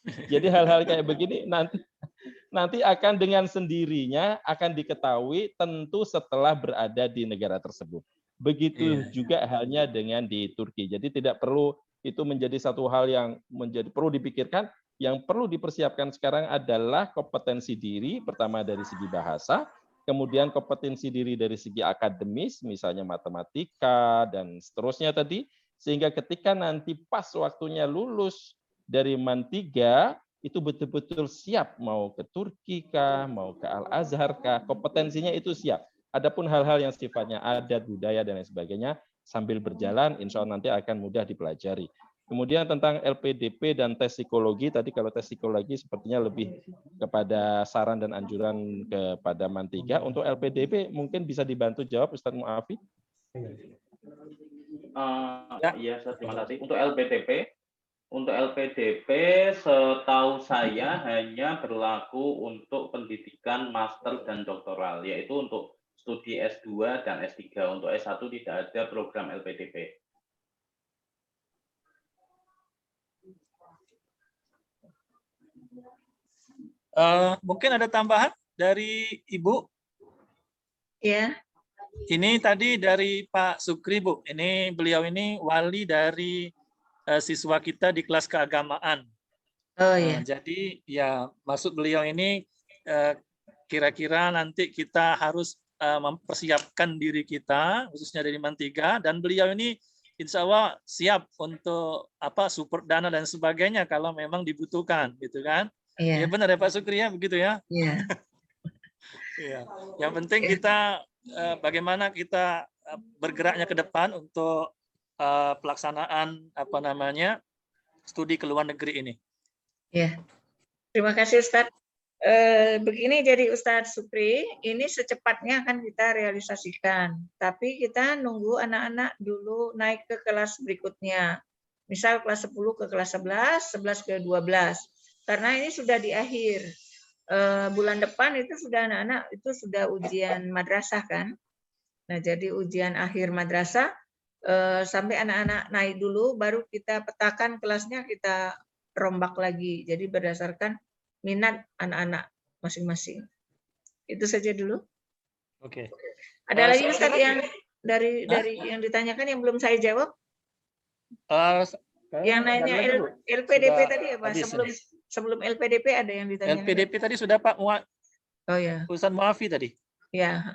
S2: Jadi hal-hal kayak begini nanti akan dengan sendirinya akan diketahui tentu setelah berada di negara tersebut. Begitu juga halnya dengan di Turki. Jadi tidak perlu itu menjadi satu hal yang perlu dipikirkan. Yang perlu dipersiapkan sekarang adalah kompetensi diri, pertama dari segi bahasa, kemudian kompetensi diri dari segi akademis, misalnya matematika, dan seterusnya tadi, sehingga ketika nanti pas waktunya lulus dari MAN 3, itu betul-betul siap, mau ke Turki kah, mau ke Al-Azhar kah, kompetensinya itu siap. Adapun hal-hal yang sifatnya adat, budaya, dan lain sebagainya, sambil berjalan, insya Allah nanti akan mudah dipelajari. Kemudian tentang LPDP dan tes psikologi, tadi kalau tes psikologi sepertinya lebih kepada saran dan anjuran kepada MAN 3. Untuk LPDP mungkin bisa dibantu jawab Ustadz Muafi.
S10: Iya, terima kasih. Untuk LPDP setahu saya hanya berlaku untuk pendidikan master dan doktoral, yaitu untuk studi S2 dan S3. Untuk S1 tidak ada program LPDP.
S1: Mungkin ada tambahan dari Ibu?
S4: Ya.
S1: Ini tadi dari Pak Sukri, Bu. Ini beliau ini wali dari siswa kita di kelas keagamaan.
S4: Oh iya.
S1: Jadi ya maksud beliau ini kira-kira nanti kita harus mempersiapkan diri kita khususnya dari MAN 3 dan beliau ini insya Allah siap untuk support dana dan sebagainya kalau memang dibutuhkan, gitu kan?
S4: Iya.
S1: Ya benar ya Pak Sukri ya, begitu ya?
S4: Iya.
S1: Ya. Yang penting kita bagaimana kita bergeraknya ke depan untuk pelaksanaan studi ke luar negeri ini.
S4: Ya. Terima kasih Ustadz. Begini jadi Ustadz Supri, ini secepatnya akan kita realisasikan, tapi kita nunggu anak-anak dulu naik ke kelas berikutnya. Misal kelas 10 ke kelas 11, 11 ke 12. Karena ini sudah di akhir. Bulan depan itu sudah anak-anak itu sudah ujian madrasah kan. Nah, jadi ujian akhir madrasah sampai anak-anak naik dulu baru kita petakan kelasnya, kita rombak lagi. Jadi berdasarkan minat anak-anak masing-masing. Itu saja dulu.
S1: Oke.
S4: Ada lagi Ustadz yang dari yang ditanyakan yang belum saya jawab? Yang nanya LPDP tadi ya Pak, sebelum LPDP ada yang ditanya.
S1: LPDP tadi sudah Pak
S4: Oh ya.
S1: Ustadz Muafi tadi.
S4: Ya.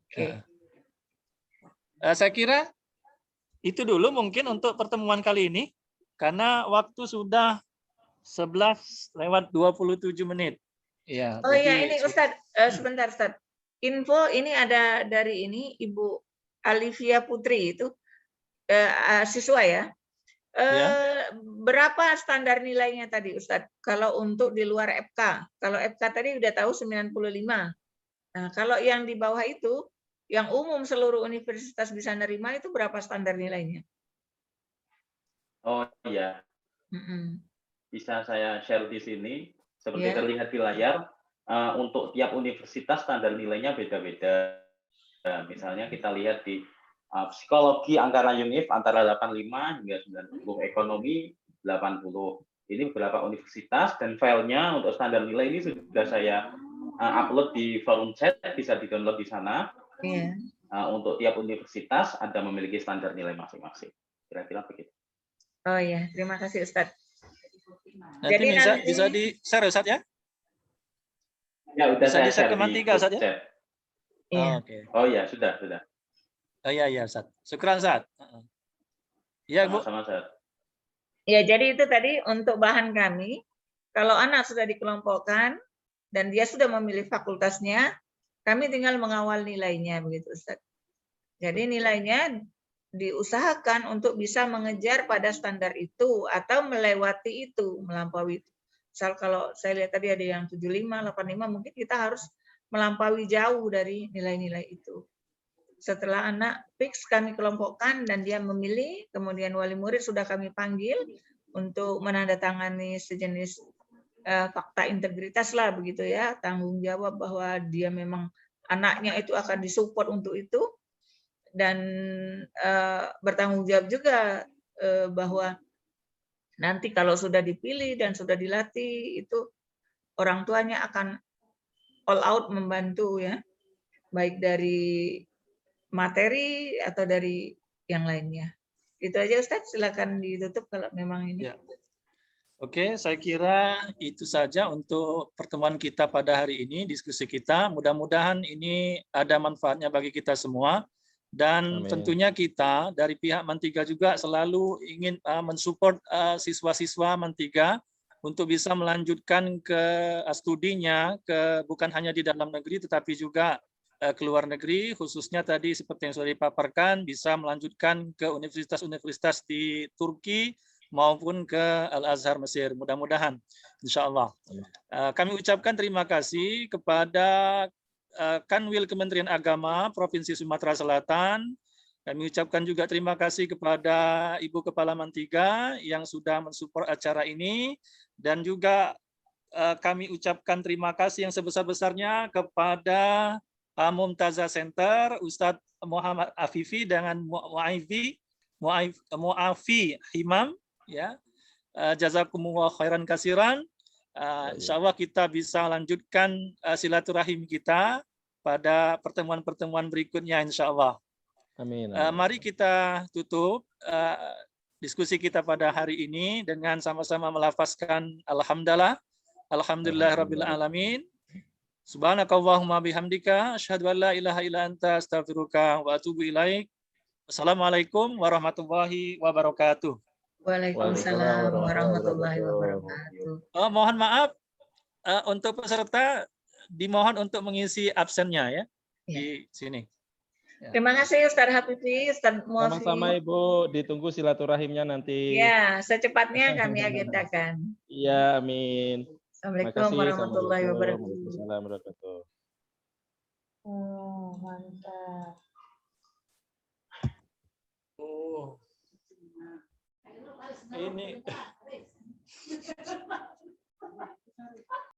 S1: Oke. Saya kira itu dulu mungkin untuk pertemuan kali ini karena waktu sudah 11:27. Ya.
S4: Oh ya, ini Ustadz, sebentar Ustadz. Info ini ada dari ini Ibu Alivia Putri itu siswa ya. Berapa standar nilainya tadi Ustadz? Kalau untuk di luar FK, kalau FK tadi udah tahu 95. Nah, kalau yang di bawah itu, yang umum seluruh universitas bisa nerima itu berapa standar nilainya?
S10: Oh iya. Bisa saya share di sini. Seperti terlihat di layar, untuk tiap universitas standar nilainya beda-beda. Misalnya kita lihat di Psikologi angkara UNIF antara 85 hingga 90, ekonomi 80. Ini beberapa universitas dan filenya untuk standar nilai ini sudah saya upload di forum chat, bisa di-download di sana.
S4: Iya.
S10: Untuk tiap universitas ada memiliki standar nilai masing-masing. Kira-kira begitu.
S4: Oh iya, terima kasih Ustadz.
S1: Nanti bisa di-share Ustadz ya?
S10: Ya, udah
S1: Bisa
S10: saya
S1: di-share
S10: share
S1: ke
S10: di
S1: Mantiga
S10: grup
S1: Ustadz ya?
S10: chat.
S4: Iya.
S1: Oke.
S10: Oh iya, sudah.
S1: Oh iya Ustadz. Syukran Ustadz. Iya Bu.
S10: Sama-sama, Ustadz.
S4: Ya, jadi itu tadi untuk bahan kami. Kalau anak sudah dikelompokkan dan dia sudah memilih fakultasnya, kami tinggal mengawal nilainya, begitu Ustaz. Jadi nilainya diusahakan untuk bisa mengejar pada standar itu atau melewati itu, melampaui itu. Misal kalau saya lihat tadi ada yang 75, 85, mungkin kita harus melampaui jauh dari nilai-nilai itu. Setelah anak fix kami kelompokkan dan dia memilih, kemudian wali murid sudah kami panggil untuk menandatangani sejenis fakta integritas lah begitu ya, tanggung jawab bahwa dia memang anaknya itu akan disupport untuk itu, dan bertanggung jawab juga bahwa nanti kalau sudah dipilih dan sudah dilatih itu orang tuanya akan all out membantu ya, baik dari materi atau dari yang lainnya. Itu aja Ustaz, silakan ditutup kalau memang ini.
S1: Ya. Oke, saya kira itu saja untuk pertemuan kita pada hari ini, diskusi kita. Mudah-mudahan ini ada manfaatnya bagi kita semua. Dan
S2: Amin.
S1: tentunya kita dari pihak Mantiga juga selalu ingin mensupport siswa-siswa Mantiga untuk bisa melanjutkan ke studinya, bukan hanya di dalam negeri, tetapi juga ke luar negeri, khususnya tadi seperti yang sudah dipaparkan, bisa melanjutkan ke universitas-universitas di Turki maupun ke Al-Azhar Mesir. Mudah-mudahan, insya Allah. Kami ucapkan terima kasih kepada Kanwil Kementerian Agama Provinsi Sumatera Selatan. Kami ucapkan juga terima kasih kepada Ibu Kepala Mantiga yang sudah mensupport acara ini, dan juga kami ucapkan terima kasih yang sebesar-besarnya kepada Mumtazah Center, Ustadz Muhammad Afifi dengan Muafi Himam, ya. Jazakumullah khairan kasiran. Insya Allah kita bisa lanjutkan silaturahim kita pada pertemuan-pertemuan berikutnya, insya Allah.
S2: Amin.
S1: Mari kita tutup diskusi kita pada hari ini dengan sama-sama melafazkan alhamdulillah, alhamdulillahirabbil alamin. Subhanakallahumma bihamdika asyhadu an la ilaha illa anta astaghfiruka wa atubu ilaik. Assalamualaikum warahmatullahi wabarakatuh.
S4: Waalaikumsalam warahmatullahi wabarakatuh.
S1: Mohon maaf untuk peserta dimohon untuk mengisi absennya ya di sini. Ya.
S4: Terima kasih Ustaz Hafifi, Ustaz Muafi.
S2: Sama-sama Ibu, ditunggu silaturahimnya nanti.
S4: Ya, secepatnya kami agendakan.
S2: Iya, amin.
S4: Assalamualaikum warahmatullahi wabarakatuh.
S2: Waalaikumsalam warahmatullahi wabarakatuh.
S4: Oh, mantap.
S1: Oh. Ini